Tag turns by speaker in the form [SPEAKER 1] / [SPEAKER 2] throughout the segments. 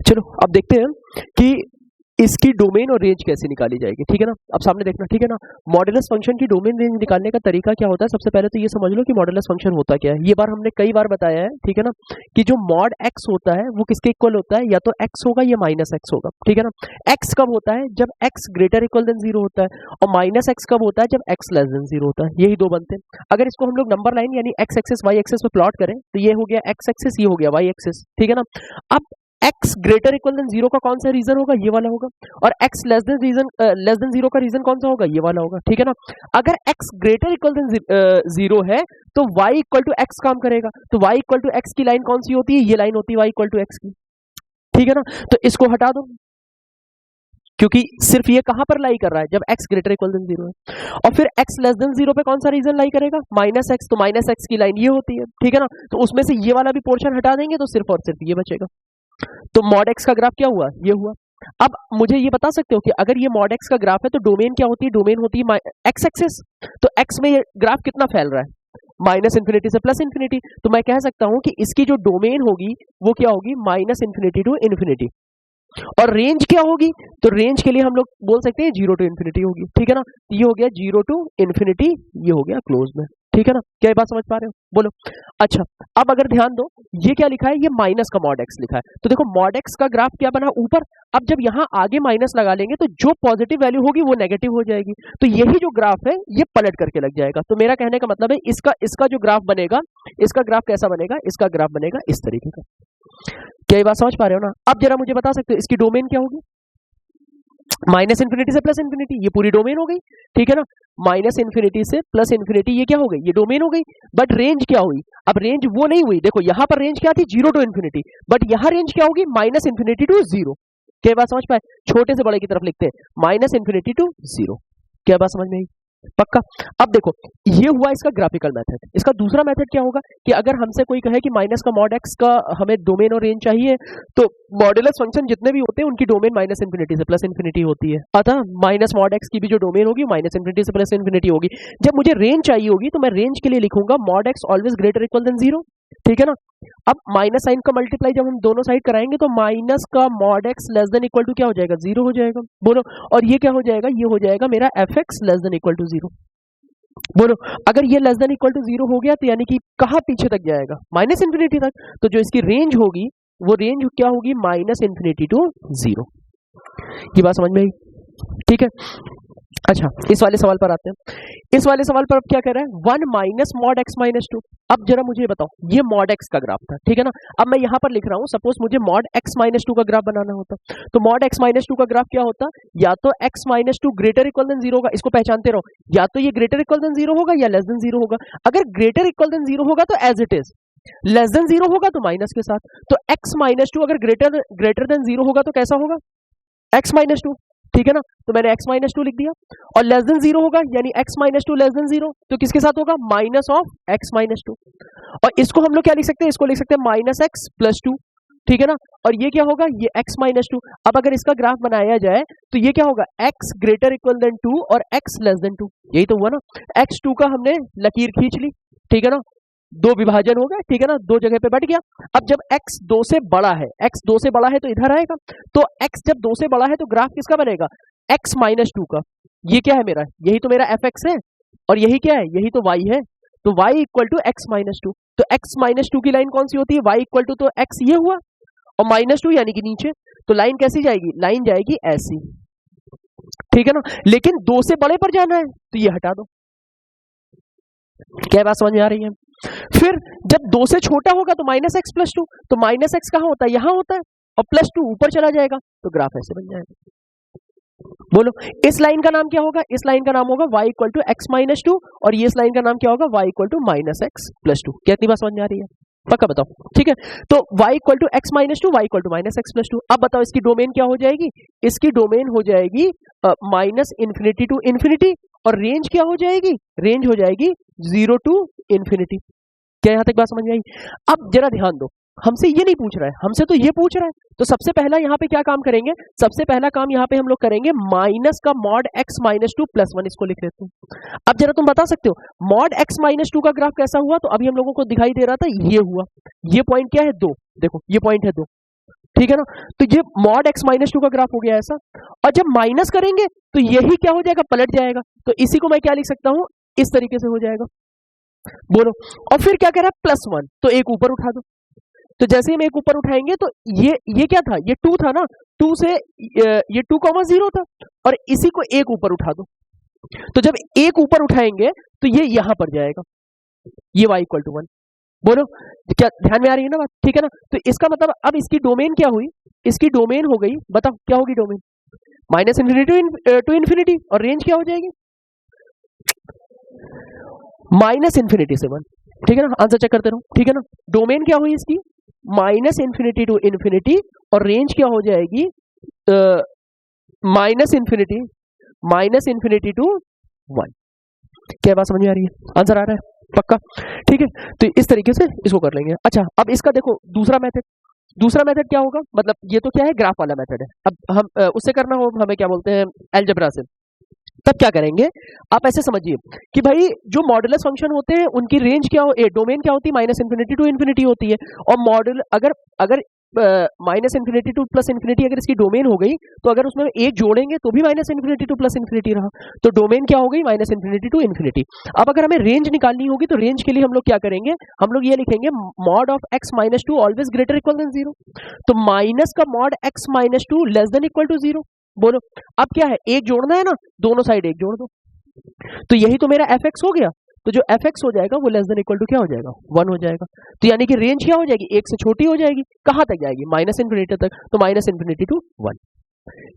[SPEAKER 1] चलो अब देखते हैं कि इसकी डोमेन और रेंज कैसे निकाली जाएगी, ठीक है ना। अब सामने देखना, ठीक है ना। मॉडुलस फंक्शन की डोमेन रेंज निकालने का तरीका क्या होता है, सबसे पहले तो ये समझ लो कि मॉडुलस फंक्शन होता क्या है। ये बार हमने कई बार बताया है, ठीक है ना, कि जो मॉड एक्स होता है वो किसके इक्वल होता है, या तो एक्स होगा या माइनस एक्स होगा, ठीक है ना। एक्स कब होता है, जब x greater equal than zero होता है, और माइनस एक्स कब होता है, जब एक्स लेस देन जीरो होता है। यही दो बनते हैं। अगर इसको हम लोग नंबर लाइन यानी एक्स एक्सिस वाई एक्सिस पे प्लॉट करें तो ये हो गया एक्स एक्सिस, ये हो गया वाई एक्सिस, ठीक है ना। अब x greater equal than zero का कौन सा रीजन होगा, ये वाला होगा, और x लेस देन जीरो का रीजन कौन सा होगा, ये वाला होगा, ठीक है ना। अगर x greater equal than zero है तो y इक्वल टू एक्स काम करेगा, तो y इक्वल टू एक्स की लाइन कौन सी होती है, ये लाइन होती है y इक्वल टू एक्स की, ठीक है ना। तो इसको हटा दो, क्योंकि सिर्फ ये कहां पर लाई कर रहा है, जब x greater equal than zero है। और फिर x लेस देन जीरो पे कौन सा रीजन लाई करेगा, माइनस एक्स, तो माइनस एक्स की लाइन ये होती है, ठीक है ना। तो उसमें से ये वाला भी पोर्शन हटा देंगे तो सिर्फ और सिर्फ ये बचेगा। तो मॉड एक्स का ग्राफ क्या हुआ, ये हुआ। अब मुझे ये बता सकते हो कि अगर ये मॉड एक्स का ग्राफ है तो डोमेन क्या होती है, डोमेन होती है एक्स एक्सिस। तो एक्स में ये ग्राफ कितना फैल रहा है, माइनस इन्फिनिटी से प्लस इन्फिनिटी। तो मैं कह सकता हूं कि इसकी जो डोमेन होगी वो क्या होगी, माइनस इन्फिनिटी टू इन्फिनिटी। और रेंज क्या होगी, तो रेंज के लिए हम लोग बोल सकते हैं जीरो टू इन्फिनिटी होगी, ठीक है ना। ये हो गया जीरो टू इन्फिनिटी, ये हो गया क्लोज में, ठीक है ना। क्या ये बात समझ पा रहे हो, बोलो। अच्छा, अब अगर ध्यान दो, ये क्या लिखा है, ये माइनस का मॉड एक्स लिखा है। तो देखो मॉड एक्स का ग्राफ क्या बना ऊपर, अब जब यहाँ आगे माइनस लगा लेंगे तो जो पॉजिटिव वैल्यू होगी वो नेगेटिव हो जाएगी। तो यही जो ग्राफ है ये पलट करके लग जाएगा। तो मेरा कहने का मतलब है इसका जो ग्राफ बनेगा, इसका ग्राफ कैसा बनेगा, इसका ग्राफ बनेगा इस तरीके का। क्या ये बात समझ पा रहे हो ना। अब जरा मुझे बता सकते हो इसकी डोमेन क्या होगी, माइनस इन्फिनिटी से प्लस इन्फिनिटी, ये पूरी डोमेन हो गई, ठीक है ना। माइनस इन्फिनिटी से प्लस इन्फिनिटी, ये क्या हो गई, ये डोमेन हो गई। बट रेंज क्या हुई, अब रेंज वो नहीं हुई, देखो यहां पर रेंज क्या थी, जीरो टू इन्फिनिटी, बट यहां रेंज क्या होगी, माइनस इन्फिनिटी टू जीरो। क्या बात समझ पाए, छोटे से बड़े की तरफ लिखते हैं, माइनस इन्फिनिटी टू जीरो। क्या बात समझ में आई, पक्का। अब देखो ये हुआ इसका ग्राफिकल मेथड। इसका दूसरा मेथड क्या होगा कि अगर हमसे कोई कहे कि माइनस का मॉड एक्स का हमें डोमेन और रेंज चाहिए, तो मॉडुलस फंक्शन जितने भी होते हैं उनकी डोमेन माइनस इन्फिनिटी से प्लस इन्फिनिटी होती है। अतः माइनस मॉड एक्स की भी जो डोमेन होगी माइनस इन्फिनिटी से प्लस इन्फिनिटी होगी। जब मुझे रेंज चाहिए होगी तो मैं रेंज के लिए लिखूंगा mod x always greater equal than zero, ठीक है ना। अब माइनस साइन का मल्टीप्लाई जब हम दोनों साइड कराएंगे तो माइनस का mod x less than equal to क्या हो जाएगा, जीरो हो जाएगा, बोलो। और ये क्या हो जाएगा, ये हो जाएगा मेरा f x less than equal to zero, बोलो। अगर ये less than equal to zero हो गया तो यानी कि कहां पीछे तक जाएगा, माइनस इन्फिनिटी तक। तो जो इसकी रेंज होगी वो रेंज क्या होगी, माइनस इन्फिनिटी टू जीरो। ये बात समझ में आई, ठीक है। अच्छा, इस वाले सवाल पर आते हैं। इस वाले सवाल पर अब क्या कह रहा है, one minus mod x minus to. अब जरा मुझे बताओ, ये मॉड एक्स का ग्राफ था, ठीक है ना। अब मैं यहां पर लिख रहा हूं, सपोज मुझे मॉड एक्स माइनस टू का ग्राफ बनाना होता, तो मॉड एक्स माइनस टू का ग्राफ क्या होता, या तो x minus to greater equal then zero होगा, इसको पहचानते रहो, या तो ये ग्रेटर इक्वल देन जीरो होगा या लेस देन जीरो होगा। अगर ग्रेटर इक्वल देन जीरो होगा तो as it is, less than zero होगा तो माइनस के साथ। तो एक्स माइनस टू अगर ग्रेटर देन जीरो होगा तो कैसा होगा, एक्स माइनस टू, ठीक है ना। तो मैंने x माइनस टू लिख दिया। और लेस देन जीरो होगा यानी x minus two less than zero, तो किसके साथ होगा, minus of x minus two. और इसको हम लोग क्या लिख सकते हैं, इसको लिख सकते हैं माइनस एक्स प्लस टू, ठीक है ना। और ये क्या होगा, ये x माइनस टू। अब अगर इसका ग्राफ बनाया जाए तो ये क्या होगा, x greater equal than two और x लेस देन टू, यही तो हुआ ना। x2 का हमने लकीर खींच ली, ठीक है ना, दो विभाजन हो गया, ठीक है ना, दो जगह पे बैठ गया। अब जब x 2 से बड़ा है, x 2 से बड़ा है तो इधर आएगा, तो x जब 2 से बड़ा है तो ग्राफ किसका बनेगा, x माइनस टू का। ये क्या है मेरा, यही तो मेरा fx है, और यही क्या है, यही तो y है। तो y equal to x minus two. तो x माइनस टू की लाइन कौन सी होती है, y इक्वल टू, तो x ये हुआ और माइनस टू यानी कि नीचे। तो लाइन कैसी जाएगी, लाइन जाएगी ऐसी, ठीक है ना। लेकिन 2 से बड़े पर जाना है तो ये हटा दो। क्या बात समझ में आ रही है। फिर जब 2 से छोटा होगा तो माइनस एक्स प्लस टू, तो माइनस एक्स कहां होता है, यहां होता है, और प्लस टू ऊपर चला जाएगा, तो ग्राफ ऐसे बन जाएगा। बोलो इस लाइन का नाम क्या होगा, इस लाइन का नाम होगा y equal to x minus two, और ये इस लाइन का नाम क्या होगा, y equal to minus x plus two. क्या इतनी बात समझ में आ रही है, पक्का बताओ, ठीक है। तो y equal to x minus two, y equal to minus x plus two. अब बताओ इसकी डोमेन क्या हो जाएगी, इसकी डोमेन हो जाएगी माइनस इन्फिनिटी टू इन्फिनिटी, और रेंज क्या हो जाएगी, रेंज हो जाएगी जीरो टू इन्फिनिटी। क्या यहां तक बात समझ में आई। अब जरा ध्यान दो, हमसे ये नहीं पूछ रहा है, हमसे तो ये पूछ रहा है। तो सबसे पहला यहाँ पे क्या काम करेंगे, सबसे पहला काम यहाँ पे हम लोग करेंगे माइनस का mod x minus two plus one, इसको लिख लेते हैं। अब जरा तुम बता सकते हो मॉड एक्स माइनस टू का ग्राफ कैसा हुआ, तो अभी हम लोगों को दिखाई दे रहा था ये हुआ, ये पॉइंट क्या है, दो, देखो ये पॉइंट है दो, ठीक है ना। तो ये मॉड x माइनस टू का ग्राफ हो गया ऐसा, और जब माइनस करेंगे तो यही क्या हो जाएगा, पलट जाएगा। तो इसी को मैं क्या लिख सकता हूं, इस तरीके से हो जाएगा, बोलो। और फिर क्या कह रहा है, +1, तो एक ऊपर उठा दो। तो जैसे हम एक ऊपर उठाएंगे तो ये क्या था, ये 2 था ना, 2 से ये 2,0 था, और इसी को एक ऊपर उठा दो। तो जब एक ऊपर उठाएंगे तो ये यहां पर जाएगा, ये y = 1, बोलो क्या ध्यान में आ रही है ना बात, ठीक है ना। तो इसका मतलब अब इसकी डोमेन क्या हुई, इसकी डोमेन हो गई, बताओ क्या होगी डोमेन, -∞ टू इन्फिनिटी, और रेंज क्या हो जाएगी, -∞ से 1, ठीक है ना। आंसर चेक करते रहो, ठीक है ना। डोमेन क्या हुई इसकी, -∞ टू इन्फिनिटी, और रेंज क्या हो जाएगी, -∞ टू 1। क्या बात समझ में आ रही है, आंसर आ रहा है पक्का, ठीक है। तो इस तरीके से इसको कर लेंगे। अच्छा, अब इसका देखो दूसरा मेथड क्या होगा, मतलब ये तो क्या है, ग्राफ वाला मेथड है। अब हम उससे करना हो, हमें क्या बोलते हैं, अलजेब्रा से। तब क्या करेंगे, आप ऐसे समझिए कि भाई जो मॉडुलस फंक्शन होते हैं उनकी रेंज क्या हो, डोमेन क्या होती है, -∞ टू इन्फिनिटी होती है। और मॉडुल अगर -∞ टू +∞ अगर इसकी डोमेन हो गई, तो अगर उसमें एक जोड़ेंगे तो भी -∞ टू +∞ रहा, तो डोमेन क्या हो गई, -∞ टू इन्फिनिटी। अब अगर हमें रेंज निकालनी होगी, तो रेंज के लिए हम लोग क्या करेंगे, हम लोग ये लिखेंगे mod of x minus two always greater equal than 0। तो माइनस का mod x minus two less than equal to 0, बोलो। अब क्या है, एक जोड़ना है ना, दोनों साइड एक जोड़ दो, तो यही तो मेरा fx हो गया। तो जो fx हो जाएगा वो लेस देन इक्वल टू क्या हो जाएगा, 1 हो जाएगा। तो यानी कि रेंज क्या हो जाएगी, एक से छोटी हो जाएगी, कहां तक जाएगी, -∞ तक, तो -∞ टू 1।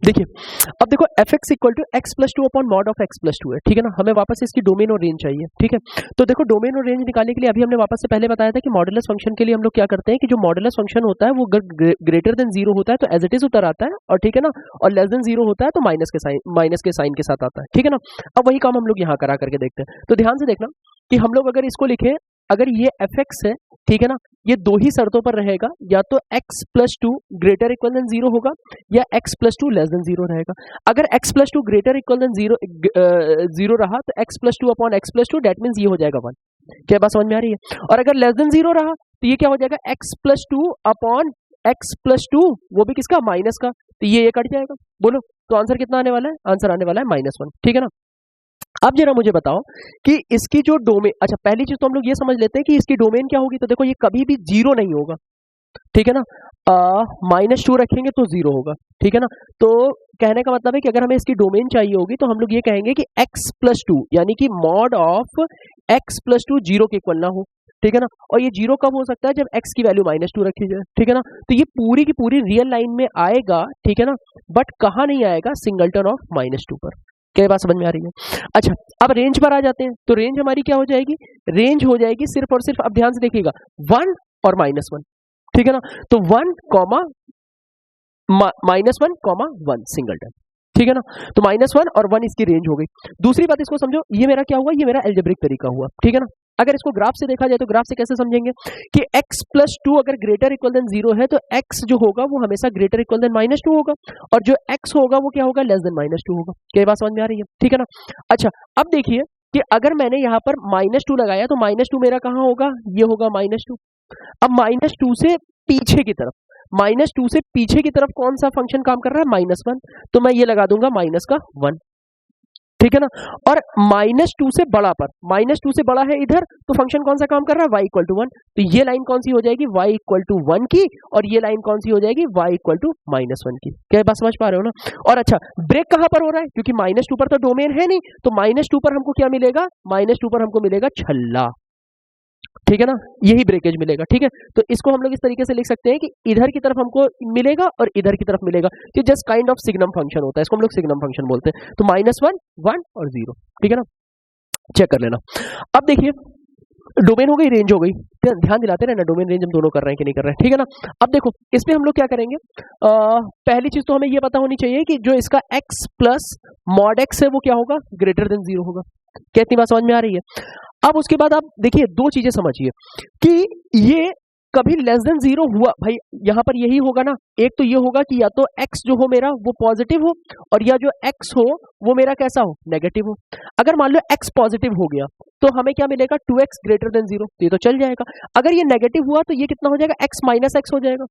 [SPEAKER 1] देखिए अब देखो fx = x+2 upon mod of x+2 है, ठीक है ना। हमें वापस इसकी डोमेन और रेंज चाहिए, ठीक है। तो देखो डोमेन और रेंज निकालने के लिए अभी हमने वापस से पहले बताया था कि मॉडुलस फंक्शन के लिए हम लोग क्या करते हैं कि जो मॉडुलस फंक्शन होता है वो ग्रेटर देन 0 होता है तो एज इट इज उतर आता है, और ठीक है ना, और लेस देन 0 होता है तो माइनस के साइन के साथ आता है, ठीक है ना। अब वही काम हम लोग यहाँ करा करके देखते हैं। तो ध्यान से देखना कि हम लोग अगर इसको लिखें, अगर ये fx है, ठीक है ना, ये दो ही शर्तों पर रहेगा, या तो x+2 ग्रेटर इक्वल देन 0 होगा, या x+2 लेस देन 0 रहेगा। अगर x+2 ग्रेटर इक्वल देन 0 रहा तो x+2 upon x+2 that means ये हो जाएगा 1। क्या बात समझ में आ रही है। और अगर लेस देन 0 रहा तो ये क्या हो जाएगा, x+2 अपॉन x+2, वो भी किसका, माइनस का, तो ये कट जाएगा, बोलो। तो आंसर कितना आने वाला है, आंसर आने वाला है -1, ठीक है ना। अब जरा मुझे बताओ कि इसकी जो डोमेन, अच्छा पहली चीज तो हम लोग ये समझ लेते हैं कि इसकी डोमेन क्या होगी। तो देखो ये कभी भी 0 नहीं होगा, ठीक है ना, -2 रखेंगे तो 0 होगा, ठीक है ना। तो कहने का मतलब है कि अगर हमें इसकी डोमेन चाहिए होगी तो हम लोग ये कहेंगे कि x+2 यानी कि मॉड ऑफ x+2 0 के इक्वल ना हो, ठीक है ना। और ये 0 कब हो सकता है, जब x की वैल्यू -2 रखी जाए, ठीक है ना। तो ये पूरी की पूरी रियल लाइन में आएगा, ठीक है ना, बट कहाँ नहीं आएगा, सिंगलटन ऑफ -2 पर। क्या बात समझ में आ रही है। अच्छा अब रेंज पर आ जाते हैं, तो रेंज हमारी क्या हो जाएगी, रेंज हो जाएगी सिर्फ और सिर्फ, अब ध्यान से देखिएगा, 1 और -1, ठीक है ना। तो 1, -1, सिंगलटन, ठीक है ना। तो -1 और 1 इसकी रेंज हो गई। दूसरी बात इसको समझो, ये मेरा क्या हुआ, ये मेरा अलजेब्रिक तरीका हुआ, ठीक है ना। अगर इसको ग्राफ से देखा जाए तो ग्राफ से कैसे समझेंगे कि x+2 अगर ग्रेटर इक्वल देन 0 है तो x जो होगा वो हमेशा ग्रेटर इक्वल देन -2 होगा, और जो x होगा वो क्या होगा, लेस देन -2 होगा। क्या बात समझ में आ रही है, ठीक है ना। अच्छा अब देखिए कि अगर मैंने यहाँ पर -2 लगाया तो -2 मेरा कहाँ होगा, ये होगा -2। अब -2 से पीछे की तरफ, -2 से पीछे की तरफ कौन सा फंक्शन काम कर रहा है, -1, तो मैं ये लगा दूंगा -1, ठीक है ना। और -2 से बड़ा पर, -2 से बड़ा है इधर, तो फंक्शन कौन सा काम कर रहा है, y = 1, तो ये लाइन कौन सी हो जाएगी, y = 1 की, और ये लाइन कौन सी हो जाएगी, y = -1 की। क्या बात समझ पा रहे हो ना। और अच्छा ब्रेक कहां पर हो रहा है, क्योंकि -2 पर तो डोमेन है नहीं, तो -2 पर हमको क्या मिलेगा, -2 पर हमको मिलेगा छल्ला, ठीक है ना, यही ब्रेकेज मिलेगा, ठीक है। तो इसको हम लोग इस तरीके से लिख सकते हैं कि इधर की तरफ हमको मिलेगा और इधर की तरफ मिलेगा, कि just kind of signum function होता है, इसको हम लोग सिग्नम फंक्शन बोलते हैं। तो -1, 1 और 0, ठीक है ना, चेक कर लेना। अब देखिए डोमेन हो गई, रेंज हो गई, ध्यान दिलाते रहना डोमेन रेंज हम दोनों कर रहे हैं कि नहीं कर रहे हैं, ठीक है ना। अब देखो इसमें हम लोग क्या करेंगे, पहली चीज तो हमें ये पता होनी चाहिए कि जो इसका x प्लस मॉड x है वो क्या होगा, ग्रेटर देन 0 होगा। क्या इतनी बात समझ में आ रही है। अब उसके बाद आप देखिए दो चीजें समझिए कि ये कभी लेस देन 0 हुआ, भाई यहां पर यही होगा ना, एक तो ये होगा कि या तो x जो हो मेरा वो पॉजिटिव हो, और या जो x हो वो मेरा कैसा हो, नेगेटिव हो। अगर मान लो x पॉजिटिव हो गया तो हमें क्या मिलेगा, 2x ग्रेटर देन 0, तो ये तो चल जाएगा। अगर ये नेगेटिव हुआ तो ये कितना हो जाएगा, x - x हो जाएगा,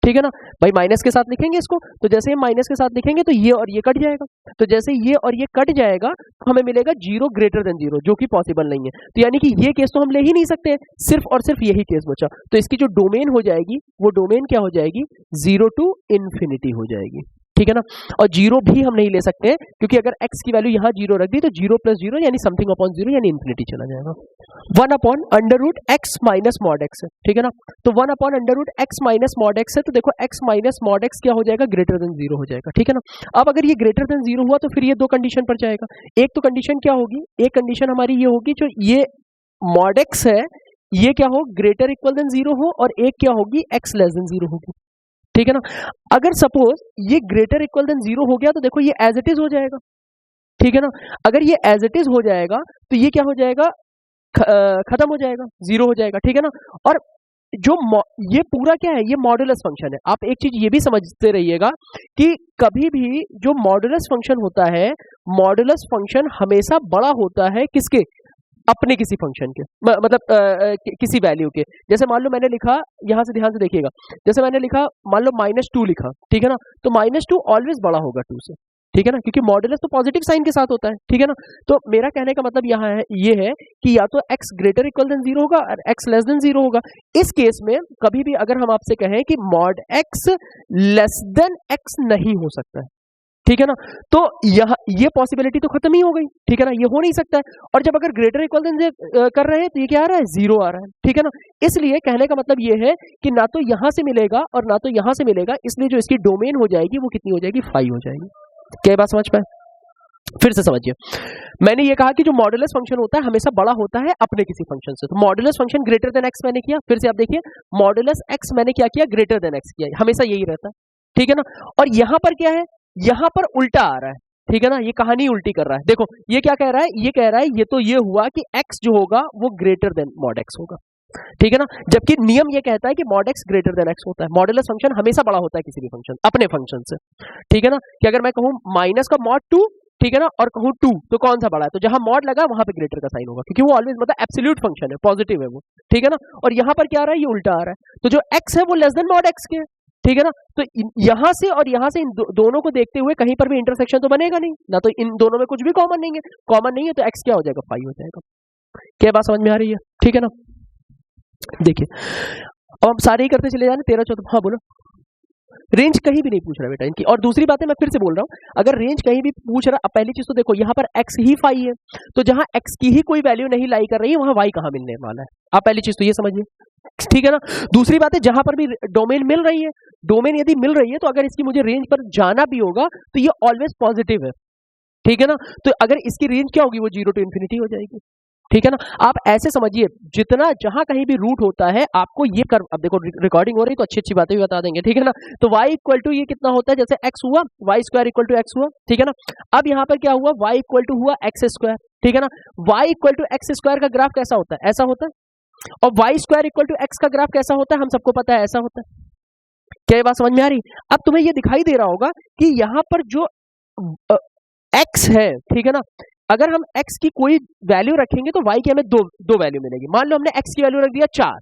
[SPEAKER 1] ठीक है ना भाई, माइनस के साथ लिखेंगे इसको, तो जैसे हम माइनस के साथ लिखेंगे तो ये और ये कट जाएगा, तो जैसे ये और ये कट जाएगा तो हमें मिलेगा 0 ग्रेटर देन 0, जो कि पॉसिबल नहीं है। तो यानी कि ये केस तो हम ले ही नहीं सकते, सिर्फ और सिर्फ यही केस बचा। तो इसकी जो डोमेन हो जाएगी वो डोमेन क्या हो जाएगी, 0 टू इन्फिनिटी हो जाएगी, ठीक है ना। और 0 भी हम नहीं ले सकते हैं, क्योंकि अगर x की वैल्यू यहाँ 0 रख दी तो 0 + 0 यानी समथिंग अपॉन 0 यानी इन्फिनिटी चला जाएगा। 1 upon under root x minus mod x है, ठीक है ना। तो 1 upon under root x minus mod x है, तो देखो x माइनस मॉड x क्या हो जाएगा, ग्रेटर देन 0 हो जाएगा, ठीक है ना। अब अगर ये ग्रेटर देन 0 हुआ तो फिर ये दो कंडीशन पर जाएगा। एक तो कंडीशन क्या होगी, एक कंडीशन हमारी ये होगी जो ये मॉड x है ये क्या हो, ग्रेटर इक्वल देन 0 हो, और एक क्या होगी, x लेस देन 0 होगी, ठीक है ना। अगर सपोज ये ग्रेटर इक्वल देन 0 हो गया तो देखो ये एज इट इज हो जाएगा, ठीक है ना। अगर ये एज इट इज हो जाएगा तो ये क्या हो जाएगा, खत्म हो जाएगा, 0 हो जाएगा, ठीक है ना। और जो ये पूरा क्या है, ये मॉडुलस फंक्शन है। आप एक चीज ये भी समझते रहिएगा कि कभी भी जो मॉडुलस फंक्शन होता है, मॉडुलस फंक्शन हमेशा बड़ा होता है किसके, अपने किसी फंक्शन के, मतलब किसी वैल्यू के। जैसे मान लो मैंने लिखा, यहां से ध्यान से देखिएगा, जैसे मैंने लिखा मान लो -2 लिखा, ठीक है ना, तो -2 ऑलवेज बड़ा होगा 2 से, ठीक है ना, क्योंकि मॉडुलस तो पॉजिटिव साइन के साथ होता है, ठीक है ना। तो मेरा कहने का मतलब यहाँ है ये है कि या तो x ग्रेटर इक्वल देन 0 होगा और x लेस देन 0 होगा। इस केस में कभी भी अगर हम आपसे कहें कि mod x less then x नहीं हो सकता है, ठीक है ना, तो यह ये पॉसिबिलिटी तो खत्म ही हो गई, ठीक है ना, ये हो नहीं सकता है। और जब अगर ग्रेटर इक्वल देन कर रहे हैं तो ये क्या आ रहा है, 0 आ रहा है, ठीक है ना। इसलिए कहने का मतलब ये है कि ना तो यहां से मिलेगा और ना तो यहां से मिलेगा, इसलिए जो इसकी डोमेन हो जाएगी वो कितनी हो जाएगी, 5 हो जाएगी। क्या बात समझ पाए, फिर से समझिए। मैंने ये कहा कि जो मॉडुलस फंक्शन होता है हमेशा बड़ा होता है अपने किसी फंक्शन से, तो modulus function greater than x मैंने किया, फिर से आप देखिए मॉडुलस x मैंने क्या किया, ग्रेटर देन x किया, हमेशा यही रहता है, ठीक है ना। और यहां पर क्या है, यहां पर उल्टा आ रहा है, ठीक है ना, ये कहानी उल्टी कर रहा है। देखो ये क्या कह रहा है, ये कह रहा है ये तो ये हुआ कि x जो होगा वो ग्रेटर देन मॉड x होगा, ठीक है ना, जबकि नियम ये कहता है कि mod x greater than x होता है। मॉडुलस फंक्शन हमेशा बड़ा होता है किसी भी फंक्शन, अपने फंक्शन से, ठीक है ना। कि अगर मैं कहूं माइनस का मॉड 2, ठीक है ना, और कहूं 2 तो कौन सा बड़ा है, तो जहां मॉड लगा वहां पे ग्रेटर का साइन होगा, क्योंकि वो ऑलवेज मतलब एब्सोल्यूट फंक्शन है, पॉजिटिव है वो, ठीक है ना। और यहां पर क्या आ रहा है, ये उल्टा आ रहा है, तो जो x है वो लेस देन मॉड x के है, ठीक है ना। तो यहां से और यहां से इन दोनों को देखते हुए कहीं पर भी इंटरसेक्शन तो बनेगा नहीं ना, तो इन दोनों में कुछ भी कॉमन नहीं है, कॉमन नहीं है तो x क्या हो जाएगा, 5 हो जाएगा। क्या बात समझ में आ रही है, ठीक है ना। देखिए अब हम सारे ही करते चले जा रहे, 13 14, हाँ बोलो। रेंज कहीं भी नहीं पूछ रहा बेटा इनकी, और दूसरी बात है मैं फिर से बोल रहा हूं, अगर रेंज कहीं भी पूछ रहा, अब पहली चीज तो देखो यहाँ पर x ही 5 है, तो जहां x की ही कोई वैल्यू नहीं लाई कर रही है वहां y कहां मिलने वाला है, आप पहली चीज तो ये समझिए, ठीक है ना। दूसरी बात है जहां पर भी डोमेन मिल रही है, डोमेन यदि मिल रही है तो अगर इसकी मुझे रेंज पर जाना भी होगा तो ये ऑलवेज पॉजिटिव है, ठीक है ना। तो अगर इसकी रेंज क्या होगी, वो 0 टू इन्फिनिटी हो जाएगी, ठीक है ना। आप ऐसे समझिए, जितना जहां कहीं भी रूट होता है आपको ये कर, अब देखो रिकॉर्डिंग हो रही तो अच्छी अच्छी बातें भी बता देंगे, ठीक है ना। तो y इक्वल टू ये कितना होता है, जैसे x हुआ y square equal to x हुआ, ठीक है ना। अब यहाँ पर क्या हुआ, y इक्वल टू हुआ x स्क्वायर, ठीक है ना। y equal to x square का ग्राफ कैसा होता है, ऐसा होता है, और y square equal to x का ग्राफ कैसा होता है, हम सबको पता है ऐसा होता है। क्या ये बात समझ में आ रही। अब तुम्हें ये दिखाई दे रहा होगा कि यहाँ पर जो x है, ठीक है ना, अगर हम x की कोई वैल्यू रखेंगे तो y की हमें दो वैल्यू मिलेगी। मान लो हमने x की वैल्यू रख दिया 4,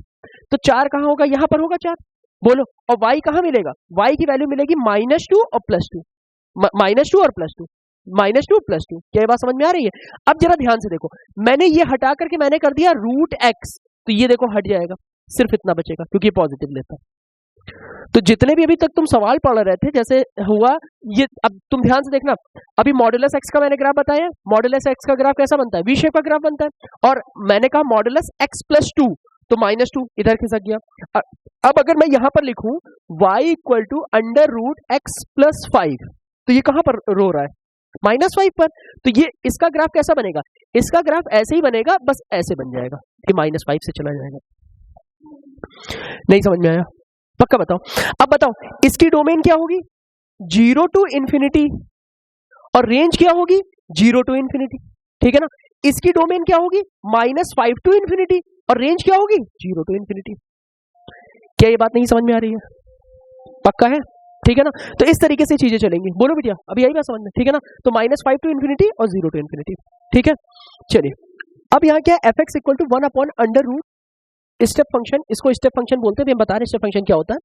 [SPEAKER 1] तो 4 कहां होगा, यहां पर होगा 4, बोलो। और y कहां मिलेगा, y की वैल्यू मिलेगी -2 और +2, -2 और +2, -2 +2। क्या ये बात समझ में आ रही है। अब जरा ध्यान से देखो, मैंने ये हटा करके मैंने कर दिया √x, तो ये देखो हट जाएगा, सिर्फ इतना बचेगा क्योंकि पॉजिटिव लेता है। तो जितने भी अभी तक तुम सवाल पढ़ रहे थे, जैसे हुआ ये, अब तुम ध्यान से देखना, अभी मॉडुलस x का मैंने ग्राफ बताया, मॉडुलस x का ग्राफ कैसा बनता है, वी शेप का ग्राफ बनता है, और मैंने कहा मॉडुलस x + 2, तो -2 इधर खिसक गया। अब अगर मैं यहां पर लिखूं y इक्वल टू √x + 5, तो ये कहां पर रो रहा है, -5 पर, तो ये इसका ग्राफ कैसा बनेगा, इसका ग्राफ ऐसे ही बनेगा, बस ऐसे बन जाएगा, ये -5 से चला जाएगा। नहीं समझ में आया, पक्का बताओ। अब बताओ इसकी डोमेन क्या होगी, 0 टू इन्फिनिटी, और रेंज क्या होगी, 0 टू इन्फिनिटी, ठीक है ना। इसकी डोमेन क्या होगी, -5 टू इन्फिनिटी, और रेंज क्या होगी, 0 टू इन्फिनिटी। क्या ये बात नहीं समझ में आ रही है, पक्का है, ठीक है ना। तो इस तरीके से चीजें चलेंगी, बोलो बेटिया अभी यही बात समझ में, ठीक है ना। तो -5 टू इन्फिनिटी और 0 टू इन्फिनिटी, ठीक है। चलिए अब यहाँ क्या है, f(x) equal to 1 upon under root step function, इसको स्टेप फंक्शन बोलते हैं, हम बता रहे हैं स्टेप फंक्शन क्या होता है।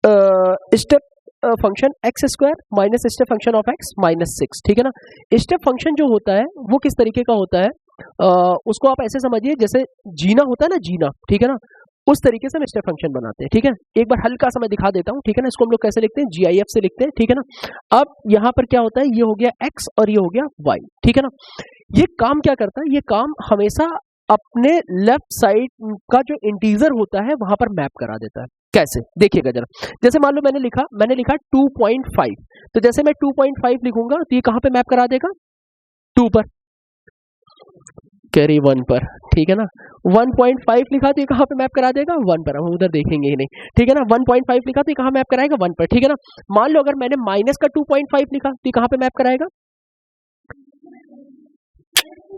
[SPEAKER 1] Step function x square minus step function of x minus 6, ठीक है ना। स्टेप फंक्शन जो होता है वो किस तरीके का होता है, उसको आप ऐसे समझिए जैसे जीना होता है ना, जीना, ठीक है ना, उस तरीके से हम स्टेप फंक्शन बनाते हैं, ठीक है। एक बार हल्का सा मैं दिखा देता हूँ, ठीक है ना। इसको हम लोग कैसे लिखते हैं, GIF से लिखते हैं, ठीक है ना। अब यहाँ पर क्या होता है, ये हो गया x और ये हो गया y, ठीक है ना। ये काम क्या करता है, ये काम हमेशा अपने लेफ्ट साइड का जो इंटीजर होता है वहां पर मैप करा देता है। कैसे, देखिएगा जरा। जैसे मान लो मैंने लिखा 2.5, तो जैसे मैं 2.5 लिखूंगा तो ये कहाँ पे मैप करा देगा, 2 पर, कैरी 1 पर, ठीक है ना। 1.5 लिखा तो ये कहाँ पे मैप करा देगा, 1 पर। हम उधर देखेंगे ही नहीं, ठीक है ना। 1.5 लिखा तो ये कहाँ मैप कराएगा, 1 पर, ठीक है ना। मान लो अगर मैंने माइनस का 2.5 लिखा तो ये कहाँ पे मैप कराएगा,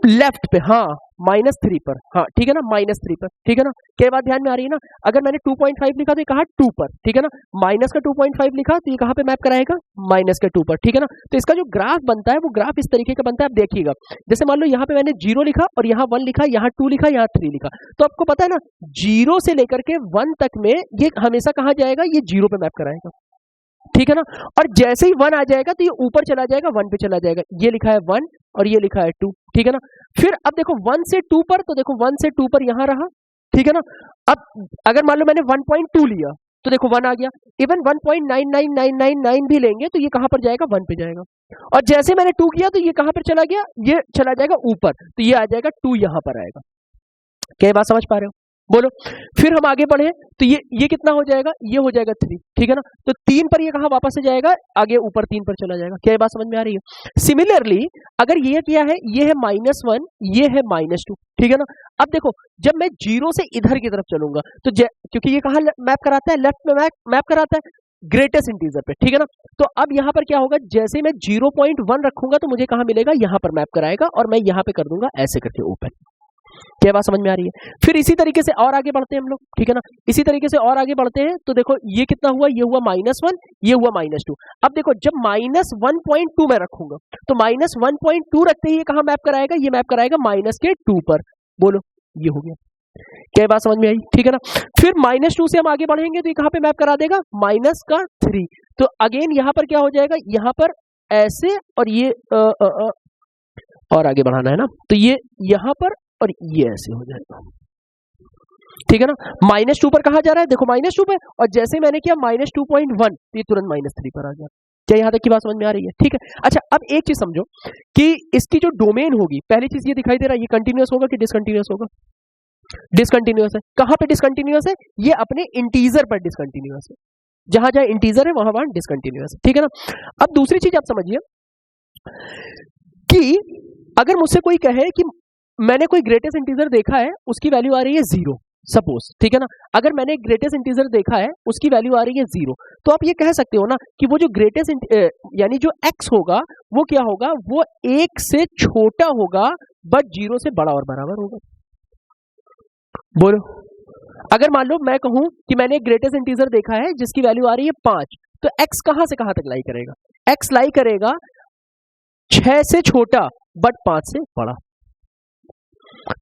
[SPEAKER 1] लेफ्ट पे, हाँ, -3 पर, हाँ, ठीक है ना, -3 पर, ठीक है ना। क्या बात ध्यान में आ रही है ना। अगर मैंने 2.5 लिखा तो ये कहा 2 पर, ठीक है ना। माइनस का 2.5 लिखा तो ये कहाँ पे मैप कराएगा, माइनस का 2 पर, ठीक है ना। तो इसका जो ग्राफ बनता है वो ग्राफ इस तरीके का बनता है, आप देखिएगा। जैसे मान लो यहाँ पे मैंने 0 लिखा और यहाँ 1 लिखा, यहाँ 2 लिखा, यहाँ 3 लिखा, तो आपको पता है ना 0 से लेकर के 1 तक में ये हमेशा कहाँ जाएगा, ये 0 पे मैप कराएगा, ठीक है ना। और जैसे ही 1 आ जाएगा तो ये ऊपर चला जाएगा, 1 पे चला जाएगा। ये लिखा है 1 और ये लिखा है 2, ठीक है ना। फिर अब देखो 1 से 2 पर, तो देखो 1 से 2 पर यहां रहा, ठीक है ना। अब अगर मान लो मैंने 1.2 लिया तो देखो 1 आ गया। इवन 1.99999 भी लेंगे तो ये कहां पर जाएगा, 1 पे जाएगा। और जैसे मैंने 2 किया तो ये कहां पर चला गया, ये चला जाएगा ऊपर, तो ये आ जाएगा 2 यहां पर आएगा। क्या बात समझ पा रहे हो, बोलो। फिर हम आगे बढ़े तो ये कितना हो जाएगा, ये हो जाएगा 3, ठीक है ना। तो 3 पर ये कहां वापस से जाएगा, आगे ऊपर 3 पर चला जाएगा। क्या ये बात समझ में आ रही है। सिमिलरली अगर ये क्या है, ये है -1, ये है -2, ठीक है ना। अब देखो जब मैं 0 से इधर की तरफ चलूंगा तो क्योंकि ये कहां मैप कराता है, लेफ्ट में मैप कराता है, ग्रेटेस्ट इंटीजर पे, ठीक है ना। तो अब यहां पर क्या होगा, जैसे मैं 0.1 रखूंगा तो मुझे कहां मिलेगा, यहां पर मैप कराएगा और मैं यहां पे कर दूंगा ऐसे करके ओपन। क्या बात समझ में आ रही है। फिर इसी तरीके से और आगे बढ़ते हैं हम लोग, ठीक है ना। इसी तरीके से और आगे बढ़ते हैं तो देखो ये कितना हुआ, ये हुआ -1, ये हुआ -2। अब देखो जब -1.2 मैं रखूंगा तो -1.2 रखते ही ये कहां मैप कराएगा, ये मैप कराएगा -2 पर। बोलो, ये हो गया। क्या बात समझ में आई, ठीक है ना। फिर -2 से हम आगे बढ़ेंगे तो ये कहां पे मैप करा देगा, -3। तो अगेन यहां पर क्या हो जाएगा, यहां पर ऐसे और ये और आगे बढ़ाना है ना, तो ये यहां पर और ये ऐसे हो जाएगा, ठीक है ना। -2 पर कहा जा रहा है, देखो -2 पे, और जैसे मैंने किया -2.1 तो ये तुरंत -3 पर आ गया। क्या यहां तक की बात समझ में आ रही है, ठीक है। अच्छा अब एक चीज समझो कि इसकी जो डोमेन होगी, पहली चीज ये दिखाई दे रहा है, ये कंटिन्यूअस होगा कि डिसकंटिन्यूअस होगा, डिसकंटिन्यूअस है। कहां पे डिसकंटिन्यूअस है, ये अपने इंटीजर पर डिसकंटिन्यूअस है, जहां जहां इंटीजर है वहां डिसकंटिन्यूअस है, ठीक है ना। अब दूसरी चीज आप समझिए कि अगर मुझसे कोई कहे कि मैंने कोई ग्रेटेस्ट इंटीजर देखा है, उसकी वैल्यू आ रही है 0, सपोज, ठीक है ना। अगर मैंने ग्रेटेस्ट इंटीजर देखा है, उसकी वैल्यू आ रही है 0, तो आप ये कह सकते हो ना कि वो जो ग्रेटेस्ट यानी जो x होगा वो क्या होगा, वो 1 से छोटा होगा बट 0 से बड़ा और बराबर होगा। बोलो, अगर मान लो मैं कहूं कि मैंने ग्रेटेस्ट इंटीजर देखा है जिसकी वैल्यू आ रही है 5, तो x कहां से कहां तक लाई करेगा, x लाई करेगा 6 से छोटा बट 5 से बड़ा,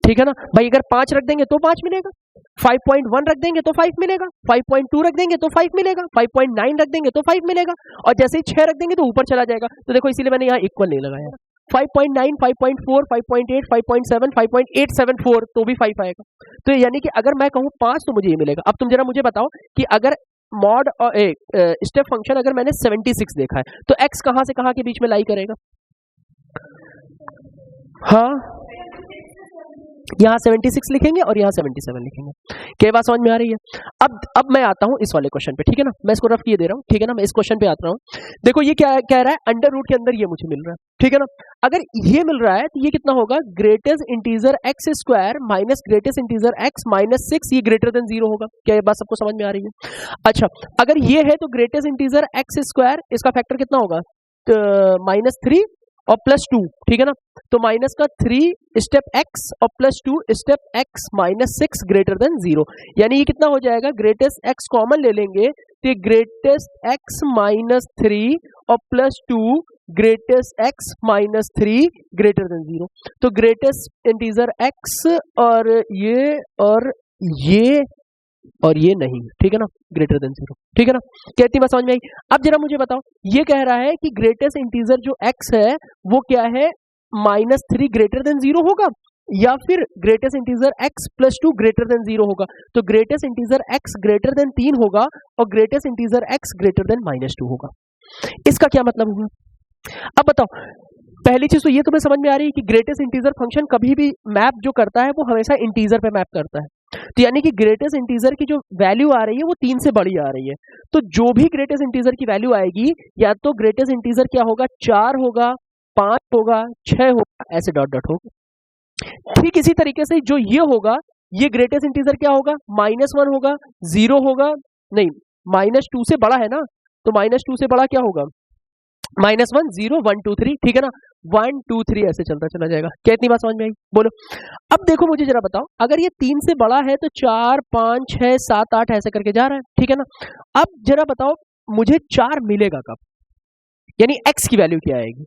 [SPEAKER 1] ठीक है ना भाई। अगर 5 रख देंगे तो 5 मिलेगा, 5.1 रख देंगे तो 5 मिलेगा, 5.2 रख देंगे तो 5 मिलेगा, 5.9 रख देंगे तो 5 मिलेगा, और जैसे ही 6 रख देंगे तो ऊपर चला जाएगा। तो देखो इसीलिए मैंने यहाँ इक्वल नहीं लगाया, 5.9, 5.4, 5.8, 5.7, 5.874 तो भी 5 आएगा। तो यानी कि अगर मैं कहूँ 5 तो मुझे ये मिलेगा। अब तुम जरा मुझे बताओ कि अगर मॉड और स्टेप फंक्शन अगर मैंने 76 देखा है तो x कहां से कहां के बीच में लाई करेगा, हाँ, यहाँ 76 लिखेंगे और यहाँ 77 लिखेंगे। क्या बात समझ में आ रही है। अब मैं आता हूँ इस वाले क्वेश्चन पे, ठीक है ना। मैं इसको रफ किए दे रहा हूँ, ठीक है ना। मैं इस क्वेश्चन पे आता हूँ। देखो ये क्या कह रहा है, अंडर रूट के अंदर ये मुझे मिल रहा है, ठीक है ना। अगर ये मिल रहा है तो ये कितना होगा, greatest integer x square minus greatest integer x minus 6, ये ग्रेटर देन 0 होगा। क्या ये बात सबको समझ में आ रही है। अच्छा अगर ये है तो ग्रेटेस्ट इंटीजर एक्स स्क्वायर, इसका फैक्टर कितना होगा, -3 और +2, ठीक है ना। तो माइनस का 3 स्टेप x और +2 स्टेप x -6 ग्रेटर देन 0, यानी ये कितना हो जाएगा, ग्रेटेस्ट x कॉमन ले लेंगे तो ये ग्रेटेस्ट x -3 और +2 ग्रेटेस्ट x -3 ग्रेटर देन 0। तो ग्रेटेस्ट इंटीजर x और ये और ये नहीं, ठीक है ना, ग्रेटर देन 0, ठीक है ना। कहती बात समझ में आई। अब जरा मुझे बताओ, ये कह रहा है कि ग्रेटेस्ट इंटीजर जो x है वो क्या है, -3 ग्रेटर देन 0 होगा या फिर greatest integer x + 2 greater than 0 होगा। तो greatest integer x greater than 3 होगा और greatest integer x greater than -2 होगा। इसका क्या मतलब हुआ? अब बताओ, पहली चीज तो ये तुम्हें समझ में आ रही है कि ग्रेटेस्ट इंटीजर फंक्शन कभी भी मैप जो करता है वो हमेशा इंटीजर पे मैप करता है। तो यानी कि ग्रेटेस्ट इंटीजर की जो वैल्यू आ रही है वो 3 से बड़ी आ रही है। तो जो भी ग्रेटेस्ट इंटीजर की वैल्यू आएगी, या तो ग्रेटेस्ट इंटीजर क्या होगा, 4 होगा, 5 होगा, 6 होगा, ऐसे डॉट डॉट होगा। ठीक इसी तरीके से जो ये होगा, ये ग्रेटेस्ट इंटीजर क्या होगा, -1 होगा, 0 होगा, नहीं -2 से बड़ा है ना, तो -2 से बड़ा क्या होगा, -1 0 1 2 3, ठीक है ना, 1 2 3 ऐसे चलता चला जाएगा। क्या इतनी बात समझ में आई? बोलो। अब देखो मुझे जरा बताओ, अगर ये 3 से बड़ा है तो 4 5 6 7 8 ऐसे करके जा रहा है, ठीक है ना। अब जरा बताओ मुझे 4 मिलेगा कब, यानी x की वैल्यू क्या आएगी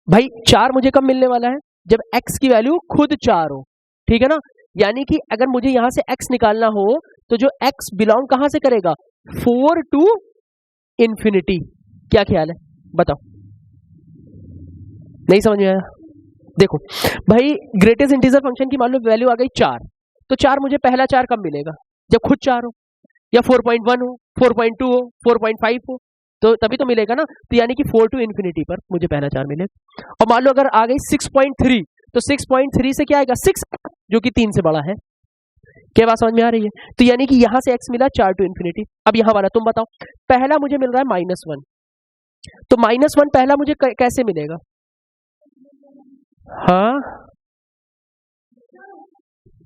[SPEAKER 1] भाई? 4 मुझे कब मिलने वाला है, जब x की वैल्यू खुद 4 हो, ठीक है ना। यानी कि अगर मुझे यहां से x निकालना हो तो जो x बिलोंग कहां से करेगा, 4 to इंफिनिटी। क्या ख्याल है, बताओ? नहीं समझ में आया? देखो भाई, ग्रेटेस्ट इंटीजर फंक्शन की मान लो वैल्यू आ गई 4, तो 4 मुझे पहला 4 कब मिलेगा, जब खुद 4 हो, या 4.1 हो, 4.2 हो, 4.5 हो, तो तभी तो मिलेगा ना। तो यानी कि 4 to इंफिनिटी पर मुझे पहला 4 मिलेगा। और मान लो अगर आ गई 6.3, तो 6.3 से क्या आएगा, 6, जो कि 3 से बड़ा है। क्या बात समझ में आ रही है? तो यानी कि यहां से x मिला 4 to इंफिनिटी। अब यहां वाला तुम बताओ, पहला मुझे मिल रहा है -1, तो -1 पहला मुझे कैसे मिलेगा? हाँ,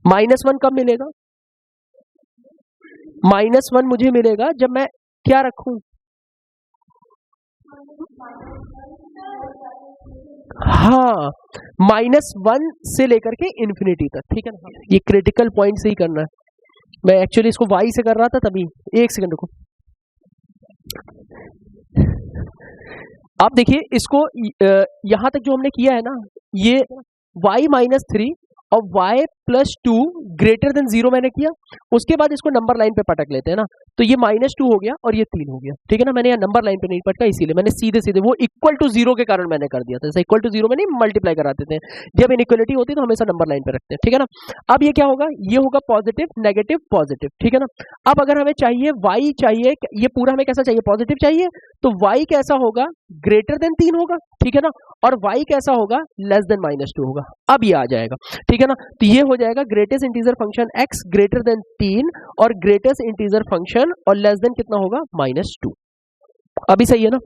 [SPEAKER 1] -1 कब मिलेगा? -1 मुझे मिलेगा जब मैं क्या रखूं, हाँ, -1 से लेकर के इंफिनिटी तक, ठीक है ना। ये क्रिटिकल पॉइंट से ही करना है। मैं एक्चुअली इसको y से कर रहा था तभी, एक सेकंड रुको। आप देखिए इसको, यहां तक जो हमने किया है ना, ये y -3 और y + 2 ग्रेटर देन 0 मैंने किया। उसके बाद इसको नंबर लाइन पे पटक लेते हैं ना, तो ये -2 हो गया और ये 3 हो गया, ठीक है ना। मैंने यहाँ नंबर लाइन पे नहीं पटका, इसीलिए मैंने सीधे सीधे वो इक्वल टू 0 के कारण मैंने कर दिया था। जैसे इक्वल टू 0 में नहीं मल्टीप्लाई करा देते हैं, जब इनइक्वालिटी होती है तो हमेशा नंबर लाइन पे रखते हैं, ठीक है ना। अब ये क्या होगा, ये होगा पॉजिटिव नेगेटिव पॉजिटिव, ठीक है ना। अब अगर हमें चाहिए y चाहिए, ये पूरा हमें कैसा चाहिए, पॉजिटिव चाहिए, तो y कैसा होगा, ग्रेटर देन 3 होगा, ठीक है ना, और y कैसा होगा, लेस देन -2 होगा। अब ये आ जाएगा, ठीक है ना। तो ये हो जाएगा greatest integer function x greater than 3 और ग्रेटेस्ट इंटीजर फंक्शन और लेस देन कितना होगा, -2। अभी सही है ना,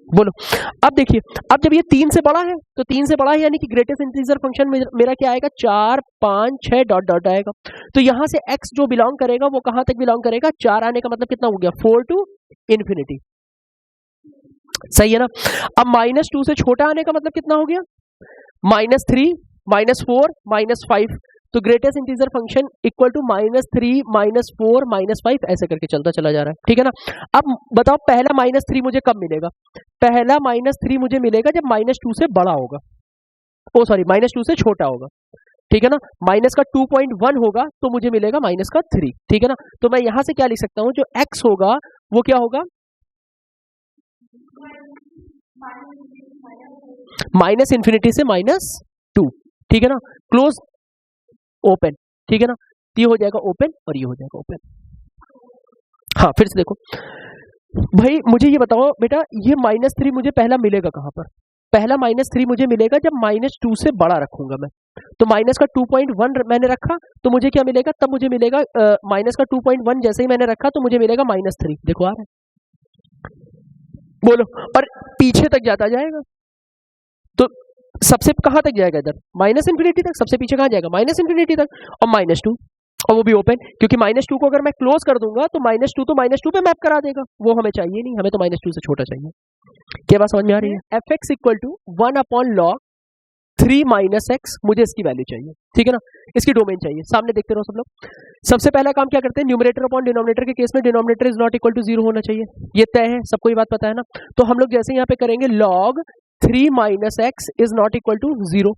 [SPEAKER 1] बोलो। अब देखिए, अब जब ये 3 से बड़ा है, तो 3 से बड़ा है यानी कि ग्रेटेस्ट इंटीजर फंक्शन मेरा क्या आएगा, 4 5 6 डॉट डॉट आएगा। तो यहां से x जो बिलोंग करेगा वो कहां तक बिलोंग करेगा, 4 आने का मतलब कितना हो गया, 4 to इंफिनिटी, सही है ना। अब -2 से छोटा आने का मतलब कितना हो गया, -3 -4 -5। तो greatest integer function equal to -3 -4 -5 ऐसे करके चलता चला जा रहा है, ठीक है ना। अब बताओ पहला -3 मुझे कब मिलेगा, पहला -3 मुझे मिलेगा जब -2 से बड़ा होगा, ओ सॉरी -2 से छोटा होगा, ठीक है ना। माइनस का 2.1 होगा तो मुझे मिलेगा -3, ठीक है ना। तो मैं यहां से क्या लिख सकता हूं, जो x होगा वो क्या होगा, -∞ से -2, ठीक है ना, क्लोज ओपन, ठीक है ना। तो ये हो जाएगा ओपन और ये हो जाएगा ओपन। हाँ फिर से देखो भाई, मुझे ये बताओ बेटा, ये -3 मुझे पहला मिलेगा कहां पर, पहला -3 मुझे मिलेगा जब -2 से बड़ा रखूंगा मैं। तो माइनस का 2.1 मैंने रखा तो मुझे क्या मिलेगा, तब मुझे मिलेगा माइनस का 2.1 जैसे ही मैंने रखा तो मुझे मिलेगा -3। देखो आ रहा है, बोलो, और पीछे तक जाता जाएगा तो सबसे कहां तक जाएगा, इधर -∞ तक, सबसे पीछे कहां जाएगा, -∞ तक, और -2, और वो भी ओपन, क्योंकि -2 को अगर मैं क्लोज कर दूंगा तो -2 तो -2 पे मैप करा देगा, वो हमें चाहिए नहीं, हमें तो -2 से छोटा चाहिए। क्या बात समझ में आ रही है। fx = 1/log 3 - x, मुझे इसकी वैल्यू चाहिए, ठीक है ना, इसकी डोमेन चाहिए। सामने देखते रहो सब लोग। सबसे पहला काम क्या करते हैं, न्यूमरेटर अपॉन डिनोमिनेटर के केस में denominator is not equal to 0 होना चाहिए, ये तय है, सबको ये बात पता है ना। तो हम लोग जैसे यहाँ पे करेंगे log 3 - x is not equal to 0,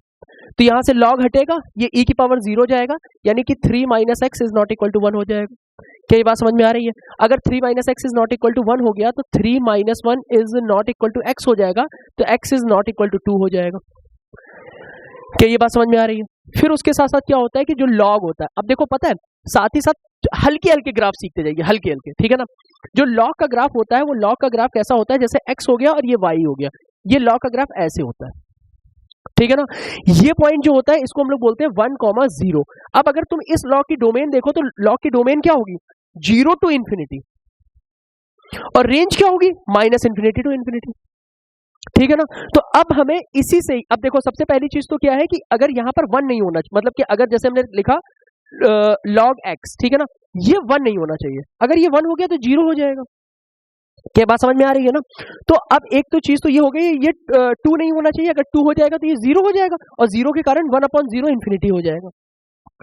[SPEAKER 1] तो यहाँ से log हटेगा, ये e की पावर 0 जाएगा, यानी कि 3 minus x is not equal to 1 हो जाएगा। क्या ये बात समझ में आ रही है? अगर 3 minus x is not equal to 1 हो गया तो 3 minus 1 is not equal to x हो जाएगा, तो x is not equal to 2 हो जाएगा। क्या ये बात समझ में आ रही है? फिर उसके साथ साथ क्या होता है कि जो log होता है, अब देखो पता है, साथ ही साथ हल्के हल्के ग्राफ सीखते जाइए, हल्के हल्के, ठीक है ना। जो log का ग्राफ होता है वो log का ग्राफ कैसा होता है, जैसे x हो गया और ये y हो गया, ये log का ग्राफ ऐसे होता है, ठीक है ना। ये पॉइंट जो होता है इसको हम लोग बोलते हैं 1,0। अब अगर तुम इस log की डोमेन देखो तो log की डोमेन क्या होगी, 0 टू इंफिनिटी, और रेंज क्या होगी, -∞ टू इंफिनिटी, ठीक है ना। तो अब हमें इसी से, अब देखो सबसे पहली चीज तो क्या है कि अगर यहाँ पर 1 नहीं होना, मतलब कि अगर जैसे हमने लिखा log x, ठीक है ना, ये 1 नहीं होना चाहिए, अगर ये 1 हो गया तो 0 हो जाएगा। क्या बात समझ में आ रही है ना। तो अब एक तो चीज तो ये हो गई, ये 2 नहीं होना चाहिए, अगर 2 हो जाएगा तो ये 0 हो जाएगा, और 0 के कारण 1/0 इंफिनिटी हो जाएगा,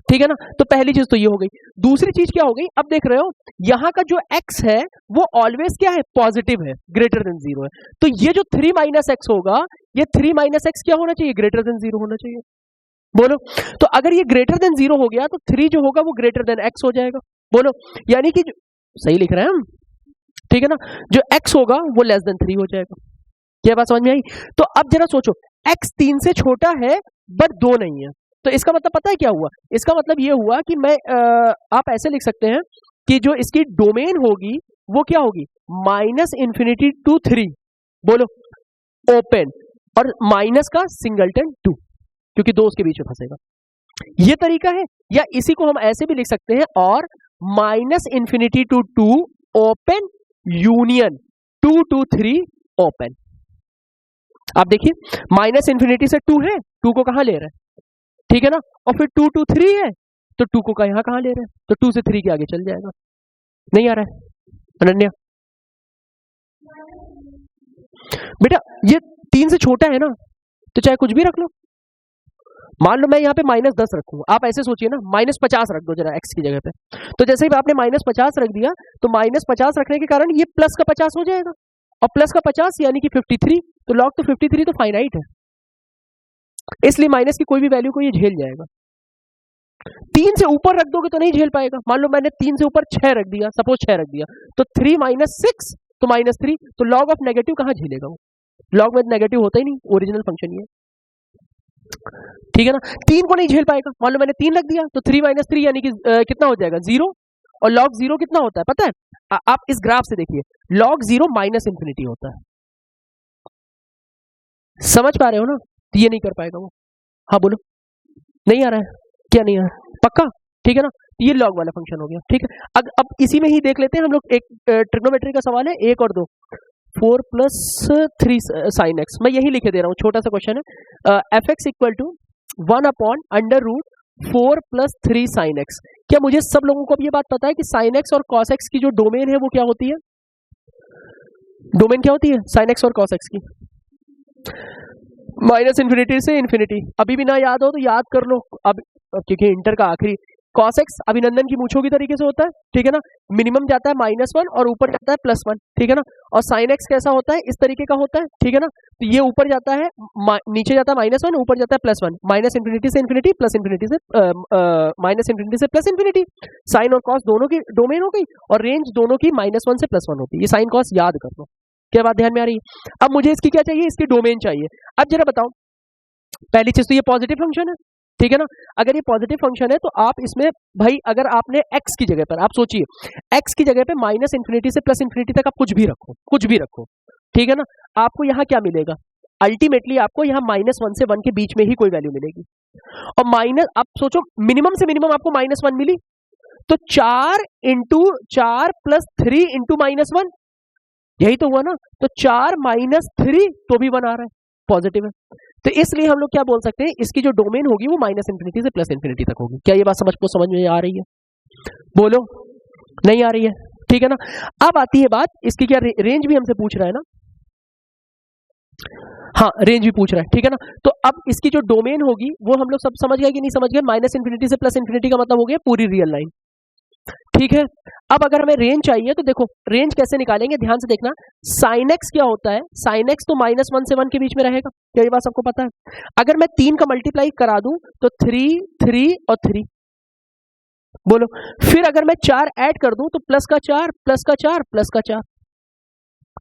[SPEAKER 1] ठीक है ना। तो पहली चीज तो ये हो गई। दूसरी चीज क्या हो गई, अब देख रहे हो यहाँ का जो x है वो ऑलवेज क्या है, पॉजिटिव है, ग्रेटर देन 0 है, तो ये जो 3 माइनस एक्स होगा, ये 3 माइनस एक्स क्या होना चाहिए, ग्रेटर देन 0 होना चाहिए। बोलो, तो अगर ये ग्रेटर देन 0 हो गया तो 3 जो होगा वो ग्रेटर देन x हो जाएगा। बोलो, यानी कि सही लिख रहे हैं हम, ठीक है ना, जो x होगा वो लेस देन 3 हो जाएगा। क्या बात समझ में आई? तो अब जरा सोचो, x 3 से छोटा है बट 2 नहीं है, तो इसका मतलब पता है क्या हुआ, इसका मतलब ये हुआ कि मैं आप ऐसे लिख सकते हैं कि जो इसकी डोमेन होगी वो क्या होगी, -∞ टू 3, बोलो, ओपन, और माइनस का सिंगलटन 2, क्योंकि 2 उसके बीच में फंसेगा। ये तरीका है, या इसी को हम ऐसे भी लिख सकते हैं, और -∞ to 2 open union 2 to 3 open. आप देखिए, -∞ से 2 है, 2 को कहां ले रहे हैं, ठीक है ना, और फिर 2 टू 3 है, तो 2 को यहां कहां ले रहे हैं, तो 2 से 3 के आगे चल जाएगा। नहीं आ रहा है अनन्या? बेटा ये 3 से छोटा है ना, तो चाहे कुछ भी रख लो, मान लो मैं यहाँ पे -10 रखूँ, आप ऐसे सोचिए ना, -50 रख दो जरा x की जगह पे, तो जैसे ही आपने -50 रख दिया तो -50 रखने के कारण ये प्लस का 50 हो जाएगा, और प्लस का 50 यानी कि 53, तो log तो 53 तो फाइनाइट है, इसलिए माइनस की कोई भी वैल्यू को ये झेल जाएगा। 3 से ऊपर रख दोगे तो नहीं झेल पाएगा। मान लो मैंने 3 से ऊपर 6 रख दिया, सपोज 6 रख दिया, तो 3 माइनस 6 तो -3, तो log ऑफ नेगेटिव कहाँ झेलेगा वो, log में नेगेटिव होता ही नहीं, ओरिजिनल फंक्शन ही है, ठीक है ना। 3 को नहीं झेल पाएगा, मान लो मैंने 3 रख दिया, तो 3 माइनस 3 यानी कि कितना हो जाएगा, 0, और log 0 कितना होता है पता है, आप इस ग्राफ से देखिए, log 0 -∞ होता है, समझ पा रहे हो ना, तो ये नहीं कर पाएगा वो। हाँ बोलो, नहीं आ रहा है, क्या नहीं आ रहा है, पक्का, ठीक है ना, ये log वाला फंक्शन हो गया, ठीक है। अब इसी में ही देख लेते हैं हम लोग, एक ट्रिग्नोमेट्री का सवाल है, 1 और 2, 4 + 3 sin x, मैं यही लिखे दे रहा हूँ, छोटा सा क्वेश्चन है, fx = 1/√4 + 3 sin x। क्या मुझे सब लोगों को अब ये बात पता है कि sin x और cos x की जो डोमेन है वो क्या होती है, डोमेन क्या होती है sin x और cos x की, -∞ से इंफिनिटी। अभी भी ना याद हो तो याद कर लो, अब क्योंकि इंटर का आखिरी, cos x अभिनंदन की मूछों की तरीके से होता है, ठीक है ना, मिनिमम जाता है -1 और ऊपर जाता है +1, ठीक है ना, और sin x कैसा होता है, इस तरीके का होता है, ठीक है ना, तो ये ऊपर जाता है, नीचे जाता है -1, ऊपर जाता है +1, -∞ से इंफिनिटी, +∞ से -∞ से +∞, साइन और cos दोनों की डोमेन हो गई, और रेंज दोनों की -1 से +1 होती है, ये साइन cos याद कर लो। क्या बात ध्यान में आ रही है? अब मुझे इसकी क्या चाहिए, इसकी डोमेन चाहिए। अब जरा बताओ, पहली चीज तो ये पॉजिटिव फंक्शन है, ठीक है ना, अगर ये पॉजिटिव फंक्शन है तो आप इसमें, भाई अगर आपने x की जगह पर, आप सोचिए x की जगह पे -∞ से +∞ तक आप कुछ भी रखो, ठीक है ना, आपको यहाँ क्या मिलेगा, अल्टीमेटली आपको यहाँ -1 से 1 के बीच में ही कोई वैल्यू मिलेगी, और आप सोचो मिनिमम से मिनिमम आपको -1 मिली, तो 4 × 4 + 3 × -1, यही तो हुआ ना, तो 4 - 3 तो भी 1 आ रहा है, पॉजिटिव है, तो इसलिए हम लोग क्या बोल सकते हैं, इसकी जो डोमेन होगी वो -∞ से +∞ तक होगी। क्या ये बात समझ में आ रही है? बोलो, नहीं आ रही है, ठीक है ना। अब आती है बात, इसकी क्या रेंज भी हमसे पूछ रहा है ना, हाँ रेंज भी पूछ रहा है, ठीक है ना, तो अब इसकी जो डोमेन होगी वो हम लोग सब समझ गए कि नहीं समझ गए, -∞ से +∞ का मतलब हो गया पूरी रियल लाइन, ठीक है। अब अगर हमें रेंज चाहिए तो देखो रेंज कैसे निकालेंगे, ध्यान से देखना। साइन एक्स क्या होता है, साइन एक्स तो -1 से 1 के बीच में रहेगा, क्या ये बात सबको पता है। अगर मैं 3 का मल्टीप्लाई करा दूं तो 3 3 और 3, बोलो। फिर अगर मैं 4 ऐड कर दूं तो प्लस का 4 प्लस का 4 प्लस का 4,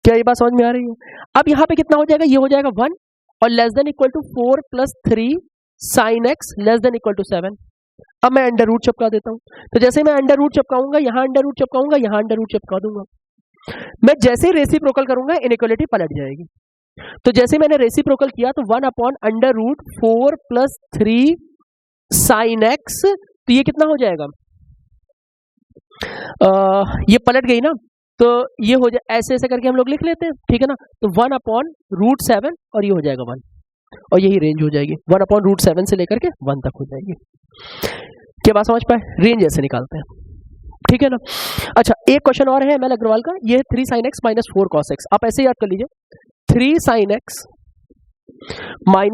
[SPEAKER 1] क्या ये बात समझ में आ रही है। अब यहाँ पे कितना हो जाएगा, ये हो जाएगा 1 और less than equal to 4 + 3 sine x less than equal to 7। अब मैं अंडर रूट चिपका देता हूं, तो जैसे मैं अंडर रूट चिपकाऊंगा, यहां अंडर रूट चिपकाऊंगा, यहां अंडर रूट चिपका दूंगा। मैं जैसे ही रेसिप्रोकल करूंगा इनइक्वालिटी पलट जाएगी। तो जैसे मैंने रेसिप्रोकल किया तो 1/√4 + 3 साइन एक्स, तो ये कितना हो जाएगा, ये पलट गई ना, तो ये हो जाए ऐसे ऐसे करके हम लोग लिख लेते हैं, ठीक है ना। तो 1/√7 और ये हो जाएगा 1, और यही रेंज हो जाएगी 1/√7 से लेकर के 1 तक हो जाएगी। क्या बात समझ पाए, रेंज ऐसे निकालते हैं, ठीक है ना। अच्छा एक क्वेश्चन और है एमएल अग्रवाल का, ये 3 sin x - 4 cos x। आप ऐसे याद कर लीजिए 3 sin x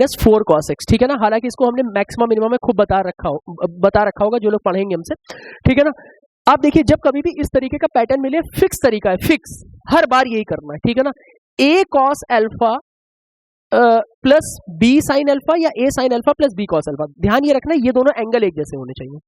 [SPEAKER 1] - 4 cos x, ठीक है ना। हालांकि इसको हमने मैक्सिमम मिनिमम में खूब बता रखा होगा जो लोग पढ़ेंगे हमसे, ठीक है ना। आप देखिए जब कभी भी इस तरीके का पैटर्न मिले, फिक्स तरीका है, फिक्स, हर बार यही करना है, ठीक है ना। a cos alpha plus b sin alpha या a sin alpha plus b cos alpha, ध्यान ये रखना ये दोनों एंगल एक जैसे होने चाहिए,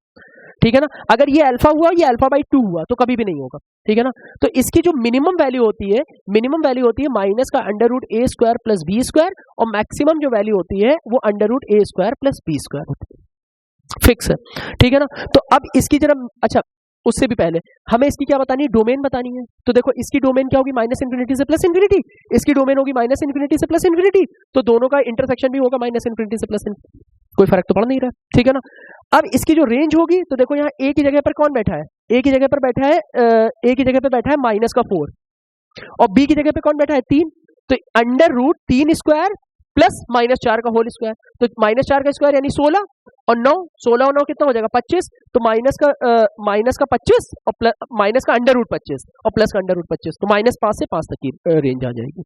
[SPEAKER 1] ठीक है ना। अगर ये अल्फा हुआ, ये अल्फा/2 हुआ तो कभी भी नहीं होगा, ठीक है ना। तो इसकी जो मिनिमम वैल्यू होती है, माइनस का √a² + b² और मैक्सिमम जो वैल्यू होती है वो √a² + b² होती है, फिक्स है, ठीक है ना। तो अब इसकी जरा, अच्छा उससे भी पहले हमें इसकी क्या बतानी है, डोमेन बतानी है। तो देखो इसकी डोमेन क्या होगी, -∞ से +∞, इसकी डोमेन होगी -∞ से +∞, तो दोनों का इंटरसेक्शन भी होगा -∞ से +∞, कोई फर्क तो पड़ नहीं रहा, ठीक है ना। अब इसकी जो रेंज होगी, तो देखो यहाँ a की जगह पर कौन बैठा है, a की जगह पर बैठा है -4 और b की जगह पे कौन बैठा है 3, तो √3² प्लस -4 का होल स्क्वायर, तो -4 का स्क्वायर यानी 16 और 9, 16 और 9 कितना हो जाएगा 25, तो माइनस का 25 और माइनस का √25 और प्लस का √25, तो -5 से 5 तक की रेंज आ जाएगी।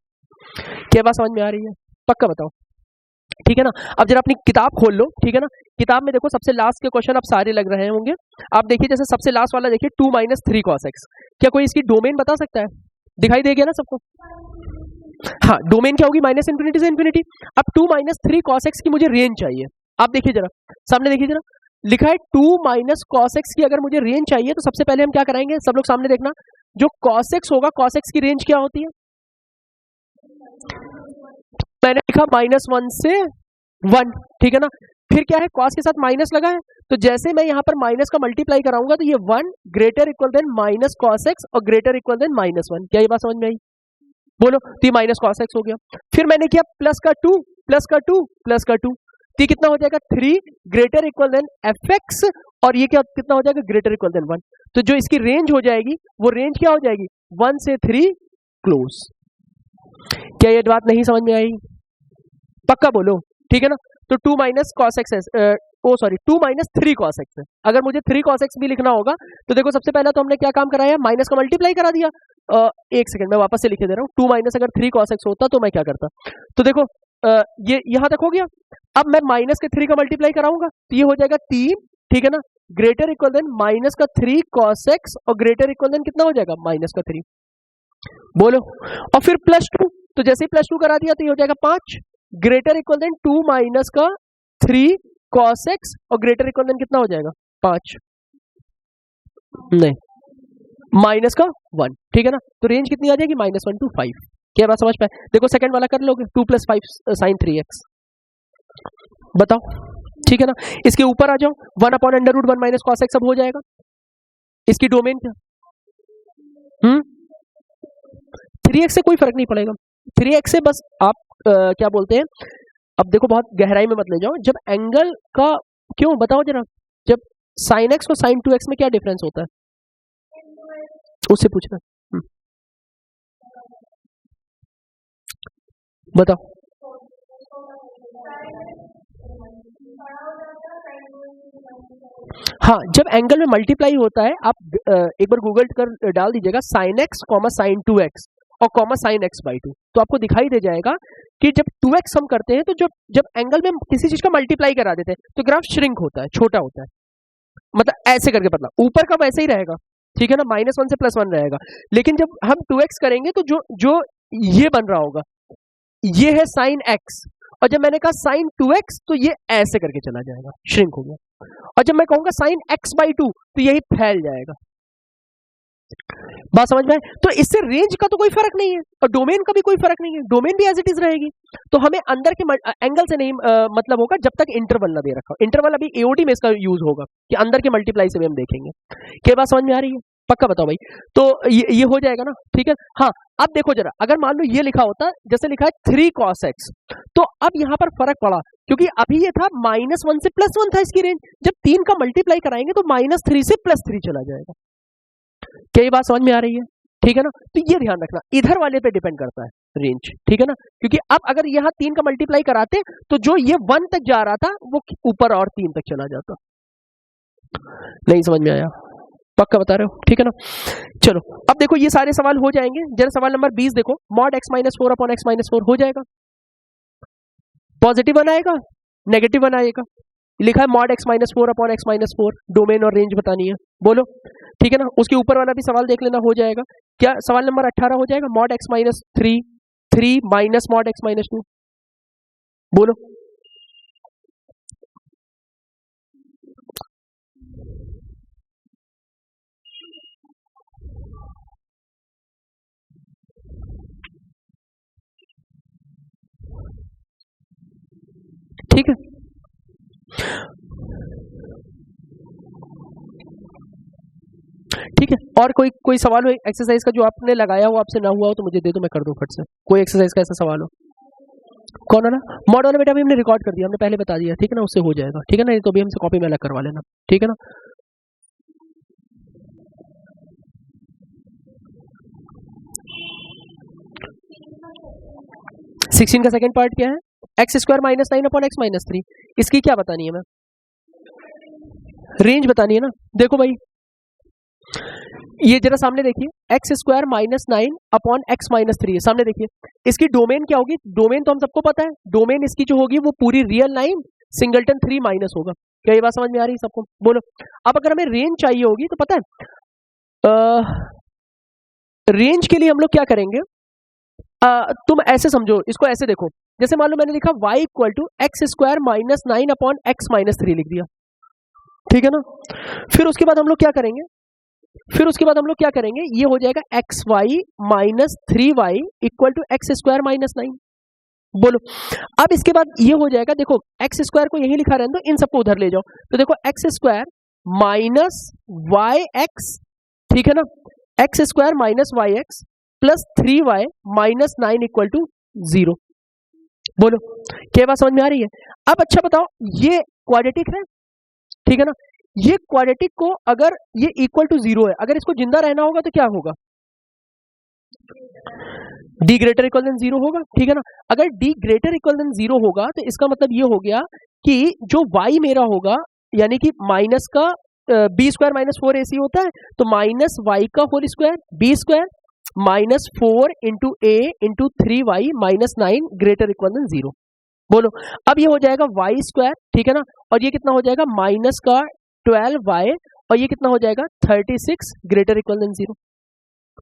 [SPEAKER 1] क्या बात समझ में आ रही है, पक्का बताओ, ठीक है ना। अब जरा अपनी किताब खोल लो, ठीक है ना। किताब में देखो सबसे लास्ट के क्वेश्चन अब सारे लग रहे होंगे। आप देखिए जैसे सबसे लास्ट वाला देखिए 2 - 3 cos x, क्या कोई इसकी डोमेन बता सकता है, दिखाई देगी ना सबको, हाँ डोमेन क्या होगी -∞ से ∞। अब 2 - 3 cos x की मुझे रेंज चाहिए। आप देखिए जरा सामने, देखिए जरा लिखा है 2 - cos x की अगर मुझे रेंज चाहिए तो सबसे पहले हम क्या कराएंगे, सब लोग सामने देखना, जो cos x होगा, cos x की रेंज क्या होती है, मैंने लिखा -1 से 1, ठीक है ना। फिर क्या है, cos के साथ माइनस लगा है, तो जैसे मैं यहाँ पर माइनस का मल्टीप्लाई कराऊंगा तो ये 1 > -cos x और > -1, क्या ये बात समझ में आई, बोलो। तो ये -cos x हो गया। फिर मैंने किया प्लस का 2 प्लस का 2 प्लस का 2, तो कितना हो जाएगा 3 > fx और ये क्या कितना हो जाएगा > 1। तो जो इसकी रेंज हो जाएगी वो रेंज क्या हो जाएगी 1 से 3 क्लोज। क्या ये बात नहीं समझ में आई, पक्का बोलो, ठीक है ना। तो 2 - cos x है, 2 - 3 cos x है। अगर मुझे 3 cos x भी लिखना होगा तो देखो सबसे पहला तो हमने क्या काम कराया, माइनस का मल्टीप्लाई करा दिया। एक सेकंड मैं वापस से लिखे दे रहा हूँ, 2 - अगर 3 cos x होता तो मैं क्या करता, तो देखो ये यहां तक हो गया। अब मैं माइनस के 3 का मल्टीप्लाई कराऊंगा तो ये हो जाएगा 3, ठीक है ना, -3 cos x और कितना हो जाएगा -3, बोलो। और फिर +2, तो जैसे ही +2 करा दिया तो ये हो जाएगा 5 2 - 3 cos x और कितना हो जाएगा 5, नहीं -1, ठीक है ना। तो रेंज कितनी आ जाएगी -1 to 5। क्या बात समझ पाए, देखो सेकंड वाला कर लोगे 2 + 5 sin 3x, बताओ, ठीक है ना। इसके ऊपर आ जाओ 1/√1 - cos x, अब हो जाएगा। इसकी डोमेन क्या, 3x से कोई फर्क नहीं पड़ेगा, 3x से बस आप क्या बोलते हैं, अब देखो बहुत गहराई में मत ले जाओ, जब एंगल का, क्यों बताओ जरा, जब sin x और sin 2x में क्या डिफरेंस होता है, उससे पूछना, बताओ। हाँ जब एंगल में मल्टीप्लाई होता है, आप एक बार गूगल कर डाल दीजिएगा sin x, sin 2x और sin x/2, तो आपको दिखाई दे जाएगा कि जब 2x हम करते हैं तो जब एंगल में किसी चीज का मल्टीप्लाई करा देते हैं तो ग्राफ श्रिंक होता है, छोटा होता है, मतलब ऐसे करके, पतला, ऊपर का वैसे ही रहेगा, ठीक है ना, -1 से +1 रहेगा। लेकिन जब हम 2x करेंगे तो जो जो ये बन रहा होगा ये है sin x, और जब मैंने कहा sin 2x तो ये ऐसे करके चला जाएगा, श्रिंक हो गया। और जब मैं कहूंगा sin x/2 तो यही फैल जाएगा। बात समझ में आए? तो इससे रेंज का तो कोई फर्क नहीं है और डोमेन का भी कोई फर्क नहीं है, डोमेन भी एज इट इज रहेगी। तो हमें अंदर के एंगल से नहीं मतलब होगा जब तक इंटरवल ना दे रखा हो। इंटरवल अभी एओडी में इसका यूज होगा कि अंदर के मल्टीप्लाई से भी हम देखेंगे। क्या बात समझ में आ रही है? पक्का बताओ भाई। तो ये हो जाएगा ना, ठीक है। हाँ, अब देखो जरा, अगर मान लो ये लिखा होता, जैसे लिखा है 3 cos x, तो अब यहां पर फर्क पड़ा क्योंकि अभी ये था -1 से +1 था इसकी रेंज। जब 3 का मल्टीप्लाई कराएंगे तो -3 से +3 चला जाएगा। क्या ये बात समझ में आ रही है? ठीक है ना। तो ये ध्यान रखना, इधर वाले पे डिपेंड करता है रेंज, ठीक है ना। क्योंकि अब अगर यहाँ 3 का मल्टीप्लाई कराते तो जो ये 1 तक जा रहा था वो ऊपर और 3 तक चला जाता। नहीं समझ में आया? पक्का बता रहे हो? ठीक है ना। चलो अब देखो ये सारे सवाल हो जाएंगे। जरा सवाल नंबर 20 देखो, mod x-4 अपॉन x-4 हो जाएगा। पॉजिटिव बनाएगा, नेगेटिव बनाएगा। लिखा है mod x-4 upon x-4, domain और रेंज बतानी है, बोलो। ठीक है ना। उसके ऊपर वाला भी सवाल देख लेना, हो जाएगा। क्या सवाल नंबर 18 हो जाएगा? mod x-3 minus mod x-2, बोलो। ठीक है, ठीक है। और कोई सवाल हो एक्सरसाइज का जो आपने लगाया हो, आपसे ना हुआ हो तो मुझे दे दो, मैं कर दूं फट से। कोई एक्सरसाइज का ऐसा सवाल हो? कौन है ना? मॉड वाला बेटा भी हमने रिकॉर्ड कर दिया, हमने पहले बता दिया, ठीक है ना। उससे हो जाएगा, ठीक है ना। तो भी हमसे कॉपी में अलग करवा लेना, ठीक है ना। सिक्सटीन का सेकंड पार्ट क्या है? x² - 9 upon x-3। इसकी क्या बतानी है? मैं रेंज बतानी है ना। देखो भाई, ये जरा सामने देखिए, x² - 9 अपॉन x-3 है। सामने देखिए, इसकी डोमेन क्या होगी? डोमेन तो हम सबको पता है, डोमेन इसकी जो होगी वो पूरी रियल लाइन सिंगलटन 3 माइनस होगा। क्या ये बात समझ में आ रही है सबको? बोलो। अब अगर हमें रेंज चाहिए होगी तो पता है रेंज के लिए हम लोग क्या करेंगे? तुम ऐसे समझो, इसको ऐसे देखो, जैसे मान लो मैंने लिखा y = x² - 9 अपॉन x-3 लिख दिया, ठीक है ना। फिर उसके बाद हम लोग क्या करेंगे? ये हो जाएगा xy - 3y = x² - 9, बोलो। अब इसके बाद ये हो जाएगा, देखो x² को यही लिखा रहने दो, इन सबको उधर ले जाओ। तो देखो x² - yx, ठीक है ना, x² - yx प्लस 3y - 9 = 0, बोलो। क्या बात समझ में आ रही है? अब अच्छा बताओ, ये क्वाड्रेटिक है, ठीक है ना। ये क्वाड्रेटिक को अगर ये इक्वल टू 0 है, अगर इसको जिंदा रहना होगा तो क्या होगा? d > 0 होगा, ठीक है ना। अगर d > 0 होगा तो इसका मतलब ये हो गया कि जो y मेरा होगा, यानी कि माइनस का b² - 4ac होता है, तो माइनस y का whole square b² -4 × a × 3y - 9 > 0, बोलो। अब ये हो जाएगा y², ठीक है ना, और ये कितना हो जाएगा? माइनस का 12y, और ये कितना हो जाएगा? 36 > 0,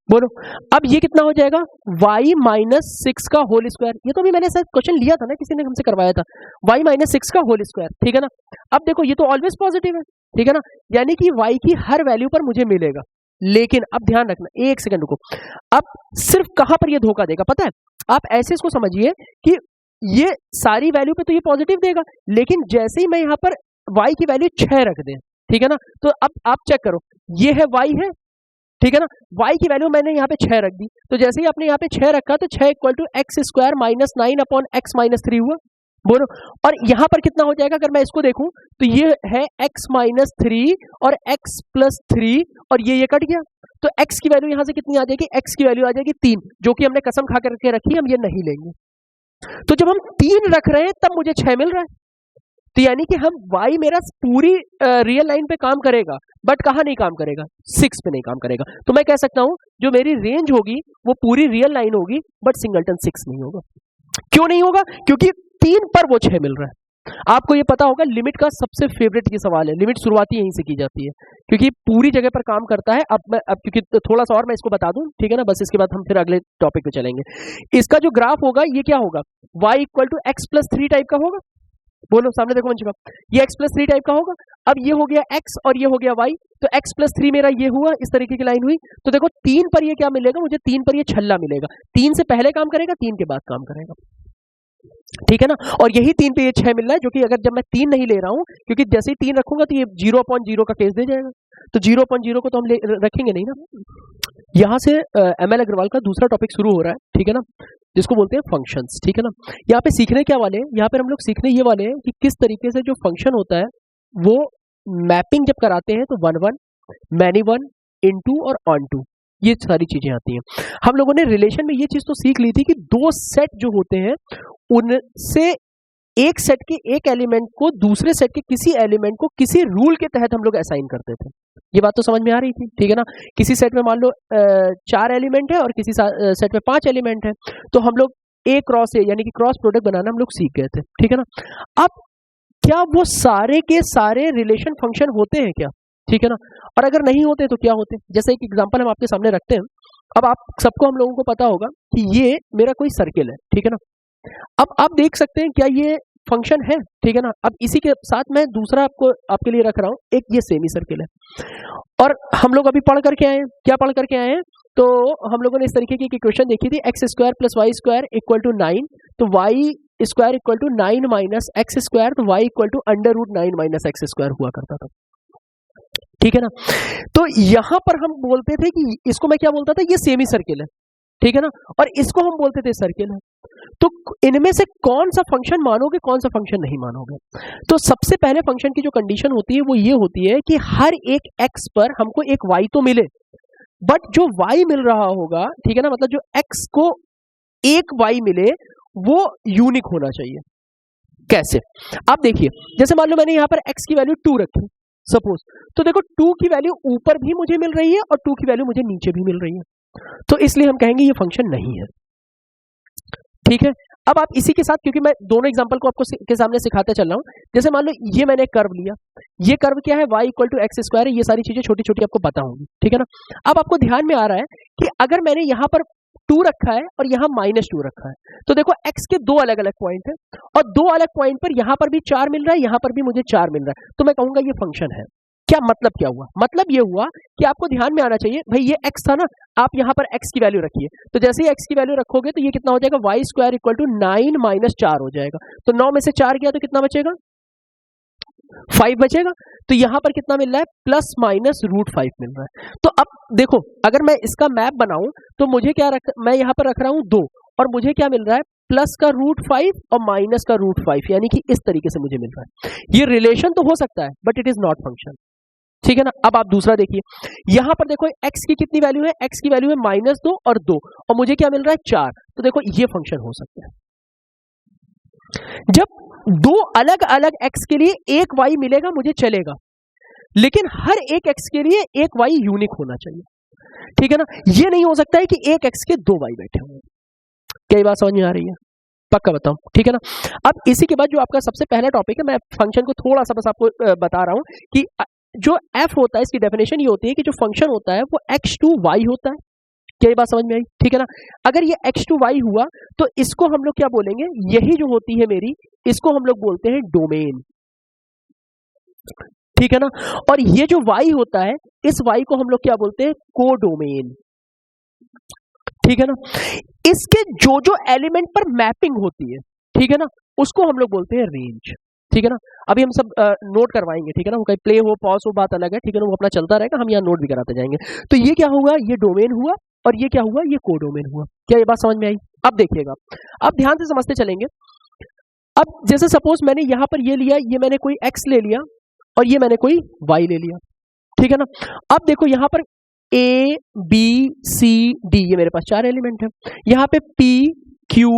[SPEAKER 1] बोलो। अब ये कितना हो जाएगा? y - 6 का होल स्क्वायर। ये तो भी मैंने शायद क्वेश्चन लिया था ना, किसी ने हमसे करवाया था, y - 6 का होल स्क्वायर, ठीक है ना। अब देखो ये तो ऑलवेज पॉजिटिव है, ठीक है ना, यानी कि y की हर वैल्यू पर मुझे मिलेगा। लेकिन अब ध्यान रखना, एक सेकंड रुको। अब सिर्फ कहां पर ये धोखा देगा पता है? आप ऐसे इसको समझिए कि ये सारी वैल्यू पे तो ये पॉजिटिव देगा, लेकिन जैसे ही मैं यहाँ पर y की वैल्यू 6 रख दें, ठीक है ना, तो अब आप चेक करो, ये है y है, ठीक है ना, y की वैल्यू मैंने यहाँ पे 6 रख दी, तो जैसे ही आपने यहाँ पे 6 रखा तो 6 = x² - 9 अपॉन x-3 हुआ, बोलो। और यहाँ पर कितना हो जाएगा? अगर मैं इसको देखूं तो ये है x-3 और x + 3, और ये कट गया, तो x की वैल्यू यहाँ से कितनी आ जाएगी? x की वैल्यू आ जाएगी 3, जो कि हमने कसम खा करके रखी, हम ये नहीं लेंगे। तो जब हम 3 रख रहे हैं तब मुझे 6 मिल रहा है, तो यानी कि हम y मेरा पूरी रियल लाइन पे काम करेगा, बट कहाँ नहीं काम करेगा? 6 पे नहीं काम करेगा। तो मैं कह सकता हूं जो मेरी रेंज होगी वो पूरी रियल लाइन होगी, बट सिंगलटन 6 नहीं होगा। क्यों नहीं होगा? क्योंकि 3 पर वो 6 मिल रहा है। आपको ये पता होगा लिमिट का सबसे फेवरेट ये सवाल है, लिमिट शुरुआती यहीं से की जाती है क्योंकि पूरी जगह पर काम करता है। अब क्योंकि थोड़ा सा और मैं इसको बता दूं, ठीक है ना, बस इसके बाद हम फिर अगले टॉपिक पे चलेंगे। इसका जो ग्राफ होगा ये क्या होगा, y equal to x plus 3 type का होगा। बोलो सामने देखो मंच का, ये x प्लस 3 टाइप का होगा। अब ये हो गया x और ये हो गया y, तो x प्लस 3 मेरा ये हुआ, इस तरीके की लाइन हुई। तो देखो 3 पर ये क्या मिलेगा मुझे, 3 पर ये छल्ला मिलेगा। 3 से पहले काम करेगा, 3 के बाद काम करेगा, ठीक है ना। और यही 3 पे ये 6 मिल रहा है, जो कि अगर जब मैं 3 नहीं ले रहा हूं, क्योंकि जैसे ही 3 रखूंगा तो ये 0/0 का केस दे जाएगा, तो 0/0 को तो हम रखेंगे नहीं ना। यहां से ML अग्रवाल का दूसरा टॉपिक शुरू हो रहा है, ठीक है ना, जिसको बोलते हैं फंक्शंस, ठीक है ना। यहाँ पे सीखने क्या वाले हैं, यहाँ पर हम लोग सीखने ये वाले हैं कि किस तरीके से जो फंक्शन होता है वो मैपिंग जब कराते हैं तो 1/1, मैनी 1, इनटू और ऑनटू, ये सारी चीजें आती हैं। हम लोगों ने रिलेशन में ये चीज तो सीख ली थी कि दो सेट जो होते हैं उनसे एक सेट के एक एलिमेंट को दूसरे सेट के किसी एलिमेंट को किसी रूल के तहत हम लोग असाइन करते थे। ये बात तो समझ में आ रही थी, ठीक है ना। किसी सेट में मान लो 4 एलिमेंट है और किसी सेट में 5 एलिमेंट है, तो हम लोग ए क्रॉस ए यानी कि क्रॉस प्रोडक्ट बनाना हम लोग सीख गए थे, ठीक है ना। अब क्या वो सारे के सारे रिलेशन फंक्शन होते हैं क्या, ठीक है ना, और अगर नहीं होते तो क्या होते। जैसे एक एग्जांपल हम आपके सामने रखते हैं। अब आप सबको, हम लोगों को पता होगा कि ये मेरा कोई सर्किल है, ठीक है ना। अब आप देख सकते हैं क्या ये फंक्शन है, ठीक है ना। अब इसी के साथ मैं दूसरा आपके लिए रख रहा हूं, एक ये सेमी सर्किल है। और हम लोग अभी पढ़ करके आए हैं, क्या पढ़ करके आए हैं, तो हम लोगों ने इस तरीके की इक्वेशन देखी थी, x² + y² = 9, तो y² = 9 माइनस x², तो y = √9 - x² हुआ करता था, ठीक है ना। तो यहां पर हम बोलते थे कि इसको मैं क्या बोलता था, ये सेमी सर्किल है, ठीक है ना, और इसको हम बोलते थे सर्किल है। तो इनमें से कौन सा फंक्शन मानोगे, कौन सा फंक्शन नहीं मानोगे। तो सबसे पहले फंक्शन की जो कंडीशन होती है वो ये होती है कि हर एक x पर हमको एक y तो मिले, बट जो y मिल रहा होगा, ठीक है ना, मतलब जो x को एक y मिले वो यूनिक होना चाहिए। कैसे, आप देखिए, जैसे मान लो मैंने यहां पर x की वैल्यू 2 रखी सपोज, तो देखो 2 की वैल्यू ऊपर भी मुझे मिल रही है और 2 की वैल्यू मुझे नीचे भी मिल रही है, तो इसलिए हम कहेंगे ये फंक्शन नहीं है, ठीक है। अब आप इसी के साथ, क्योंकि मैं दोनों एग्जांपल को आपको के सामने सिखाते चल रहा हूं, जैसे मान लो ये मैंने कर्व लिया, ये कर्व क्या है, y = x² है, ये सारी चीजें छोटी छोटी आपको पता होंगी, ठीक है ना। अब आपको ध्यान में आ रहा है कि अगर मैंने यहां पर 2 रखा है और यहां -2 रखा है, तो देखो x के 2 अलग अलग पॉइंट है और 2 अलग पॉइंट पर यहां पर भी 4 मिल रहा है, यहां पर भी मुझे 4 मिल रहा है, तो मैं कहूंगा ये फंक्शन है। क्या मतलब, क्या हुआ, मतलब ये हुआ कि आपको ध्यान में आना चाहिए, भाई ये x था ना, आप यहां पर x की वैल्यू रखिए, तो जैसे ही x की वैल्यू रखोगे तो ये कितना हो जाएगा, y² = 9 - 4 हो जाएगा, तो 9 में से 4 गया तो कितना बचेगा, 5 बचेगा। तो यहां पर कितना मिल रहा है, ±√5 मिल रहा है। तो अब देखो, अगर मैं इसका मैप बनाऊं तो मुझे क्या मैं यहां पर रख रहा हूं 2, और मुझे क्या मिल रहा है, +√5 और -√5, यानी कि इस तरीके से मुझे मिल रहा है। ये रिलेशन तो हो सकता है but it is not function, ठीक है ना। अब आप दूसरा देखिए, यहां पर देखो x की कितनी वैल्यू है, x की वैल्यू है -2 और 2, और मुझे क्या मिल रहा है 4, तो देखो ये फंक्शन हो सकता है। जब 2 अलग अलग x के लिए एक y मिलेगा मुझे चलेगा, लेकिन हर एक x के लिए एक y यूनिक होना चाहिए, ठीक है ना। ये नहीं हो सकता है कि एक x के 2 y बैठे हुए। क्या बात समझ में आ रही है, पक्का बताऊं, ठीक है ना। अब इसी के बाद जो आपका सबसे पहला टॉपिक है, मैं फंक्शन को थोड़ा सा बस आपको बता रहा हूं कि जो f होता है, इसकी डेफिनेशन ये होती है कि जो फंक्शन होता है वो x/y होता है। क्या ये बात समझ में आई, ठीक है ना। अगर ये x/y हुआ तो इसको हम लोग क्या बोलेंगे, यही जो होती है मेरी, इसको हम लोग बोलते हैं डोमेन, ठीक है ना। और ये जो y होता है, इस y को हम लोग क्या बोलते हैं, कोडोमेन, ठीक है ना। इसके जो जो एलिमेंट पर मैपिंग होती है, ठीक है ना, उसको हम लोग बोलते हैं रेंज, ठीक है ना। अभी हम सब नोट करवाएंगे, ठीक है ना, वो कहीं प्ले हो पॉज हो बात अलग है, ठीक है ना, वो अपना चलता रहेगा, हम यहाँ नोट भी कराते जाएंगे। तो ये क्या हुआ, ये डोमेन हुआ, और ये क्या हुआ, ये कोडोमेन हुआ। क्या ये बात समझ में आई, अब देखिएगा, अब ध्यान से समझते चलेंगे। अब जैसे सपोज मैंने यहां पर ये लिया, ये मैंने कोई x ले लिया और ये मैंने कोई y ले लिया, ठीक है ना। अब देखो यहां पर a b c d, ये मेरे पास 4 एलिमेंट है, यहाँ पे p q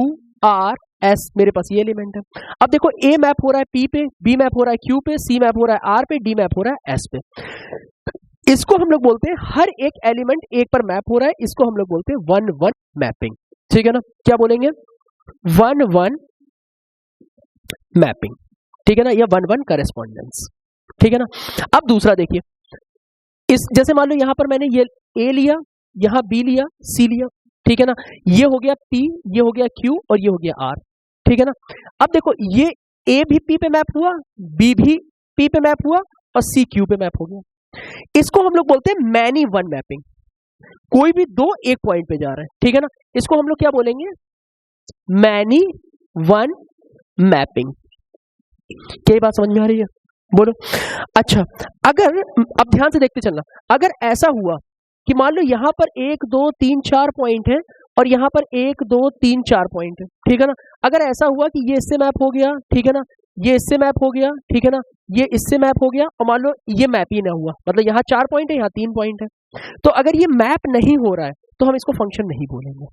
[SPEAKER 1] r s मेरे पास ये एलिमेंट है। अब देखो a मैप हो रहा है p पे, b मैप हो रहा है q पे, c मैप हो रहा है r पे, d मैप हो रहा है s पे। इसको हम लोग बोलते हैं, हर एक एलिमेंट एक पर मैप हो रहा है, इसको हम लोग बोलते हैं 1-1 मैपिंग, ठीक है ना। क्या बोलेंगे, 1-1 मैपिंग, ठीक है ना, या 1-1 करेस्पॉन्डेंस, ठीक है ना। अब दूसरा देखिए, इस जैसे मान लो यहाँ पर मैंने ये ए लिया, यहाँ बी लिया, सी लिया, ठीक है ना, ये हो गया पी, ये हो गया क्यू और ये हो गया आर, ठीक है ना। अब देखो ये ए भी पी पे मैप हुआ, बी भी पी पे मैप हुआ और सी क्यू पे मैप हो गया। इसको हम लोग बोलते हैं मैनी वन मैपिंग। कोई भी दो एक पॉइंट पे जा रहे हैं, ठीक है ना, इसको हम लोग क्या बोलेंगे, मैनी वन मैपिंग। क्या बात समझ में आ रही है, बोलो। अच्छा, अगर अब ध्यान से देखते चलना, अगर ऐसा हुआ कि मान लो यहां पर 1 2 3 4 पॉइंट है और यहां पर 1 2 3 4 पॉइंट है, ठीक है ना। अगर ऐसा हुआ कि ये इससे मैप हो गया, ठीक है ना, ये इससे मैप हो गया, ठीक है ना, ये इससे मैप हो गया और मान लो ये मैप ही ना हुआ, मतलब यहाँ 4 पॉइंट है, यहाँ 3 पॉइंट है, तो अगर ये मैप नहीं हो रहा है तो हम इसको फंक्शन नहीं बोलेंगे।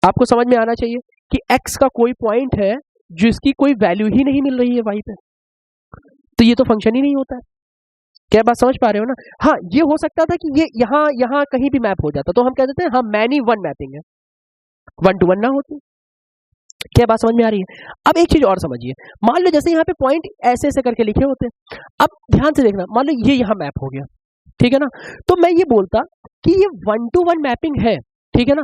[SPEAKER 1] आपको समझ में आना चाहिए कि x का कोई पॉइंट है जिसकी कोई वैल्यू ही नहीं मिल रही है y पे, तो ये तो फंक्शन ही नहीं होता है। क्या बात समझ पा रहे हो ना। हाँ, ये हो सकता था कि ये यहाँ कहीं भी मैप हो जाता, तो हम कह देते हैं हाँ मैनी वन मैपिंग है, 1-to-1 ना होती। क्या बात समझ में आ रही है। अब एक चीज और समझिए, मान लो जैसे यहाँ पे पॉइंट ऐसे ऐसे करके लिखे होते हैं, अब ध्यान से देखना, मान लो ये यहाँ मैप हो गया, ठीक है ना, तो मैं ये बोलता कि ये 1-to-1 मैपिंग है, ठीक है ना।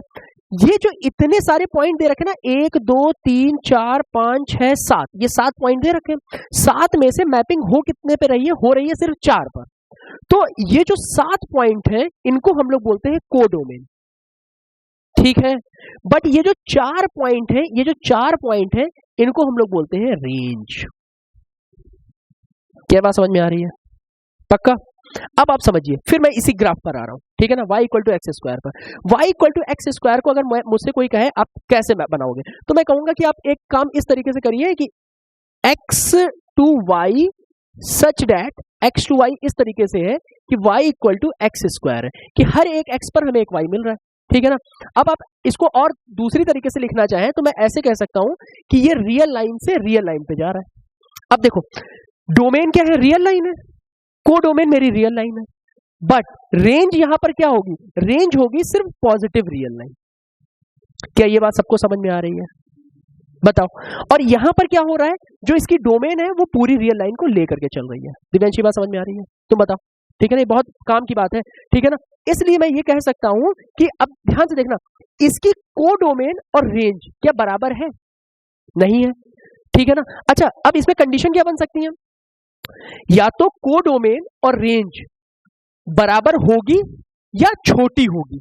[SPEAKER 1] ये जो इतने सारे पॉइंट दे रखे ना, 1 2 3 4 5 6 7, ये 7 पॉइंट दे रखे, 7 में से मैपिंग हो कितने पे रही है, हो रही है सिर्फ 4 पर। तो ये जो 7 पॉइंट है इनको हम लोग बोलते हैं कोडोमेन, ठीक है। बट ये जो 4 पॉइंट है, ये जो 4 पॉइंट है इनको हम लोग बोलते हैं रेंज। क्या बात समझ में आ रही है, पक्का। अब आप समझिए, फिर मैं इसी ग्राफ पर आ रहा हूं, ठीक है ना, y equal to x square पर। y equal to x square को अगर मुझसे कोई कहे आप कैसे बनाओगे, तो मैं कहूंगा कि आप एक काम इस तरीके से करिए कि x to y such that x to y इस तरीके से है कि y equal to x square है, कि हर एक x पर हमें एक y मिल रहा है, ठीक है ना। अब आप इसको और दूसरी तरीके से लिखना चाहें तो मैं ऐसे कह सकता हूं कि ये रियल लाइन से रियल लाइन पे जा रहा है। अब देखो, डोमेन क्या है, रियल लाइन है, कोडोमेन मेरी रियल लाइन है, बट रेंज यहां पर क्या होगी, रेंज होगी सिर्फ पॉजिटिव रियल लाइन। क्या ये बात सबको समझ में आ रही है, बताओ। और यहां पर क्या हो रहा है, जो इसकी डोमेन है वो पूरी रियल लाइन को लेकर के चल रही है। दिव्यांशी बात समझ में आ रही है, तुम बताओ, ठीक है ना, ये बहुत काम की बात है, ठीक है ना। इसलिए मैं ये कह सकता हूं कि अब ध्यान से देखना, इसकी कोडोमेन और रेंज क्या बराबर है, नहीं है, ठीक है ना। अच्छा, अब इसमें कंडीशन क्या बन सकती है, या तो कोडोमेन और रेंज बराबर होगी या छोटी होगी,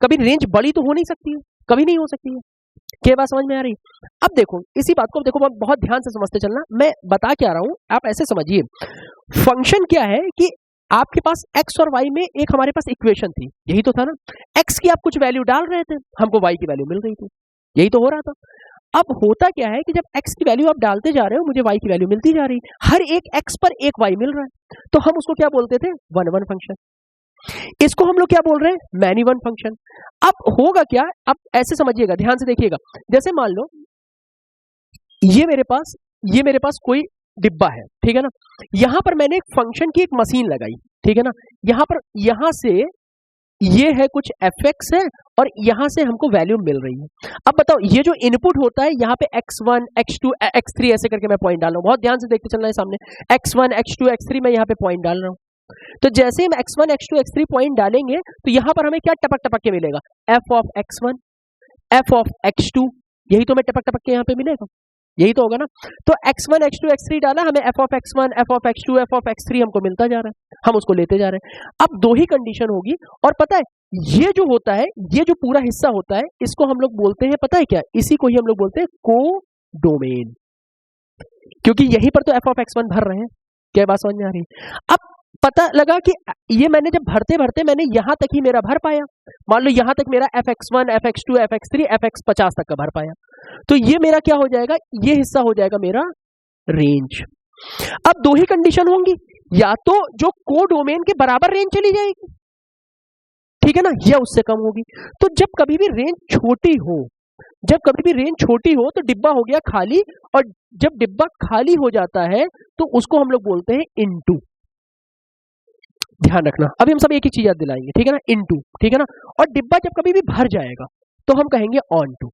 [SPEAKER 1] कभी रेंज बड़ी तो हो नहीं सकती है, कभी नहीं हो सकती है। क्या बात समझ में आ रही। अब देखो, इसी बात को देखो बहुत ध्यान से समझते चलना, मैं बता क्या रहा हूं, आप ऐसे समझिए। फंक्शन क्या है कि आपके पास x और y में एक हमारे पास इक्वेशन थी, यही तो था ना, x की आप कुछ वैल्यू डाल रहे थे, हमको y की वैल्यू मिल रही थी, यही तो हो रहा था। अब होता क्या है कि जब x की वैल्यू आप डालते जा रहे हो, मुझे y की वैल्यू मिलती जा रही, हर एक x पर एक y मिल रहा है, तो हम उसको क्या बोलते थे, 1-1 फंक्शन। इसको हम लोग क्या बोल रहे हैं, मैनी वन फंक्शन। अब होगा क्या, अब ऐसे समझिएगा, ध्यान से देखिएगा, जैसे मान लो ये मेरे पास कोई डिब्बा है, ठीक है ना, यहां पर मैंने एक फंक्शन की एक मशीन लगाई, ठीक है ना, यहां से ये है कुछ fx है और यहां से हमको वैल्यू मिल रही है। अब बताओ, ये जो इनपुट होता है यहाँ पे x1 x2 x3 ऐसे करके मैं पॉइंट डाल रहा हूँ, बहुत ध्यान से देखते चलना है, सामने x1 x2 x3 मैं यहाँ पे पॉइंट डाल रहा हूँ। तो जैसे हम x1 x2 x3 पॉइंट डालेंगे तो यहां पर हमें क्या टपक टपक के मिलेगा, f of x1 f of x2, यही तो हमें टपक टपक के यहाँ पे मिलेगा, यही तो होगा ना। तो x1 x2 x3 डाला, हमें f of x1 f of x2 f of x3 हमको मिलता जा रहा है, हम उसको लेते जा रहे हैं। अब दो ही कंडीशन होगी, और पता है ये जो होता है, ये जो पूरा हिस्सा होता है, इसको हम लोग बोलते हैं, पता है क्या, इसी को ही हम लोग बोलते हैं कोडोमेन, क्योंकि यहीं पर तो f ऑफ x1 भर रहे हैं। क्या बात समझ में आ रही है। अब पता लगा कि ये मैंने जब भरते भरते मैंने यहां तक ही मेरा भर पाया, मान लो यहां तक मेरा fx1 fx2 fx3 fx50 तक का भर पाया, तो ये मेरा क्या हो जाएगा, ये हिस्सा हो जाएगा मेरा रेंज। अब दो ही कंडीशन होंगी, या तो जो कोडोमेन के बराबर रेंज चली जाएगी, ठीक है ना, या उससे कम होगी। तो जब कभी भी रेंज छोटी हो, तो डिब्बा हो गया खाली, और जब डिब्बा खाली हो जाता है तो उसको हम लोग बोलते हैं इनटू। ध्यान रखना, अभी हम सब एक ही चीज याद दिलाएंगे, ठीक है ना, इनटू, ठीक है ना। और डिब्बा जब कभी भी भर जाएगा तो हम कहेंगे ऑन टू।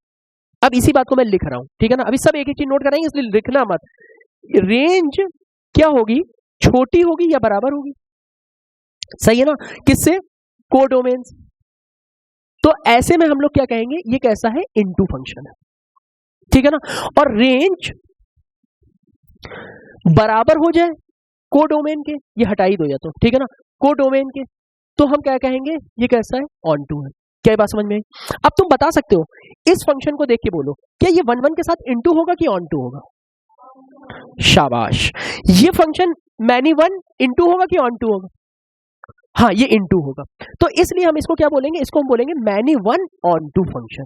[SPEAKER 1] अब इसी बात को मैं लिख रहा हूं, ठीक है ना, अभी सब एक ही चीज नोट कराएंगे, इसलिए लिखना मत। रेंज क्या होगी, छोटी होगी या बराबर होगी, सही है ना, किससे, कोडोमेन। तो ऐसे में हम लोग क्या कहेंगे, ये कैसा है, इनटू फंक्शन है, ठीक है ना। और रेंज बराबर हो जाए कोडोमेन के, ये हटा ही दो या तो, ठीक है ना, कोडोमेन के, तो हम क्या कहेंगे, ये कैसा है, ऑन टू है। क्या ये बात समझ में आई? अब तुम बता सकते हो इस फंक्शन को देख के बोलो, क्या ये 1 1 के साथ इनटू होगा कि ऑन टू होगा, शाबाश। ये फंक्शन मैनी 1 इनटू होगा कि ऑन टू होगा, हाँ ये इनटू होगा। तो इसलिए हम इसको क्या बोलेंगे, इसको हम बोलेंगे मैनी 1 ऑन टू फंक्शन,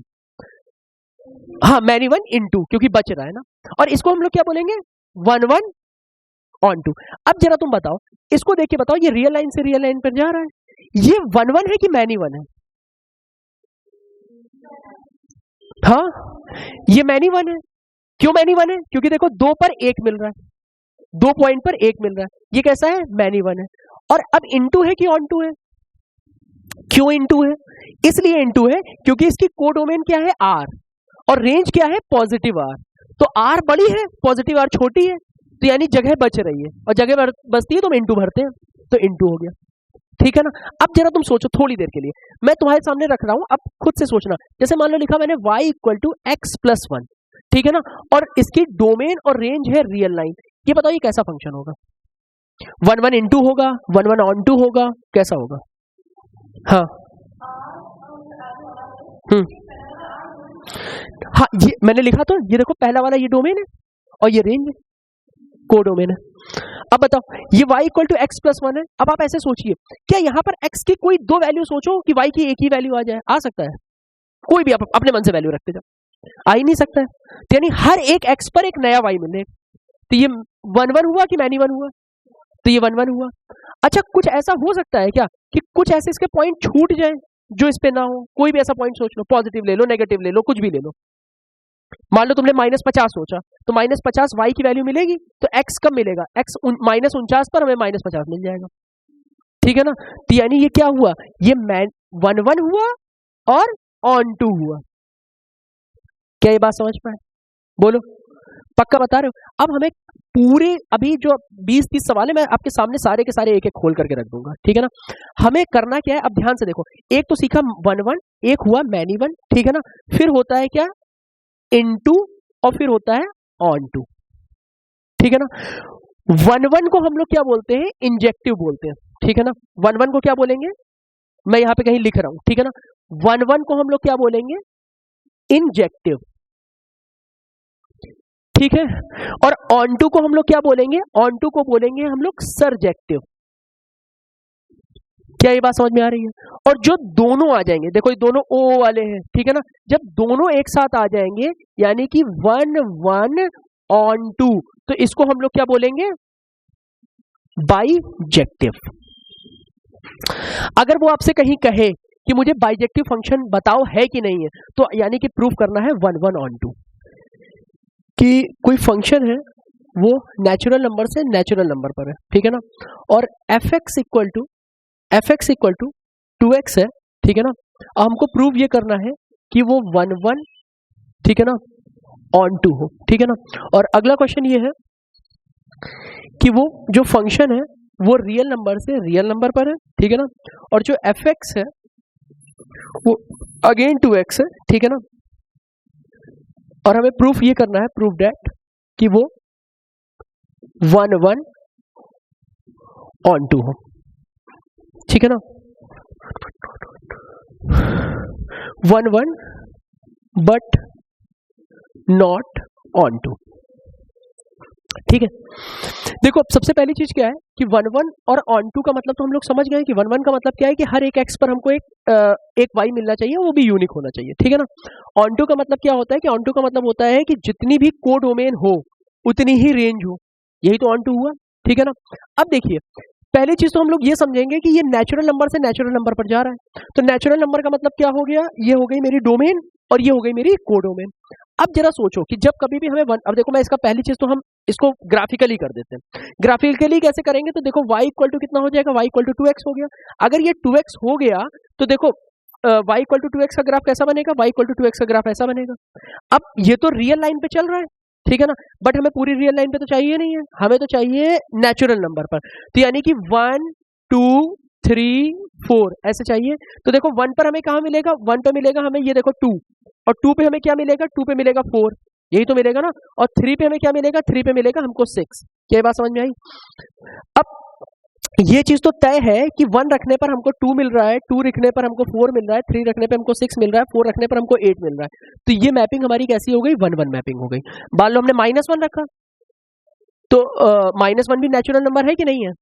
[SPEAKER 1] हाँ मैनी 1 इनटू, क्योंकि बच रहा है ना। और इसको हम लोग क्या बोलेंगे, 1 1 ऑन टू। अब जरा तुम बताओ, इसको देख के बताओ, ये रियल लाइन से रियल लाइन पर जा रहा है, ये 1 1 है कि मैनी 1 है, हाँ ये मैनी 1 है। क्यों मैनी 1 है, क्योंकि देखो 2 पर 1 मिल रहा है, 2 पॉइंट पर 1 मिल रहा है, ये कैसा है, मैनी 1 है। और अब इनटू है कि ऑन टू है, क्यों इनटू है, इसलिए इनटू है क्योंकि इसकी कोडोमेन क्या है, आर, और रेंज क्या है, पॉजिटिव आर। तो आर बड़ी है, पॉजिटिव आर छोटी है, तो यानी जगह बच रही है, और जगह बचती है तो हम इनटू भरते हैं, तो इनटू हो गया, ठीक है ना। अब जरा तुम सोचो थोड़ी देर के लिए, मैं तुम्हारे सामने रख रहा हूं, अब खुद से सोचना। जैसे मान लो लिखा मैंने y = x+1, ठीक है ना, और इसकी डोमेन और रेंज है रियल लाइन, ये बताओ ये कैसा फंक्शन होगा, 1 1 इनटू होगा, 1 1 ऑन टू होगा, कैसा होगा, हाँ हाँ ये मैंने लिखा तो, ये देखो पहला वाला ये डोमेन है और ये रेंज है, कोडोमेन है। अब बताओ ये y = x+1 है। अब आप ऐसे सोचिए, क्या यहाँ पर x की कोई 2 वैल्यू सोचो कि y की एक ही वैल्यू आ जाए, आ सकता है, कोई भी आप अपने मन से वैल्यू रखते जाओ, आ ही नहीं सकता है। तो यानी हर एक x पर एक नया y मिले, तो ये 1 1 हुआ कि मैनी 1 हुआ, तो ये 1 1 हुआ। अच्छा कुछ ऐसा हो सकता है क्या कि कुछ ऐसे इसके पॉइंट छूट जाए जो इस पे ना हो, कोई भी ऐसा पॉइंट सोच लो, पॉजिटिव ले लो, नेगेटिव ले लो, कुछ भी ले लो। मान लो तुमने -50 सोचा, तो -50 y की वैल्यू मिलेगी, तो x कब मिलेगा, x -49 पर हमें -50 मिल जाएगा, ठीक है ना। तो यानी ये क्या हुआ, ये 1 1 हुआ और ऑन टू हुआ। क्या ये बात समझ पाए, बोलो, पक्का बता रहे हो। अब हमें पूरे अभी जो 20-30 सवाल है, मैं आपके सामने सारे के सारे एक एक खोल करके रख दूंगा, ठीक है ना। हमें करना क्या है, अब ध्यान से देखो, एक तो सीखा 1 1, एक हुआ मैनी 1, ठीक है ना, फिर होता है क्या, इनटू, और फिर होता है ऑन टू, ठीक है ना। 1 1 को हम लोग क्या बोलते हैं, इंजेक्टिव बोलते हैं, ठीक है ना। 1 1 को क्या बोलेंगे, मैं यहां पे कहीं लिख रहा हूं, ठीक है ना। 1 1 को हम लोग क्या बोलेंगे, इंजेक्टिव, ठीक है। और ऑन टू को हम लोग क्या बोलेंगे, ऑन टू को बोलेंगे हम लोग सरजेक्टिव। क्या ये बात समझ में आ रही है। और जो दोनों आ जाएंगे, देखो ये दोनों ओ वाले हैं, ठीक है ना, जब दोनों एक साथ आ जाएंगे यानी कि 1 1 ऑन टू, तो इसको हम लोग क्या बोलेंगे, बाइजेक्टिव। अगर वो आपसे कहीं कहे कि मुझे बाइजेक्टिव फंक्शन बताओ है कि नहीं है, तो यानी कि प्रूफ करना है 1 1 ऑन टू, कि कोई फंक्शन है वो नेचुरल नंबर से नेचुरल नंबर पर है, ठीक है ना, और fx इक्वल टू 2x है, ठीक है ना। हमको प्रूव ये करना है कि वो 1 1, ठीक है ना, ऑन टू हो, ठीक है ना। और अगला क्वेश्चन ये है कि वो जो फंक्शन है वो रियल नंबर से रियल नंबर पर है, ठीक है ना, और जो fx है वो अगेन 2x है, ठीक है ना। और हमें प्रूफ ये करना है, प्रूफ दैट कि वो 1 1 ऑन टू हो, ठीक है ना, 1 1 बट नॉट ऑन टू, ठीक है। देखो अब सबसे पहली चीज क्या है कि 1 1 और ऑन टू का मतलब तो हम लोग समझ गए कि 1 1 का मतलब क्या है कि हर एक x पर हमको एक y मिलना चाहिए, वो भी यूनिक होना चाहिए, ठीक है ना। ऑन टू का मतलब क्या होता है कि ऑन टू का मतलब होता है कि जितनी भी कोडोमेन हो उतनी ही रेंज हो, यही तो ऑन टू हुआ, ठीक है ना। अब देखिए पहली चीज तो हम लोग ये समझेंगे कि ये नेचुरल नंबर से नेचुरल नंबर पर जा रहा है, तो नेचुरल नंबर का मतलब क्या हो गया, ये हो गई मेरी डोमेन और ये हो गई मेरी कोडोमेन। अब जरा सोचो कि जब कभी भी हमें अब देखो मैं इसका पहली चीज तो हम इसको ग्राफिकली कर देते हैं। ग्राफिकली कैसे करेंगे, तो देखो y इक्वल टू कितना हो जाएगा, y इक्वल टू 2x हो गया। अगर ये 2x हो गया तो देखो y इक्वल टू 2x का ग्राफ कैसा बनेगा, y इक्वल टू 2x का ग्राफ ऐसा बनेगा। अब ये तो रियल लाइन पे चल रहा है, ठीक है ना, बट हमें पूरी रियल लाइन पे तो चाहिए नहीं है, हमें तो चाहिए नेचुरल नंबर पर। तो यानी कि 1 2 3 4 ऐसे चाहिए। तो देखो 1 पर हमें कहाँ मिलेगा, 1 पे मिलेगा हमें ये देखो 2, और 2 पे हमें क्या मिलेगा, 2 पे मिलेगा 4, यही तो मिलेगा ना। और 3 पे हमें क्या मिलेगा, 3 पे मिलेगा हमको 6। क्या बात समझ में आई? अब ये चीज तो तय है कि 1 रखने पर हमको 2 मिल रहा है, 2 रखने पर हमको 4 मिल रहा है, 3 रखने पर हमको 6 मिल रहा है, 4 रखने पर हमको 8 मिल रहा है। तो ये मैपिंग हमारी कैसी हो गई, 1-1 मैपिंग हो गई। मान लो हमने -1 रखा, तो -1 भी नेचुरल नंबर है कि नहीं है?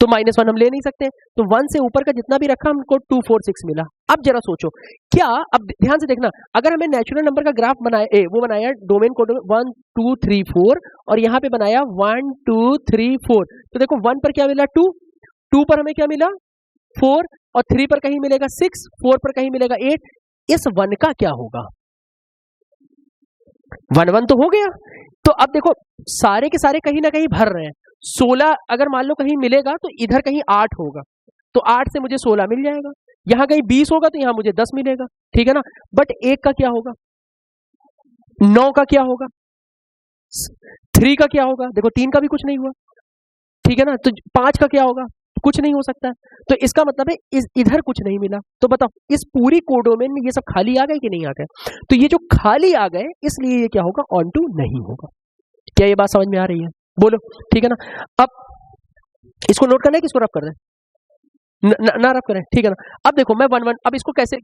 [SPEAKER 1] तो -1 हम ले नहीं सकते, तो 1 से ऊपर का जितना भी रखा हमको 2 4 6 मिला। अब जरा सोचो, क्या, अब ध्यान से देखना, अगर हमें नेचुरल नंबर का ग्राफ बनाया डोमेन कोड 1 2 3 4, और यहाँ पे बनाया 1 2 3 4, तो देखो 1 पर क्या मिला 2, 2 पर हमें क्या मिला 4, और 3 पर कहीं मिलेगा 6, 4 पर कहीं मिलेगा 8। इस 1 का क्या होगा, 1-1 तो हो गया। तो अब देखो सारे के सारे कहीं ना कहीं भर रहे हैं। 16 अगर मान लो कहीं मिलेगा तो इधर कहीं 8 होगा, तो 8 से मुझे 16 मिल जाएगा। यहाँ कहीं 20 होगा तो यहाँ मुझे 10 मिलेगा, ठीक है ना। बट 1 का क्या होगा, 9 का क्या होगा, 3 का क्या होगा, देखो 3 का भी कुछ नहीं हुआ, ठीक है ना। तो 5 का क्या होगा, कुछ नहीं हो सकता है। तो इसका मतलब है इधर कुछ नहीं मिला। तो बताओ इस पूरी कोडोमेन में ये सब खाली आ गए कि नहीं आ गए? तो ये जो खाली आ गए इसलिए ये क्या होगा, ऑन टू नहीं होगा। क्या ये बात समझ में आ रही है? बोलो, ठीक है ना। अब इसको नोट करना है कि इसको रफ कर दें? ना रफ करें, ठीक है ना। अब देखो मैं 1-1, अब इसको कैसे,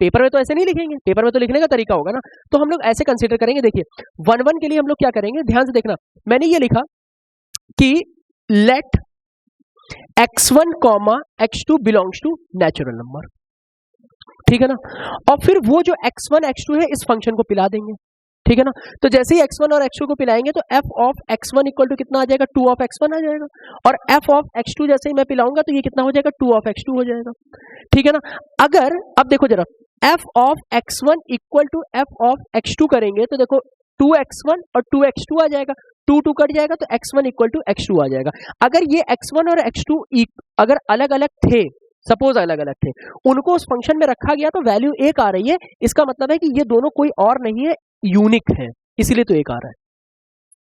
[SPEAKER 1] पेपर में तो ऐसे नहीं लिखेंगे, पेपर में तो लिखने का तरीका होगा ना। तो हम लोग ऐसे कंसीडर करेंगे, देखिए 1-1 के लिए हम लोग क्या करेंगे, ध्यान से देखना। मैंने ये लिखा कि let x1, x2 belongs to natural number, ठीक है ना। और फिर वो जो x1 x2 है इस फंक्शन को पिला देंगे, ठीक है ना। तो जैसे ही x1 और x2 को पिलाएंगे तो f of x1 equal to कितना आ जाएगा, 2 ऑफ x1 आ जाएगा, और f ऑफ x2 जैसे ही मैं पिलाऊंगा तो ये कितना हो जाएगा, 2 ऑफ x2 हो जाएगा, ठीक है ना। अगर अब देखो जरा, f of x1 equal to f of x2 करेंगे तो देखो 2x1 और 2x2 आ जाएगा, 2 कट जाएगा तो x1 इक्वल टू x2 आ जाएगा। अगर ये x1 और x2 अगर अलग अलग थे, सपोज अलग अलग थे, उनको उस फंक्शन में रखा गया तो वैल्यू 1 आ रही है, इसका मतलब है कि ये दोनों कोई और नहीं है, यूनिक है, इसीलिए तो 1 आ रहा है।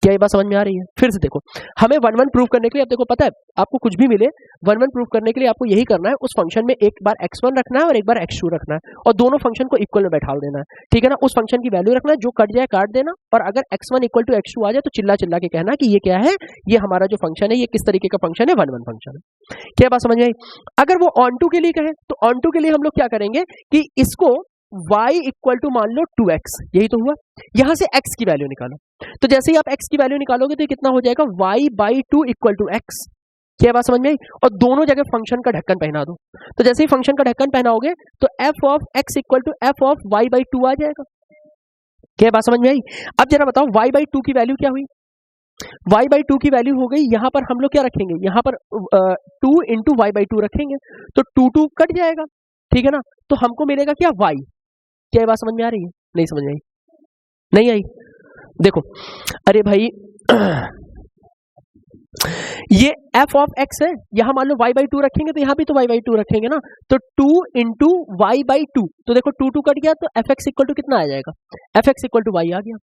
[SPEAKER 1] क्या ये बात समझ में आ रही है? फिर से देखो, हमें 1-1 प्रूव करने के लिए, अब देखो पता है आपको कुछ भी मिले 1-1 प्रूव करने के लिए आपको यही करना है, उस फंक्शन में एक बार x1 रखना है और एक बार x2 रखना है, और दोनों फंक्शन को इक्वल में बैठा देना है, ठीक है ना। उस फंक्शन की वैल्यू रखना है, जो कट जाए काट देना, और अगर x1 इक्वल टू x2 आ जाए तो चिल्ला चिल्ला के कहना कि ये क्या है, ये हमारा जो फंक्शन है ये किस तरीके का फंक्शन है, 1-1 फंक्शन है। क्या बात समझ में आई? अगर वो ऑन टू के लिए कहे तो ऑन टू के लिए हम लोग क्या करेंगे कि इसको y इक्वल टू मान लो 2x, यही तो हुआ, यहां से x की वैल्यू निकालो। तो जैसे ही आप x की वैल्यू निकालोगे तो ये कितना हो जाएगा, y/2 इक्वल टू x। क्या बात समझ में आई? और दोनों जगह फंक्शन का ढक्कन पहना दो। तो जैसे ही फंक्शन का ढक्कन पहनाओगे तो f of x equal to f of y/2 आ जाएगा। क्या बात समझ में आई? अब जरा बताओ y/2 की वैल्यू क्या हुई, y/2 की वैल्यू हो गई, यहां पर हम लोग क्या रखेंगे, यहां पर 2 इंटू y/2 रखेंगे, तो 2 कट जाएगा, ठीक है ना। तो हमको मिलेगा क्या, y। क्या ये बात समझ में आ रही है? नहीं समझ में आई? नहीं आई? देखो, अरे भाई ये f ऑफ x है, यहां मान लो y/2 रखेंगे तो यहां भी तो y/2 रखेंगे ना, तो 2 इंटू y/2, तो देखो 2 कट गया तो fx इक्वल टू कितना आ जाएगा, fx इक्वल टू y आ गया।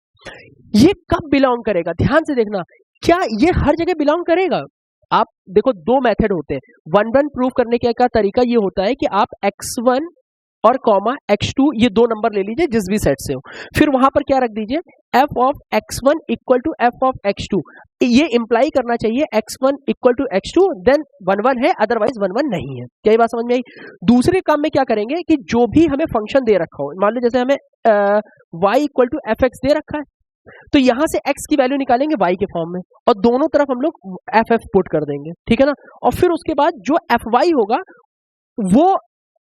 [SPEAKER 1] ये कब बिलोंग करेगा, ध्यान से देखना, क्या ये हर जगह बिलोंग करेगा? आप देखो दो मेथड होते हैं, 1-1 प्रूव करने का तरीका ये होता है कि आप x1 और x2 ये दो नंबर ले लीजिए जिस भी सेट से हो, फिर वहां पर क्या रख दीजिए, f of x1 equal to f of x2। ये इंप्लाई करना चाहिए x1 equal to x2, then 1-1 है, अदरवाइज 1-1 नहीं है। क्या ये बात समझ में आई? दूसरे काम में क्या करेंगे कि जो भी हमें फंक्शन दे रखा हो, मान लो जैसे हमें y इक्वल टू fx दे रखा है, तो यहां से x की वैल्यू निकालेंगे y के फॉर्म में, और दोनों तरफ हम लोग ff पुट कर देंगे, ठीक है ना। और फिर उसके बाद जो fy होगा वो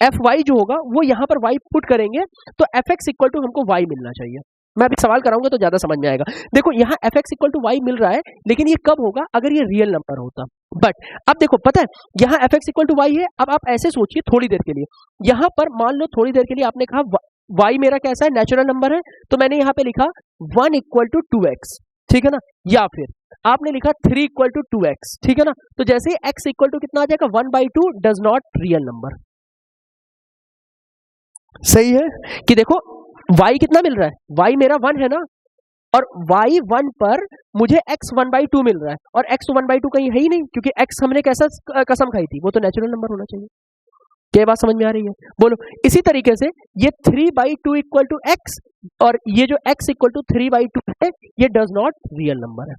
[SPEAKER 1] fy जो होगा वो यहां पर y पुट करेंगे, तो fx इक्वल टू हमको y मिलना चाहिए। मैं अभी सवाल कराऊंगा तो ज्यादा समझ में आएगा। देखो यहाँ fx इक्वल टू y मिल रहा है, लेकिन ये कब होगा, अगर ये रियल नंबर होता। बट अब देखो पता है यहाँ fx इक्वल टू y है, अब आप ऐसे सोचिए थोड़ी देर के लिए, यहाँ पर मान लो थोड़ी देर के लिए आपने कहा y मेरा कैसा है, नेचुरल नंबर है, तो मैंने यहाँ पे लिखा 1 इक्वल टू 2x, ठीक है ना, या फिर आपने लिखा 3 इक्वल टू 2x, ठीक है ना। तो जैसे ही x इक्वल टू कितना आ जाएगा, 1/2 डज नॉट रियल नंबर। सही है कि देखो y कितना मिल रहा है, y मेरा 1 है ना, और y1 पर मुझे x 1/2 मिल रहा है, और x तो 1/2 कहीं है ही नहीं, क्योंकि x हमने कैसा कसम खाई थी, वो तो नेचुरल नंबर होना चाहिए। क्या बात समझ में आ रही है? बोलो। इसी तरीके से ये 3/2 इक्वल टू x, और ये जो x इक्वल टू 3/2 है, ये डज नॉट रियल नंबर है,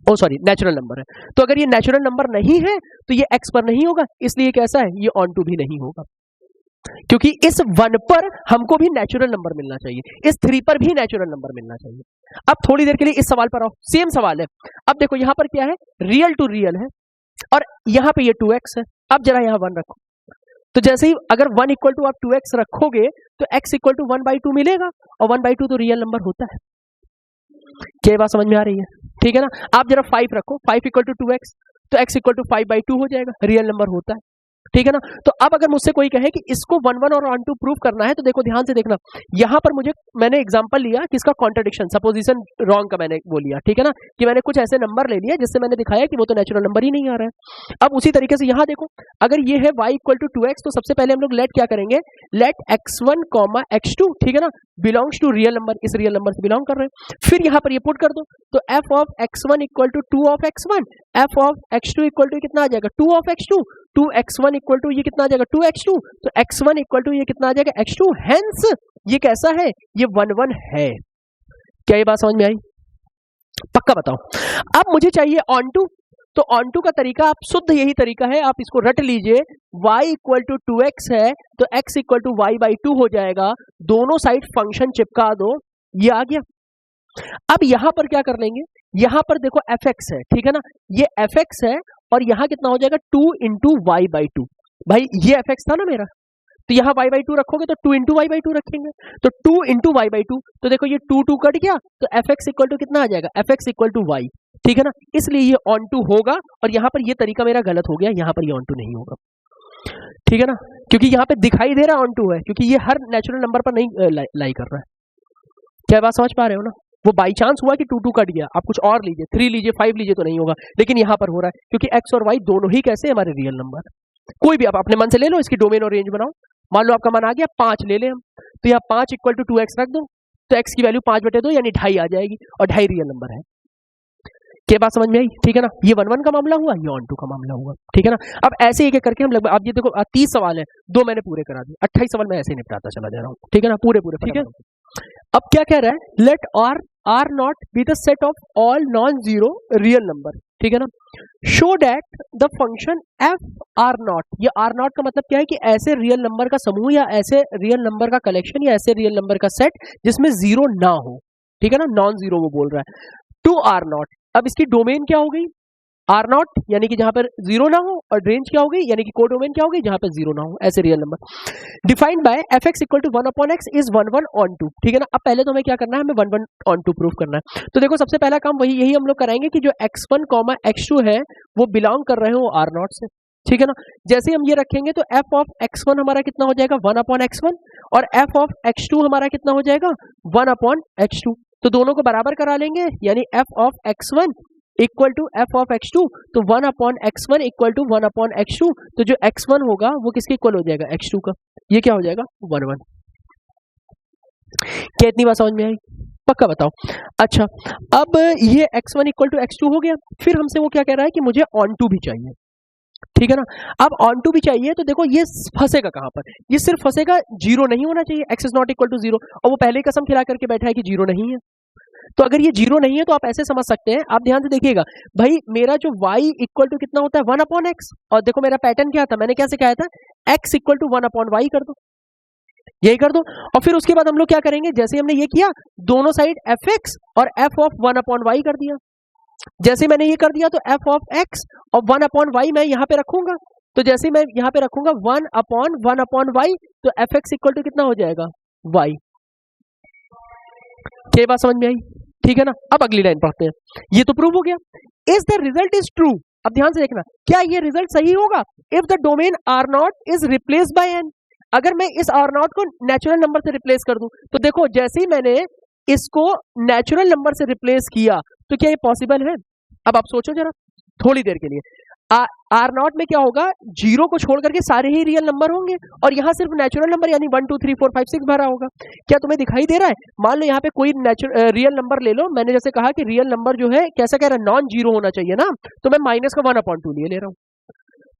[SPEAKER 1] ओ सॉरी नेचुरल नंबर है। तो अगर ये नेचुरल नंबर नहीं है तो ये x पर नहीं होगा, इसलिए कैसा है, ये ऑन टू भी नहीं होगा, क्योंकि इस 1 पर हमको भी नेचुरल नंबर मिलना चाहिए, इस 3 पर भी नेचुरल नंबर मिलना चाहिए। अब थोड़ी देर के लिए इस सवाल पर आओ, सेम सवाल है। अब देखो यहां पर क्या है, रियल टू रियल है, और यहां पे ये 2x है। अब जरा यहां 1 रखो, तो जैसे ही अगर 1 इक्वल टू आप 2x रखोगे तो x इक्वल टू 1/2 मिलेगा, और 1/2 तो रियल नंबर होता है। क्या बात समझ में आ रही है? ठीक है ना। आप जरा 5 रखो, 5 इक्वल टू 2x, तो x इक्वल टू 5/2 हो जाएगा, रियल नंबर होता है। ठीक है ना। तो अब अगर मुझसे कोई कहे कि इसको 1 और 1 प्रूव करना है, तो देखो ध्यान से देखना, यहां पर मैंने एग्जांपल लिया किसका, कॉन्ट्रडिक्शन, सपोजिशन रॉन्ग का मैंने वो लिया। ठीक है ना, कि मैंने कुछ ऐसे नंबर ले लिया जिससे मैंने दिखाया कि वो तो नेचुरल नंबर ही नहीं आ रहा है। अब उसी तरीके से यहां देखो, अगर ये है y इक्वल टू 2x, तो सबसे पहले हम लोग लेट क्या करेंगे, लेट x1 कॉमा x2, ठीक है ना, बिलोंग्स टू रियल नंबर, इस रियल नंबर से बिलोंग कर रहे हैं। फिर यहां पर ये पुट कर दो, तो f of x1 equal to 2 of x1, f of x2 equal to कितना आ जाएगा, 2 of x2, 2x1 equal to ये कितना आ जाएगा, 2x2, तो x1 इक्वल टू ये कितना आ जाएगा, x2। हेंस ये कैसा है, ये 1 है। क्या ये बात समझ में आई? पक्का बताओ। अब मुझे चाहिए ऑन टू, तो ऑन टू का तरीका आप शुद्ध यही तरीका है, आप इसको रट लीजिए, y इक्वल टू 2x है तो x इक्वल टू y/2 हो जाएगा, दोनों साइड फंक्शन चिपका दो, ये आ गया। अब यहां पर क्या कर लेंगे, यहां पर देखो fx है, ठीक है ना, ये fx है, और यहां कितना हो जाएगा, 2 इंटू y/2। भाई ये fx था ना मेरा, तो यहाँ y/2 रखोगे तो 2 इंटू y/2 रखेंगे, तो 2 इंटू y/2, तो देखो ये 2 कट गया, तो fx इक्वल टू कितना आ जाएगा, fx इक्वल टू y। ठीक है ना, इसलिए ये ऑन टू होगा, और यहाँ पर ये तरीका मेरा गलत हो गया, यहाँ पर ये ऑन टू नहीं होगा। ठीक है ना, क्योंकि यहाँ पे दिखाई दे रहा ऑन टू है, क्योंकि ये हर नेचुरल नंबर पर नहीं लाई कर रहा है। क्या बात समझ पा रहे हो ना? वो बाई चांस हुआ कि 2 कट गया, आप कुछ और लीजिए, 3 लीजिए, 5 लीजिए तो नहीं होगा, लेकिन यहाँ पर हो रहा है क्योंकि x और y दोनों ही कैसे हमारे रियल नंबर। कोई भी आप अपने मन से ले लो, इसकी डोमेन और रेंज बनाओ। मान लो आपका मन आ गया 5 ले लें हम, तो यहाँ 5 इक्वल टू 2x रख दो, तो x की वैल्यू 5/2 यानी 2.5 आ जाएगी, और 2.5 रियल नंबर है। क्या बात समझ में आई? ठीक है ना, ये 1 का मामला हुआ, ये ऑन टू का मामला हुआ। ठीक है ना, अब ऐसे एक एक करके हम लगभग, अब ये देखो 30 सवाल है, 2 मैंने पूरे करा दिए, 28 सवाल मैं ऐसे ही निपटाता चला जा रहा हूँ। ठीक है ना, पूरे। ठीक है, अब क्या कह रहा है, let R naught be the set of all non zero real number. ठीक है ना, show that the function f R naught, ये आर नॉट का मतलब क्या है कि ऐसे रियल नंबर का समूह, या ऐसे रियल नंबर का कलेक्शन, या ऐसे रियल नंबर का सेट जिसमें जीरो ना हो। ठीक है ना, नॉन जीरो वो बोल रहा है, टू आर नॉट। अब इसकी डोमेन क्या हो गई, आर नॉट यानी कि जहां पर जीरो ना हो, और रेंज क्या हो गई, यानी कि को डोमेन क्या हो गई, जहां पर जीरो ना हो, ऐसे real number. Defined by f x equal to 1/x is 1 onto. ठीक है ना, अब पहले तो हमें क्या करना है, हमें 1 ऑन टू प्रूफ करना है। तो देखो सबसे पहला काम यही हम लोग कराएंगे कि जो x1 x2 है वो बिलोंग कर रहे हो आर नॉट से। ठीक है ना, जैसे हम ये रखेंगे तो f ऑफ x1 हमारा कितना हो जाएगा, 1/x1, और f ऑफ x2 हमारा कितना हो जाएगा, 1/x2। तो दोनों को बराबर करा लेंगे, यानी f of x1 equal to f of x2, तो 1/x1 इक्वल टू 1/x2, तो जो x1 होगा वो किसके इक्वल हो जाएगा, x2 का, ये क्या हो जाएगा, 1 क्या इतनी बात समझ में आई? पक्का बताओ। अच्छा, अब ये x1 इक्वल टू x2 हो गया, फिर हमसे वो क्या कह रहा है कि मुझे ऑन टू भी चाहिए। ठीक है ना, अब ऑन टू भी चाहिए, तो देखो ये फंसेगा कहां पर, ये सिर्फ फंसेगा, जीरो नहीं होना चाहिए, x is not equal to 0, और वो पहले ही कसम खिला करके बैठा है कि जीरो नहीं है। तो अगर ये जीरो नहीं है तो आप ऐसे समझ सकते हैं, आप ध्यान से देखिएगा, भाई मेरा जो y इक्वल टू कितना होता है, 1/x, और देखो मेरा पैटर्न क्या था, मैंने क्या सिखाया था, x इक्वल टू 1/y कर दो, यही कर दो। और फिर उसके बाद हम लोग क्या करेंगे, जैसे हमने ये किया, दोनों साइड fx और f ऑफ 1/y कर दिया। जैसे मैंने ये कर दिया तो f ऑफ x और 1/y मैं यहाँ पे रखूंगा, तो जैसे मैं यहाँ पे रखूंगा 1/1/y, तो fx इक्वल टू कितना हो जाएगा, y। क्या बात समझ में आई? ठीक है ना, अब अगली लाइन पढ़ते हैं, ये तो प्रूव हो गया। Is the result is true, अब ध्यान से देखना, क्या ये रिजल्ट सही होगा, if the domain R naught is replace by N. अगर मैं इस आर नॉट को नेचुरल नंबर से रिप्लेस कर दूं, तो देखो जैसे ही मैंने इसको नेचुरल नंबर से रिप्लेस किया, तो क्या ये पॉसिबल है? अब आप सोचो जरा थोड़ी देर के लिए, आर नॉट में क्या होगा, जीरो को छोड़ करके सारे ही रियल नंबर होंगे और यहाँ सिर्फ नेचुरल नंबर यानी 1 2 3 4 5 6 भरा होगा। क्या तुम्हें दिखाई दे रहा है? मान लो यहाँ पे कोई रियल नंबर ले लो, मैंने जैसे कहा कि रियल नंबर जो है कैसा कह रहा है, नॉन जीरो होना चाहिए ना, तो मैं माइनस का 1/2 लिए ले रहा हूँ,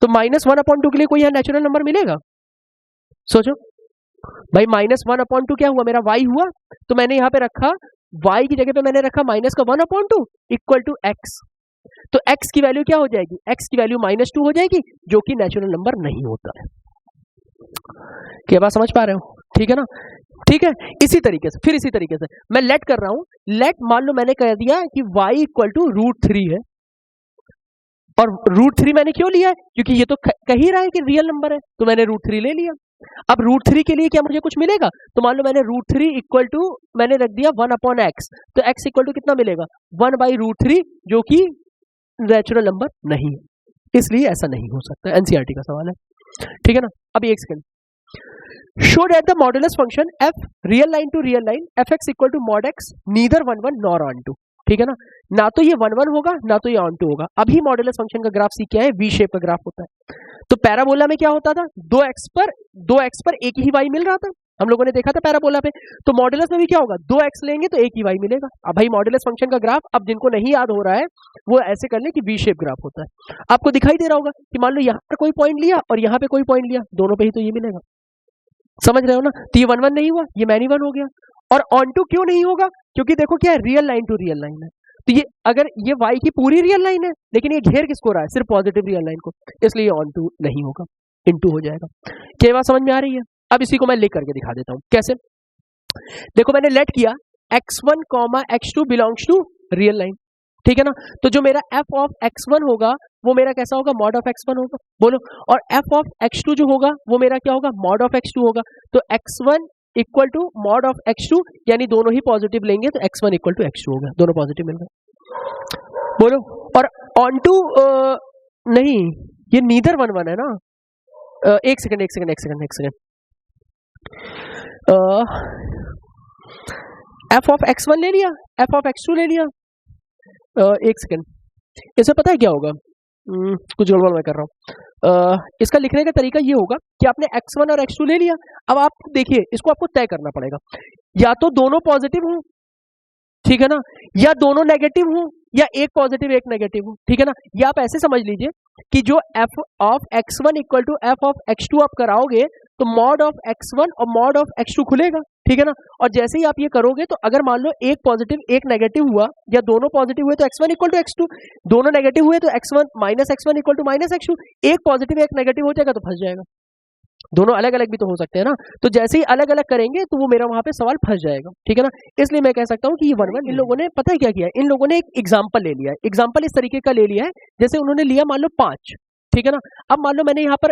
[SPEAKER 1] तो -1/2 के लिए कोई यहाँ नेचुरल नंबर मिलेगा? सोचो भाई, -1/2 क्या हुआ, मेरा y हुआ, तो मैंने यहाँ पे रखा y की जगह पे मैंने रखा -1/2 इक्वल टू x, तो x की वैल्यू क्या हो जाएगी, x की वैल्यू -2 हो जाएगी, जो कि नेचुरल नंबर नहीं होता है। क्या बात समझ पा रहे हो? ठीक है ना, ठीक है। इसी तरीके से फिर इसी तरीके से मैं लेट कर रहा हूं, लेट मान लो मैंने कह दिया कि y इक्वल टू √3 है, और √3 मैंने क्यों लिया है, क्योंकि ये तो कह ही रहा है कि रियल नंबर है, तो मैंने √3 ले लिया। अब √3 के लिए क्या मुझे कुछ मिलेगा, तो मान लो मैंने √3 इक्वल टू मैंने रख दिया 1/x, तो x इक्वल टू कितना मिलेगा, 1/√3, जो कि नेचुरल नंबर नहीं है, इसलिए ऐसा नहीं हो सकता। एनसीईआरटी का सवाल है, ठीक है ना। अभी एक second, show that the modulus function f real line to real line fx equal to mod x neither 1 1 nor onto, ठीक है ना तो ये 1 1 होगा ना तो ये ऑन टू होगा। अभी मॉडुलस फंक्शन का ग्राफ सी क्या है, वी शेप का ग्राफ होता है। तो पैराबोला में क्या होता था, 2x पर एक ही y मिल रहा था, हम लोगों ने देखा था पैराबोला पे। तो मॉडुलस में भी क्या होगा, 2x लेंगे तो एक ही y मिलेगा। अब भाई मॉडुलस फंक्शन का ग्राफ, अब जिनको नहीं याद हो रहा है वो ऐसे कर ले कि वी शेप ग्राफ होता है। आपको दिखाई दे रहा होगा कि मान लो यहाँ पर कोई पॉइंट लिया और यहाँ पे कोई पॉइंट लिया, दोनों पे ही तो ये मिलेगा, समझ रहे हो ना। तो ये 1 1 नहीं हुआ, ये मैनी 1 हो गया। और ऑन टू क्यों नहीं होगा, क्योंकि देखो क्या है, real line to real line है, तो ये अगर ये y की पूरी रियल लाइन है, लेकिन ये घेर किसको रहा है, सिर्फ पॉजिटिव रियल लाइन को, इसलिए ऑन टू नहीं होगा, इनटू हो जाएगा। क्या बात समझ में आ रही है? अब इसी को मैं लिख करके दिखा देता हूं कैसे। देखो मैंने लेट किया x1, x2 belongs to real line, ठीक है ना। तो जो मेरा f ऑफ x1 होगा वो मेरा कैसा होगा, मॉड ऑफ x1 होगा, बोलो। और f ऑफ x2 जो होगा वो मेरा क्या होगा, मॉड ऑफ x2 होगा। तो x1 equal to mod of x2, यानी दोनों ही पॉजिटिव लेंगे तो x1 इक्वल टू x2 होगा, दोनों पॉजिटिव मिल गए, बोलो। और ऑन टू नहीं, ये नीदर 1 1 है ना। एक सेकंड, f ऑफ x1 ले लिया, f ऑफ x2 ले लिया। एक सेकंड, इससे पता है क्या होगा, कुछ गड़बड़ मैं कर रहा हूँ। इसका लिखने का तरीका ये होगा कि आपने x1 और x2 ले लिया। अब आप देखिए, इसको आपको तय करना पड़ेगा, या तो दोनों पॉजिटिव हो, ठीक है ना, या दोनों नेगेटिव हो, या एक पॉजिटिव एक नेगेटिव हो, ठीक है ना। या आप ऐसे समझ लीजिए कि जो f of x1 equal to f of x2 आप कराओगे तो मॉड ऑफ x1 और मॉड ऑफ x2 खुलेगा, ठीक है ना। और जैसे ही आप ये करोगे तो अगर मान लो एक पॉजिटिव एक नेगेटिव हुआ, या दोनों पॉजिटिव हुए तो x1 इक्वल टू x2, दोनों नेगेटिव हुए तो x1 minus x1 equal to minus x2, एक पॉजिटिव एक नेगेटिव हो जाएगा तो फंस जाएगा। दोनों अलग अलग भी तो हो सकते हैं ना, तो जैसे ही अलग अलग करेंगे तो वो मेरा वहां पे सवाल फंस जाएगा, ठीक है ना। इसलिए मैं कह सकता हूँ कि ये 1 1, इन लोगों ने पता है क्या किया है, इन लोगों ने एक एग्जाम्पल ले लिया है। एग्जाम्पल इस तरीके का ले लिया है, जैसे उन्होंने लिया मान लो 5, ठीक है ना। अब मान लो मैंने यहाँ पर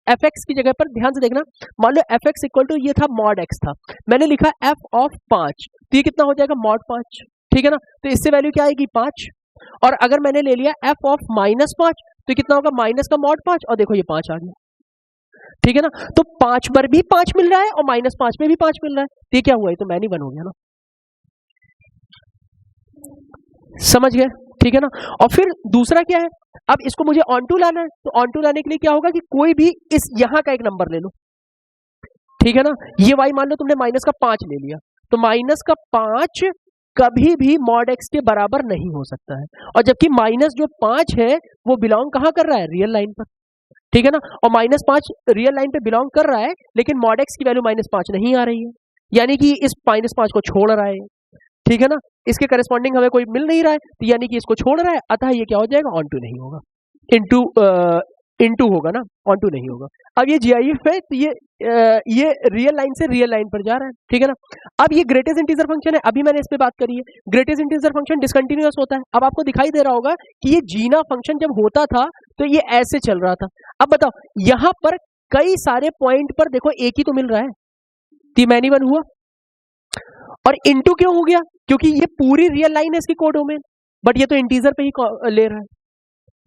[SPEAKER 1] fx की जगह पर ध्यान से देखना, मान लो fx इक्वल टू ये था मॉड x था, मैंने लिखा f ऑफ 5, तो ये कितना हो जाएगा, मॉड 5, ठीक है ना। तो इससे वैल्यू क्या आएगी, 5। और अगर मैंने ले लिया f ऑफ -5, तो कितना होगा, माइनस का मॉड 5, और देखो ये 5 आ गया, ठीक है ना। तो 5 पर भी 5 मिल रहा है और -5 में भी 5 मिल रहा है, तो ये क्या हुआ, ये तो मैनी 1 हो गया ना, समझ गए, ठीक है ना। और फिर दूसरा क्या है, अब इसको मुझे ऑन टू लाना है, तो ऑन टू लाने के लिए क्या होगा कि कोई भी इस यहाँ का एक नंबर ले लो, ठीक है ना। ये y मान लो तुमने -5 ले लिया, तो -5 कभी भी मॉड x के बराबर नहीं हो सकता है, और जबकि -5 है वो बिलोंग कहाँ कर रहा है, रियल लाइन पर, ठीक है ना। और -5 रियल लाइन पे बिलोंग कर रहा है, लेकिन मॉड x की वैल्यू -5 नहीं आ रही है, यानी कि इस -5 को छोड़ रहा है, ठीक है ना। इसके करस्पॉन्डिंग हमें कोई मिल नहीं रहा है, तो यानी कि इसको छोड़ रहा है, अतः ये क्या हो जाएगा, ऑन टू नहीं होगा, इनटू होगा ना, ऑन टू नहीं होगा। अब ये GIF है, तो ये रियल लाइन से रियल लाइन पर जा रहा है, ठीक है ना। अब ये ग्रेटेस्ट इंटीजर फंक्शन है, अभी मैंने इस पे बात करी है, ग्रेटेस्ट इंटीजर फंक्शन डिसकंटिन्यूअस होता है। अब आपको दिखाई दे रहा होगा कि ये जीना फंक्शन जब होता था तो ये ऐसे चल रहा था। अब बताओ, यहां पर कई सारे पॉइंट पर देखो एक ही तो मिल रहा है, तो मैनी 1 हुआ। और इनटू क्यों हो गया, क्योंकि ये पूरी रियल लाइन है इसकी कोडोमेन, बट ये तो इंटीजर पे ही ले रहा है,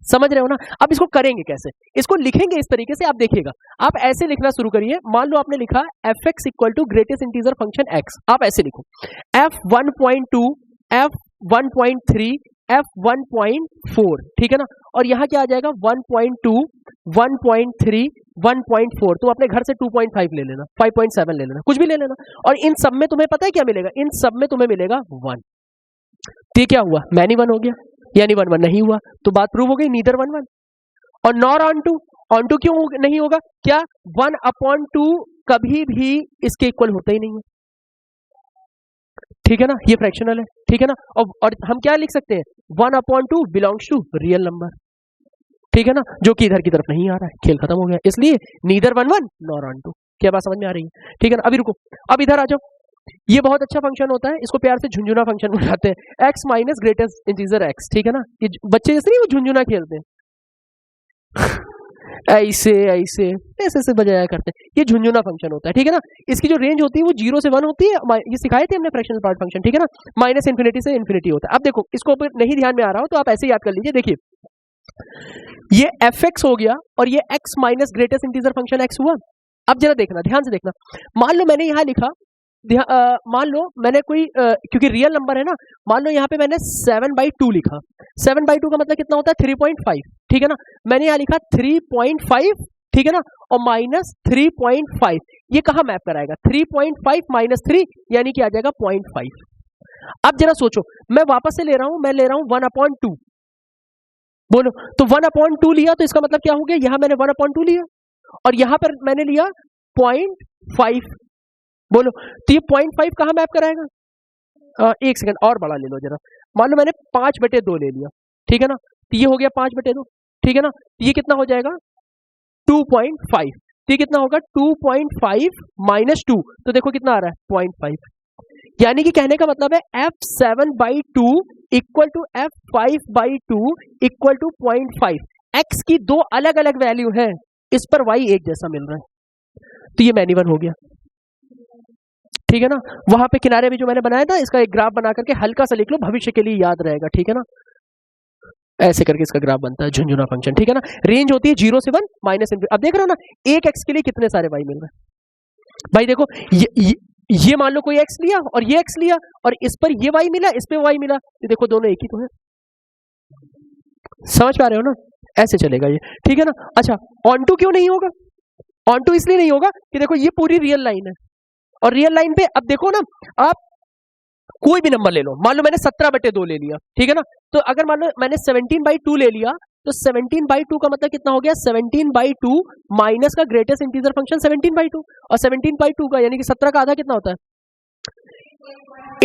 [SPEAKER 1] समझ रहे हो ना। अब इसको करेंगे कैसे, इसको लिखेंगे इस तरीके से, आप देखिएगा, आप ऐसे लिखना शुरू करिए। मान लो आपने लिखा fx equal to greatest integer function x, आप ऐसे लिखो f 1.2 f 1.3 f1.4, ठीक है ना, और यहाँ क्या आ जाएगा 1.2, 1.3, 1.4, तो अपने घर से 2.5 ले लेना, 5.7 ले लेना, कुछ भी ले लेना, और इन सब में तुम्हें पता है क्या मिलेगा, इन सब में तुम्हें मिलेगा 1। तो ये क्या हुआ, मैनी 1 हो गया, यानी 1 1 नहीं हुआ, तो बात प्रूव हो गई, नीदर 1 1। और नॉर ऑन टू क्यों नहीं होगा, क्या 1/2 कभी भी इसके इक्वल होता ही नहीं है, ठीक है ना, ये फ्रैक्शनल है, ठीक है ना, और हम क्या लिख सकते हैं, 1/2 बिलोंग्स टू रियल नंबर, ठीक है ना, जो कि इधर की तरफ नहीं आ रहा है, खेल खत्म हो गया, इसलिए नीदर 1 1 नॉर ऑन टू। क्या बात समझ में आ रही है, ठीक है ना। अभी रुको, अब इधर आ जाओ, ये बहुत अच्छा फंक्शन होता है, इसको प्यार से झुंझुना फंक्शन बुलाते हैं, x minus greatest integer x, ठीक है ना, ये बच्चे जैसे नहीं वो झुंझुना खेलते हैं ऐसे ऐसे ऐसे ऐसे बजाया करते हैं, ये झुंझुना फंक्शन होता है, ठीक है ना। इसकी जो रेंज होती है वो 0 से 1 होती है, ये सिखाए थे हमने फ्रैक्शनल पार्ट फंक्शन, ठीक है ना, माइनस इन्फिनिटी से इन्फिनिटी होता है। अब देखो, इसको नहीं ध्यान में आ रहा हो तो आप ऐसे याद कर लीजिए, देखिए ये fx हो गया और ये x minus greatest integer function x हुआ। अब जरा देखना, ध्यान से देखना, मान लो मैंने यहाँ लिखा, मान लो मैंने कोई क्योंकि रियल नंबर है ना, मान लो यहाँ पे मैंने 7/2 लिखा, 7/2 का मतलब कितना होता है 3.5, ठीक है ना, मैंने यहाँ लिखा 3.5, ठीक है ना, और माइनस 3.5, ये कहाँ मैप कराएगा, 3.5 माइनस 3 यानी कि आ जाएगा 0.5। अब जरा सोचो, मैं वापस से ले रहा हूं, मैं ले रहा हूं 1/2, बोलो, तो 1/2 लिया तो इसका मतलब क्या हो गया, यहां मैंने 1/2 लिया और यहां पर मैंने लिया 0.5, बोलो, तो ये 0.5 कहाँ मैप कराएगा, एक सेकंड और बड़ा ले लो जरा, मान लो मैंने 5/2 ले लिया, ठीक है ना, तो ये हो गया 5/2, ठीक है ना, तो ये कितना हो जाएगा 2.5, तो ये कितना होगा 2.5 माइनस 2, तो देखो कितना आ रहा है 0.5, यानी कि कहने का मतलब है f7/2 equal to f5/2 equal to 0.5। x की दो अलग अलग वैल्यू है, इस पर y एक जैसा मिल रहा है, तो ये मैनी 1 हो गया, ठीक है ना। वहां पे किनारे भी जो मैंने बनाया था, इसका एक ग्राफ बना करके हल्का सा लिख लो, भविष्य के लिए याद रहेगा, ठीक है ना, ऐसे करके इसका ग्राफ बनता है झुंझुना फंक्शन, ठीक है ना। रेंज होती है 0 से 1 माइनस इन्फिनिटी। अब देख रहे हो ना, एक x के लिए कितने सारे y मिल रहे हैं, भाई देखो ये मान लो कोई x लिया और ये x लिया और इस पर ये y मिला, इस पे y मिला, तो देखो दोनों एक ही तो है, समझ पा रहे हो ना, ऐसे चलेगा ये, ठीक है ना। अच्छा, ऑन टू क्यों नहीं होगा, ऑन टू इसलिए नहीं होगा कि देखो ये पूरी रियल लाइन है, और रियल लाइन पे अब देखो ना, आप कोई भी नंबर ले लो, मान लो मैंने 17/2 ले लिया, ठीक है ना, तो अगर मान लो मैंने 17/2 ले लिया, तो 17/2 का मतलब कितना हो गया, 17/2 माइनस का ग्रेटेस्ट इंटीजर फंक्शन 17/2, और 17/2 का यानी कि 17 का आधा कितना होता है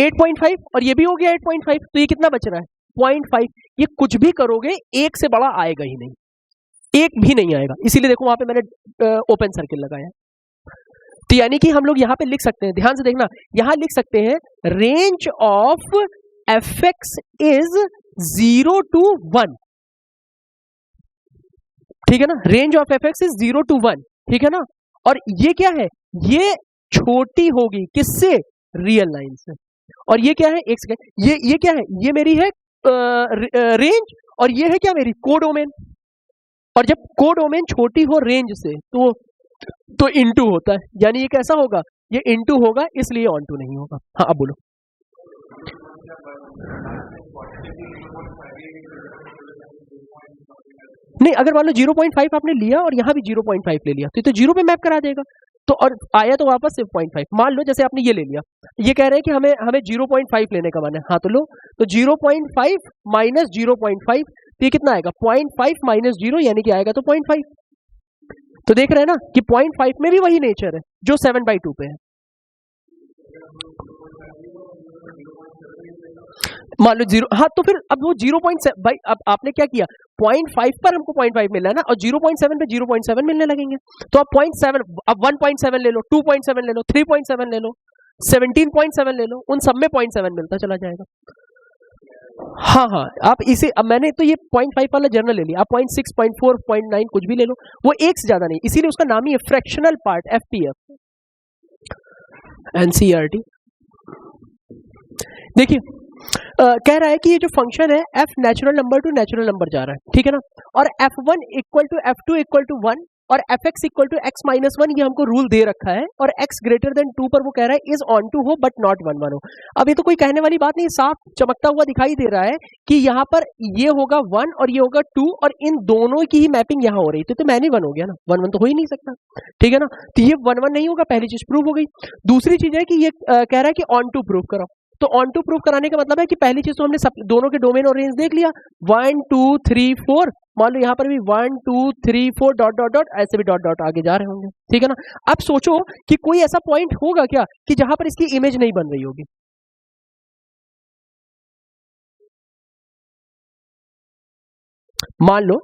[SPEAKER 1] 8.5, और ये भी हो गया 8.5, तो ये कितना बच रहा है 0.5। ये कुछ भी करोगे एक से बड़ा आएगा ही नहीं, एक भी नहीं आएगा, इसीलिए देखो वहां पे मैंने ओपन सर्किल लगाया। तो यानी कि हम लोग यहाँ पे लिख सकते हैं, ध्यान से देखना, यहां लिख सकते हैं range of fx is 0 to 1, ठीक है ना, range of fx is 0 to 1, ठीक है ना, और ये क्या है, ये छोटी होगी किससे, रियल लाइन से, और ये क्या है, एक सेकंड, ये क्या है, ये मेरी है रेंज, और ये है क्या मेरी कोडोमेन, और जब कोडोमेन छोटी हो रेंज से तो इनटू होता है, यानी ये कैसा होगा, ये इनटू होगा, इसलिए ऑन टू नहीं होगा। हाँ अब बोलो, नहीं, अगर मान लो 0.5 आपने लिया और यहाँ भी 0.5 ले लिया, तो 0 पे मैप करा देगा, तो और आया तो वापस 0.5। मान लो जैसे आपने ये ले लिया, ये कह रहे हैं कि हमें 0.5 लेने का मन है, हाँ तो लो, तो 0.5 माइनस 0.5, तो ये कितना आएगा 0.5 माइनस 0 यानी कि आएगा तो 0.5। तो देख रहे हैं ना कि 0.5 में भी वही नेचर है जो 7/2 पे है। मान लो 0, हाँ तो फिर अब वो 0.7, भाई अब आपने क्या किया, 0.5 पर हमको 0.5 मिल रहा है ना, और 0.7 पे 0.7 मिलने लगेंगे, तो अब 0.7, अब 1.7 ले लो, 2.7 ले लो, 3.7 ले लो, 17.7 ले लो, उन सब में 0.7 मिलता चला जाएगा। हाँ, आप इसे, अब मैंने तो ये 0.5 वाला जर्नल ले लिया, आप 0.6, 0.4, 0.9 कुछ भी ले लो, वो एक से ज्यादा नहीं, इसीलिए उसका नाम ही है फ्रैक्शनल पार्ट, FPF, NCERT। देखिए कह रहा है कि ये जो फंक्शन है f natural number two natural number जा रहा है, ठीक है ना, और f1 equal to f2 equal to 1, और fx equal to x minus one, ये हमको रूल दे रखा है, और x ग्रेटर देन 2 पर वो कह रहा है इज ऑन टू हो बट नॉट 1 1 हो। अब ये तो कोई कहने वाली बात नहीं, साफ चमकता हुआ दिखाई दे रहा है कि यहाँ पर ये होगा 1 और ये होगा 2, और इन दोनों की ही मैपिंग यहाँ हो रही थी, तो मैंने 1 हो गया ना, 1 1 तो हो ही नहीं सकता, ठीक है ना। तो ये 1 1 नहीं होगा, पहली चीज प्रूव हो गई। दूसरी चीज है कि ये कह रहा है कि ऑन टू प्रूव करो, तो ऑन टू प्रूव कराने का मतलब है कि पहली चीज तो हमने सब दोनों के डोमेन और रेंज देख लिया, 1 2 3 4, मान लो यहाँ पर भी 1 2 3 4 डॉट डॉट डॉट, ऐसे भी डॉट डॉट आगे जा रहे होंगे, ठीक है ना। अब सोचो कि कोई ऐसा पॉइंट होगा क्या कि जहां पर इसकी इमेज नहीं बन रही होगी। मान लो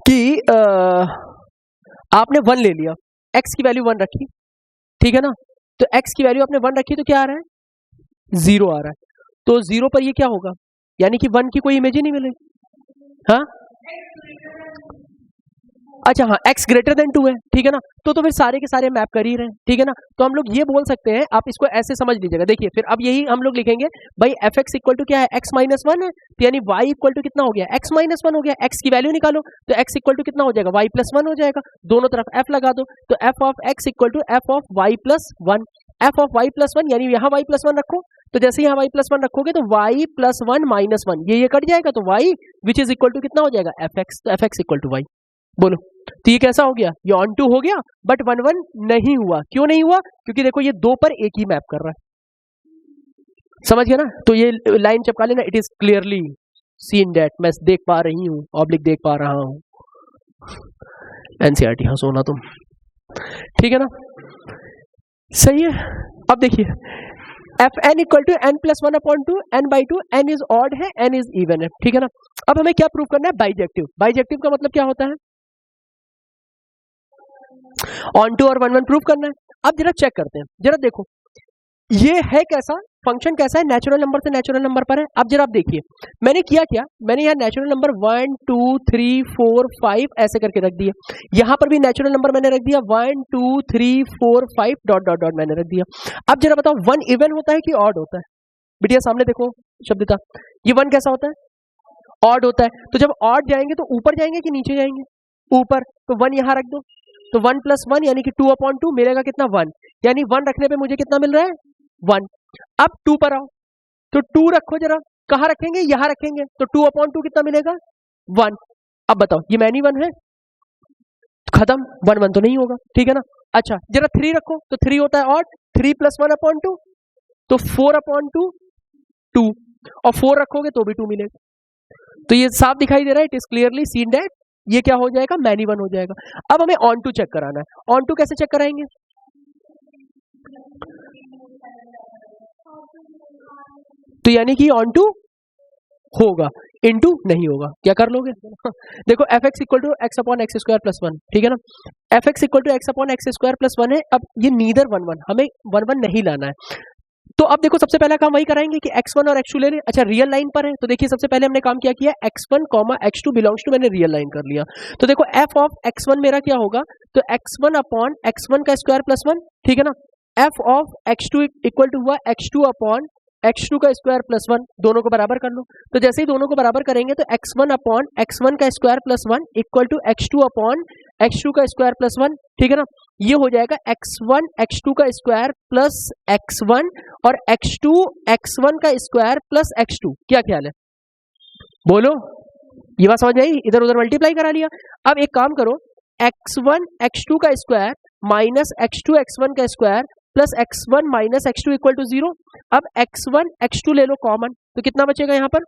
[SPEAKER 1] कि आपने 1 ले लिया, x की वैल्यू 1 रखी, ठीक है ना, तो x की वैल्यू आपने 1 रखी तो क्या आ रहा है, 0 आ रहा है, तो 0 पर ये क्या होगा, यानी कि 1 की कोई इमेज ही नहीं मिलेगी। हाँ अच्छा, हाँ x ग्रेटर देन 2 है, ठीक है ना, तो फिर सारे के सारे मैप कर ही रहे हैं, ठीक है ना। तो हम लोग ये बोल सकते हैं, आप इसको ऐसे समझ लीजिएगा, देखिए फिर अब यही हम लोग लिखेंगे भाई fx इक्वल टू क्या है, x माइनस वन है, तो यानी y इक्वल टू कितना हो गया, x माइनस वन हो गया, x की वैल्यू निकालो तो x इक्वल टू कितना हो जाएगा, y प्लस वन हो जाएगा, दोनों तरफ f लगा दो, तो f of x equal to f of y plus one, f of y plus one, यानी यहाँ y प्लस वन रखो, तो जैसे यहाँ y प्लस वन रखोगे तो y plus one minus one, ये कट जाएगा, तो y which is equal to कितना हो जाएगा, fx, तो fx इक्वल टू y। बोलो, तो ये कैसा हो गया, ये ऑन टू हो गया, बट 1 1 नहीं हुआ, क्यों नहीं हुआ, क्योंकि देखो ये 2 पर एक ही मैप कर रहा है, समझ गया ना। तो ये लाइन चिपका लेना, it is clearly seen that, मैं देख पा रही हूँ, ऑब्लिक देख पा रहा हूँ, एनसीईआरटी, हाँ सोना तुम, ठीक है ना, सही है। अब देखिए f n equal to n plus one upon two, n by two, n is odd है, एन इज इवन है, ठीक है ना। अब हमें क्या प्रूव करना है, बाइजेक्टिव। बाइजेक्टिव का मतलब क्या होता है, ऑन टू और 1 1 प्रूव करना है। अब जरा चेक करते हैं, जरा देखो ये है कैसा फंक्शन, कैसा है, नेचुरल नंबर से नेचुरल नंबर पर है। अब जरा आप देखिए मैंने किया क्या, मैंने यहाँ नेचुरल नंबर 1 2 3 4 5 ऐसे करके रख दिया, यहाँ पर भी नेचुरल नंबर मैंने रख दिया 1 2 3 4 5 डॉट डॉट डॉट मैंने रख दिया। अब जरा बताओ 1 इवन होता है कि ऑड होता है, बिटिया सामने देखो शब्दिता, ये 1 कैसा होता है, ऑड होता है। तो जब ऑड जाएंगे तो ऊपर जाएंगे कि नीचे जाएंगे, ऊपर, तो 1 यहाँ रख दो, तो 1 प्लस 1 यानी कि 2 अपॉन 2 मिलेगा कितना, 1, यानी 1 रखने पे मुझे कितना मिल रहा है, 1। अब 2 पर आओ, तो 2 रखो, जरा कहाँ रखेंगे, यहाँ रखेंगे, तो 2 अपॉन 2 कितना मिलेगा, 1। अब बताओ ये मैनी 1 है, खत्म, 1 1 तो नहीं होगा, ठीक है ना। अच्छा जरा 3 रखो, तो 3 होता है ऑड, 3 प्लस 1 अपॉन 2, तो 4 अपॉन 2 2, और 4 रखोगे तो भी 2 मिलेगा। तो ये साफ दिखाई दे रहा है, it is clearly seen that ये क्या हो जाएगा, मैनी 1 हो जाएगा। अब हमें ऑन टू चेक कराना है, ऑन टू कैसे चेक कराएंगे, तो यानी कि ऑन टू होगा, इनटू नहीं होगा, क्या कर लोगे देखो f x equal to x upon x square plus one, ठीक है ना, f x equal to x upon x square plus one है। अब ये नीदर 1 1, हमें 1 1 नहीं लाना है, तो अब देखो सबसे पहला काम वही कराएंगे कि x1 और x2 ले लें। अच्छा रियल लाइन पर है, तो देखिए सबसे पहले हमने काम क्या किया, x1 x2 बिलोंग्स टू, मैंने रियल लाइन कर लिया, तो देखो f ऑफ x1 मेरा क्या होगा, तो x1 अपॉन x1 का स्क्वायर प्लस वन, ठीक है ना, f of x2 equal to हुआ x2 अपॉन x2 का स्क्वायर प्लस वन, दोनों को बराबर कर लो, तो जैसे ही दोनों को बराबर करेंगे तो x1 अपॉन x1 का square plus one equal to x2 upon x2 का स्क्वायर प्लस वन, ठीक है ना, ये हो जाएगा x1 x2 का स्क्वायर प्लस x1 और x2 x1 का स्क्वायर प्लस x2। क्या ख्याल है, बोलो, ये बात समझ आई, इधर उधर मल्टीप्लाई करा लिया। अब एक काम करो, x1 x2 का स्क्वायर माइनस x2 x1 का square plus x1 minus x2 equal to 0। अब x1 x2 ले लो कॉमन, तो कितना बचेगा यहाँ पर,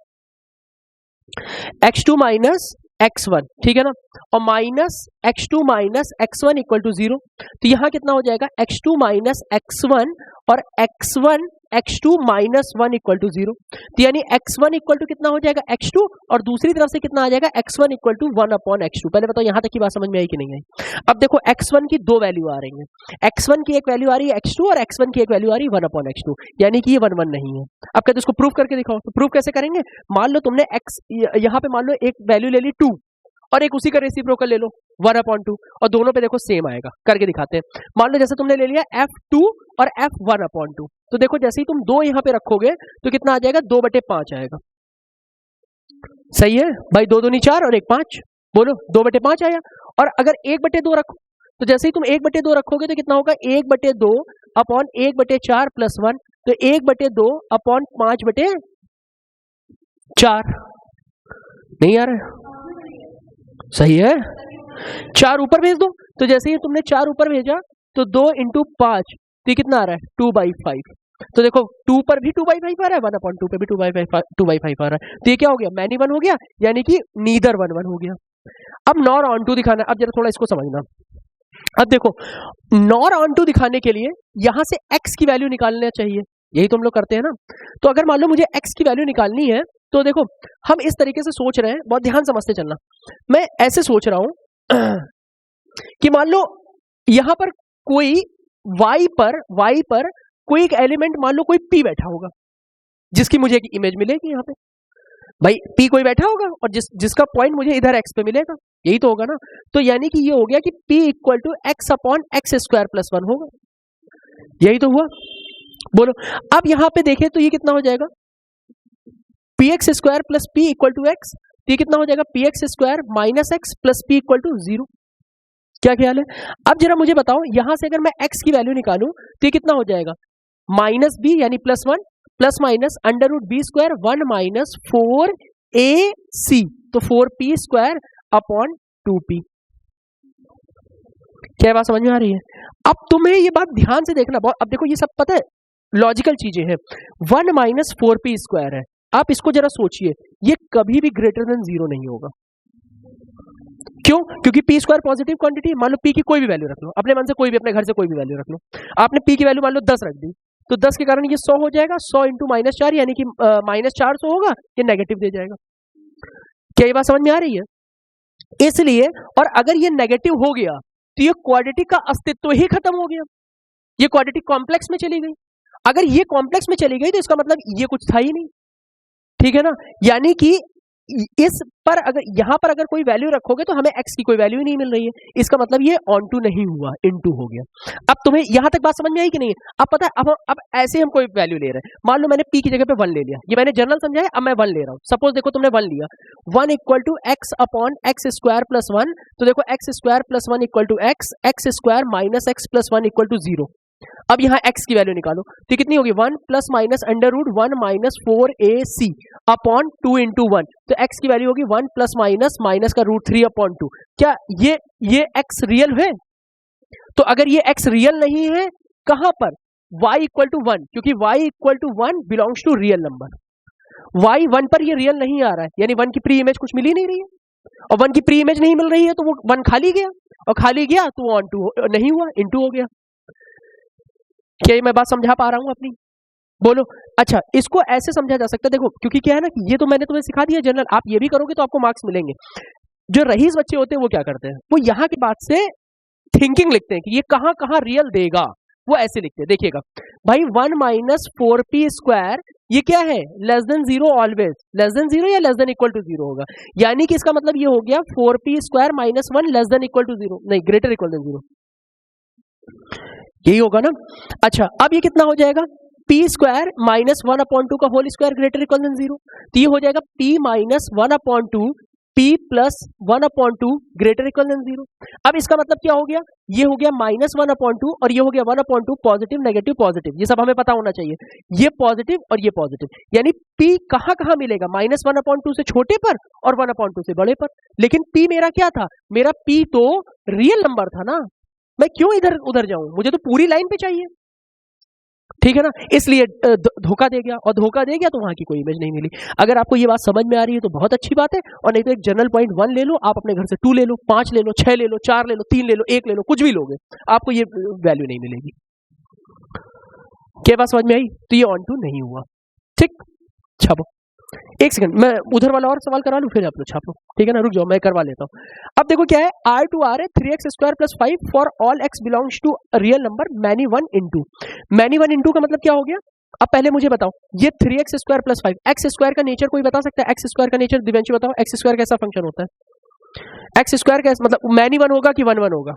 [SPEAKER 1] x2 माइनस x1, ठीक है ना, और minus x2 minus x1 equal to 0, तो यहाँ कितना हो जाएगा x2 माइनस x1 और x1 x2 minus 1 equal to 0, तो यानी x1 इक्वल टू कितना हो जाएगा x2 और दूसरी तरफ से कितना आ जाएगा x1 equal to 1 upon x2। पहले बताओ यहाँ तक की बात समझ में आई कि नहीं आई। अब देखो x1 की दो वैल्यू आ रही है, x1 की एक वैल्यू आ रही है x2 और x1 की एक वैल्यू आ रही है 1 अपॉन x2, यानी कि ये 1 1 नहीं है। अब कहते इसको प्रूफ करके दिखाओ, तो प्रूफ कैसे करेंगे, मान लो तुमने x यहाँ पे मान लो एक वैल्यू ले ली 2 और एक उसी का रेसिप्रोकल ले लो 1 अपॉन 2, और दोनों पे देखो सेम आएगा, करके दिखाते हैं। मान लो जैसे तुमने ले लिया f2 और f1 अपॉन 2, तो देखो जैसे ही तुम 2 यहाँ पे रखोगे तो कितना आ जाएगा, 2/5 आएगा, सही है भाई, 2 दूनी 4 और 1 5, बोलो 2/5 आया। और अगर 1/2 रखो तो जैसे ही तुम 1/2 रखोगे तो कितना होगा 1/2 अपॉन 1/4 प्लस 1, तो 1/2 अपॉन 5/4। नहीं आ रहा है? सही है, 4 ऊपर भेज दो। तो जैसे ही तुमने 4 ऊपर भेजा तो 2 इंटू 5, तो ये कितना आ रहा है 2/5। तो देखो 2 पर भी 2/5 आ रहा है, 1/2 पे भी 2/5 आ रहा है। तो ये क्या हो गया, मैनी 1 हो गया, यानी कि नीदर 1 हो गया। अब नॉर ऑन टू दिखाना, अब जरा थोड़ा इसको समझना। अब देखो नॉर ऑन टू दिखाने के लिए यहां से x की वैल्यू निकालना चाहिए, यही तो हम लोग करते हैं ना। तो अगर मान लो मुझे x की वैल्यू निकालनी है तो देखो हम इस तरीके से सोच रहे हैं, बहुत ध्यान समझते चलना। मैं ऐसे सोच रहा हूं कि मान लो यहां पर कोई y पर कोई एक एलिमेंट, मान लो कोई p बैठा होगा, जिसकी मुझे एक इमेज मिलेगी यहाँ पे। भाई p कोई बैठा होगा और जिसका पॉइंट मुझे इधर x पे मिलेगा, यही तो होगा ना। तो यानी कि ये हो गया कि p equal to x upon x square plus 1 होगा, यही तो हुआ। बोलो अब यहां पे देखें तो ये कितना हो जाएगा px square plus p equal to x, ये कितना हो जाएगा px square minus x plus p equal to 0। क्या ख्याल है? अब जरा मुझे बताओ यहां से अगर मैं x की वैल्यू निकालूं तो ये कितना हो जाएगा माइनस b यानी plus 1 plus minus under root b square 1 minus 4ac, तो 4p स्क्वायर अपॉन 2p। क्या बात समझ में आ रही है? अब तुम्हें ये बात ध्यान से देखना बहुत। अब देखो ये सब पता है लॉजिकल चीजें हैं। 1 माइनस 4p स्क्वायर है, आप इसको जरा सोचिए, ये कभी भी ग्रेटर देन 0 नहीं होगा। क्यों? क्योंकि p स्क्वायर पॉजिटिव क्वांटिटी। मान लो p की कोई भी वैल्यू रख लो, अपने मन से कोई भी, अपने घर से कोई भी वैल्यू रख लो। आपने p की वैल्यू मान लो 10 रख दी, तो 10 के कारण ये 100 हो जाएगा। 100 इंटू -4 यानी कि -400 होगा, ये नेगेटिव दे जाएगा। क्या ये बात समझ में आ रही है? इसलिए, और अगर ये नेगेटिव हो गया तो ये क्वाड्रेटिक का अस्तित्व ही खत्म हो गया, ये क्वाड्रेटिक कॉम्प्लेक्स में चली गई। अगर ये कॉम्प्लेक्स में चली गई तो इसका मतलब ये कुछ था ही नहीं, ठीक है ना। यानी कि इस पर अगर यहां पर अगर कोई वैल्यू रखोगे तो हमें x की कोई वैल्यू ही नहीं मिल रही है, इसका मतलब ये ऑन टू नहीं हुआ, इनटू हो गया। अब तुम्हें यहां तक बात समझ में आई कि नहीं? अब पता है, अब ऐसे हम कोई वैल्यू ले रहे हैं, मान लो मैंने p की जगह पे 1 ले लिया, ये मैंने जनरल समझा है, अब मैं 1 ले रहा हूं। सपोज देखो तुमने 1 लिया, 1 equal to x upon x square plus 1, तो देखो x square plus 1 equal to x square minus x plus 1 equal to 0। अब यहाँ x की वैल्यू निकालो तो कितनी होगी 1 plus minus under root 1 minus 4ac upon 2 into 1, तो x की वैल्यू होगी 1 प्लस माइनस माइनस का रूट 3 अपॉन 2। क्या ये x रियल है? तो अगर ये x रियल नहीं है, कहां पर y इक्वल टू 1, क्योंकि y equal to 1 belongs to real number. y 1 पर ये रियल नहीं आ रहा है, यानी 1 की प्री इमेज कुछ मिल ही नहीं रही है, और 1 की प्री इमेज नहीं मिल रही है तो वो 1 खाली गया, और खाली गया तो वो ऑन टू नहीं हुआ, इनटू हो गया। क्या मैं बात समझा पा रहा हूं अपनी? बोलो। अच्छा, इसको ऐसे समझा जा सकता है, देखो क्योंकि क्या है ना कि ये तो मैंने तुम्हें सिखा दिया जनरल, आप ये भी करोगे तो आपको मार्क्स मिलेंगे। जो रईस बच्चे होते हैं वो क्या करते हैं, वो यहाँ के बाद से थिंकिंग लिखते हैं कि ये कहाँ कहाँ रियल देगा, वो ऐसे लिखते हैं। देखिएगा भाई 1 माइनस 4p स्क्वायर ये क्या है, less than 0 always, less than 0 या लेस देन इक्वल टू 0 होगा, यानी कि इसका मतलब ये हो गया 4p square minus 1 less than equal to 0, नहीं ग्रेटर इक्वल देन 0, यही होगा ना। अच्छा, अब ये कितना हो जाएगा p स्क्वायर माइनस 1 अपॉन 2 का whole square greater equal than 0, तो ये हो जाएगा p minus 1 upon 2 p plus 1 upon 2 greater equal than 0। अब इसका मतलब क्या हो गया, ये हो गया माइनस 1 अपॉन 2 और ये हो गया 1 अपॉन 2, पॉजिटिव नेगेटिव पॉजिटिव, ये सब हमें पता होना चाहिए। ये पॉजिटिव और ये पॉजिटिव, यानी p कहाँ कहाँ मिलेगा, माइनस 1 अपॉन 2 से छोटे पर और 1 अपॉन 2 से बड़े पर। लेकिन p मेरा क्या था, मेरा p तो रियल नंबर था ना, मैं क्यों इधर उधर जाऊं, मुझे तो पूरी लाइन पे चाहिए, ठीक है ना। इसलिए धोखा दे गया, और धोखा दे गया तो वहां की कोई इमेज नहीं मिली। अगर आपको ये बात समझ में आ रही है तो बहुत अच्छी बात है, और नहीं तो एक जनरल पॉइंट 1 ले लो, आप अपने घर से 2 ले लो, 5 ले लो, 6 ले लो, 4 ले लो, 3 ले लो, 1 ले लो, कुछ भी लोगे आपको ये वैल्यू नहीं मिलेगी। क्या बात समझ में आई? तो ये ऑन टू नहीं हुआ, ठीक। छापो एक सेकंड, मैं उधर वाला और सवाल करा लूं फिर आप लोग छापो, ठीक है ना, रुक जाओ मैं करवा लेता हूं। अब देखो क्या है, r टू r है 3x square plus 5 for all x belongs to real number many 1 into, many 1 into का मतलब क्या हो गया। अब पहले मुझे बताओ ये 3x square plus 5, x square का नेचर कोई बता सकता है, एक्स स्क्वायर का नेचर दिव्यांशु बताओ, एक्स स्क्वायर कैसा फंक्शन होता है, एक्स स्क्वायर कैसा मतलब मैनी 1 होगा कि 1 1 होगा,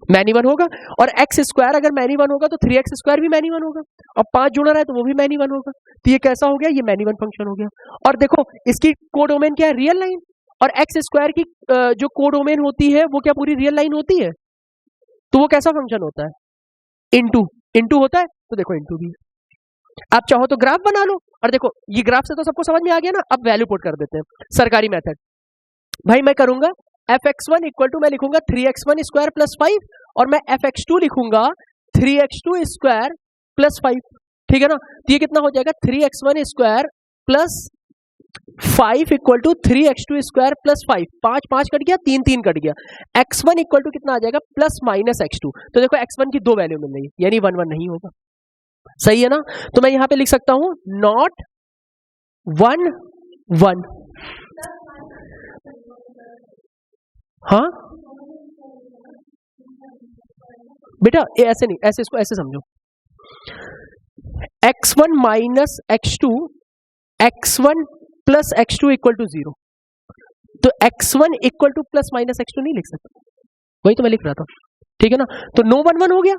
[SPEAKER 1] मैनी वन होगा, और एक्स स्क्वायर अगर मैनी वन होगा तो 3x स्क्वायर भी मैनी वन होगा, और 5 जुड़ा रहा है तो वो भी मैनी वन होगा। तो ये कैसा हो गया, ये मैनी वन फंक्शन हो गया। और देखो इसकी कोडोमेन क्या है, रियल लाइन, और एक्स स्क्वायर की जो कोडोमेन होती है वो क्या पूरी रियल लाइन होती है, तो वो कैसा फंक्शन होता है, इनटू, इनटू होता है। तो देखो इनटू भी, आप चाहो तो ग्राफ बना लो, और देखो ये ग्राफ से तो सबको समझ में आ गया ना। अब वैल्यू पुट कर देते हैं, सरकारी मेथड। भाई मैं करूंगा fx1 इक्वल टू, मैं लिखूंगा 3x1 स्क्वायर प्लस 5, और मैं fx2 लिखूंगा 3x2 स्क्वायर प्लस 5, ठीक है ना। तो ये कितना हो जाएगा, 3x1 square plus 5 equal to 3x2 square plus 5, 5 5 cut गया, 3 3 कट गया। x1 इक्वल टू कितना आ जाएगा, प्लस माइनस x2। तो देखो x1 की 2 वैल्यू मिल रही है, यानी 1 1 नहीं होगा, सही है ना। तो मैं यहां पे लिख सकता हूं नॉट 1 1। हाँ बेटा ये ऐसे नहीं, ऐसे इसको ऐसे समझो, x1 minus x2, x1 plus x2 equal to 0। तो x1 equal two plus minus x2 नहीं लिख सकता, वही तो मैं लिख रहा था, ठीक है ना। तो नो 1 1 हो गया,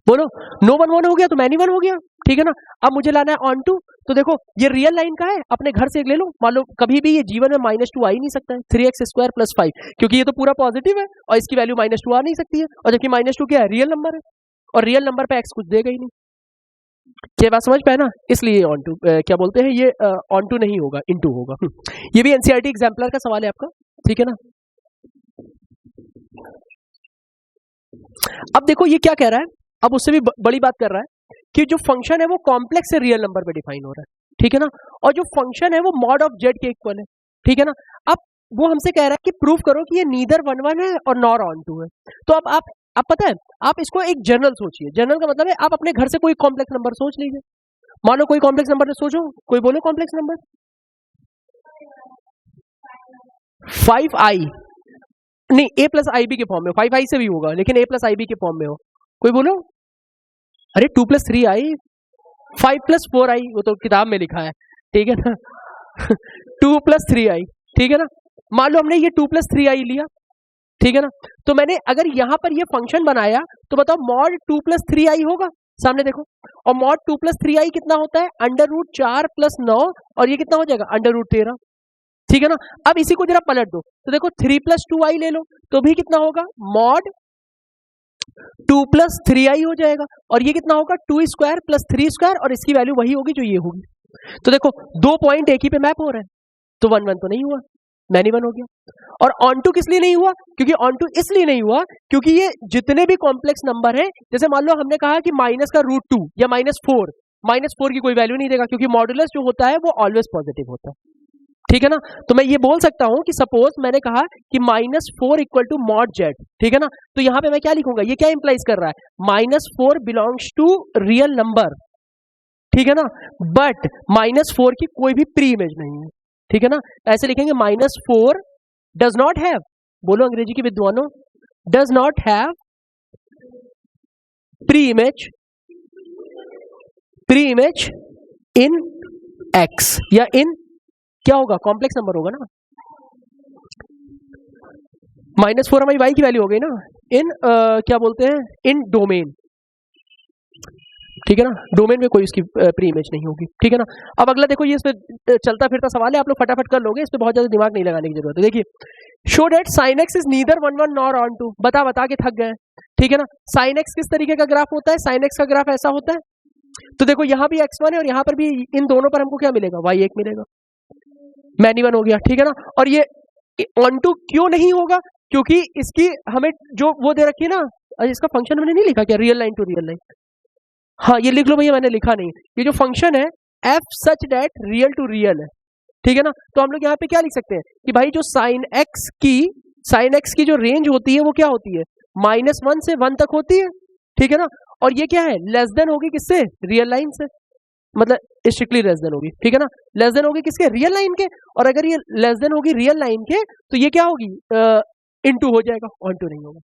[SPEAKER 1] बोलो नो 1 1 हो गया, तो मैनी 1 हो गया, ठीक है ना। अब मुझे लाना है ऑन टू, तो देखो ये रियल लाइन का है, अपने घर से ले लो, मान लो कभी भी ये जीवन में -2 आ ही नहीं सकता है, 3x स्क्वायर प्लस 5, क्योंकि ये तो पूरा पॉजिटिव है और इसकी वैल्यू -2 आ नहीं सकती है, और जबकि -2 क्या है, रियल नंबर है, और रियल नंबर पे x कुछ देगा ही नहीं। क्या बात समझ पाए ना, इसलिए ऑन टू क्या बोलते हैं, ये ऑन टू नहीं होगा, इनटू होगा। ये भी एनसीईआरटी एग्जाम्पलर का सवाल है आपका, ठीक है ना। अब देखो ये क्या कह रहा है, अब उससे भी बड़ी बात कर रहा है कि जो फंक्शन है वो कॉम्प्लेक्स से रियल नंबर पे डिफाइन हो रहा है, ठीक है ना, और जो फंक्शन है वो मॉड ऑफ जेड के इक्वल है, ठीक है ना। अब वो हमसे कह रहा है कि प्रूव करो कि ये नीदर 1 1 है और नॉर ऑन टू है। तो अब आप पता है, आप इसको एक जनरल सोचिए, जनरल का मतलब है आप अपने घर से कोई कॉम्प्लेक्स नंबर सोच लीजिए, मान लो कोई कॉम्प्लेक्स नंबर सोचो, कोई बोलो कॉम्प्लेक्स नंबर 5i, नहीं a प्लस आई बी के फॉर्म में, 5i से भी होगा लेकिन a प्लस आई बी के फॉर्म में हो, कोई बोलो, अरे 2 प्लस 3i, 5 प्लस 4i, वो तो किताब में लिखा है, ठीक है ना। 2 प्लस 3i, ठीक है ना। मान लो हमने ये 2 प्लस 3i लिया, ठीक है ना। तो मैंने अगर यहां पर ये फंक्शन बनाया तो बताओ मॉड 2 प्लस 3i होगा, सामने देखो, और मॉड 2 प्लस 3i कितना होता है, √4 प्लस 9, और ये कितना हो जाएगा, √13, ठीक है ना। अब इसी को जरा पलट दो, तो देखो 3 प्लस 2i ले लो, तो भी कितना होगा, मॉड 2 प्लस 3i हो जाएगा, और ये कितना होगा, 2 स्क्वायर प्लस 3 स्क्वायर, और इसकी वैल्यू वही होगी जो ये होगी। तो देखो 2 पॉइंट एक ही पे मैप हो रहे हैं, तो 1 1 तो नहीं हुआ, मैनी 1 हो गया। और ऑन टू किस लिए नहीं हुआ, क्योंकि ऑन टू इसलिए नहीं हुआ क्योंकि ये जितने भी कॉम्प्लेक्स नंबर है, जैसे मान लो हमने कहा कि माइनस का √2 या -4 की कोई वैल्यू नहीं देगा, क्योंकि मॉडुलस जो होता है वो ऑलवेज पॉजिटिव होता है, ठीक है ना। तो मैं ये बोल सकता हूं कि सपोज मैंने कहा कि -4 इक्वल टू मॉड जेड, ठीक है ना। तो यहां पे मैं क्या लिखूंगा, ये क्या इंप्लाइज कर रहा है, -4 बिलोंग्स टू रियल नंबर, ठीक है ना, बट -4 की कोई भी प्री इमेज नहीं है, ठीक है ना। ऐसे लिखेंगे -4 डज नॉट हैव, बोलो अंग्रेजी के विद्वानों, does not have pre image in x, या इन क्या होगा, कॉम्प्लेक्स नंबर होगा ना, -4 हमारी y की वैल्यू हो गई ना, इन क्या बोलते हैं, इन डोमेन, ठीक है ना, डोमेन में कोई उसकी प्री इमेज नहीं होगी, ठीक है ना। अब अगला देखो, ये इस पे चलता फिरता सवाल है, आप लोग फटाफट कर लोगे, इस पे बहुत ज्यादा दिमाग नहीं लगाने की जरूरत है। देखिए, show that sine x is neither 1 1 nor onto, बता के थक गए, ठीक है ना। साइन एक्स किस तरीके का ग्राफ होता है, साइन एक्स का ग्राफ ऐसा होता है, तो देखो यहाँ भी x1 है और यहाँ पर भी, इन दोनों पर हमको क्या मिलेगा, y1 मिलेगा, मैनी 1 हो गया, ठीक है ना। और ये ऑन टू क्यों नहीं होगा, क्योंकि इसकी हमें जो वो दे रखी है ना, इसका फंक्शन मैंने नहीं लिखा क्या, real line to real line, हाँ ये लिख लो भैया, मैंने लिखा नहीं, ये जो फंक्शन है f such that real to real है, ठीक है ना। तो हम लोग यहाँ पे क्या लिख सकते हैं कि भाई जो साइन एक्स की जो रेंज होती है वो क्या होती है, -1 से 1 तक होती है, ठीक है ना। और ये क्या है, लेस देन होगी किससे, रियल लाइन से, मतलब स्ट्रिक्टली लेस देन होगी, ठीक है ना, लेस देन होगी किसके, रियल लाइन के, और अगर ये लेस देन होगी रियल लाइन के तो ये क्या होगी, इनटू हो जाएगा, ऑन टू नहीं होगा।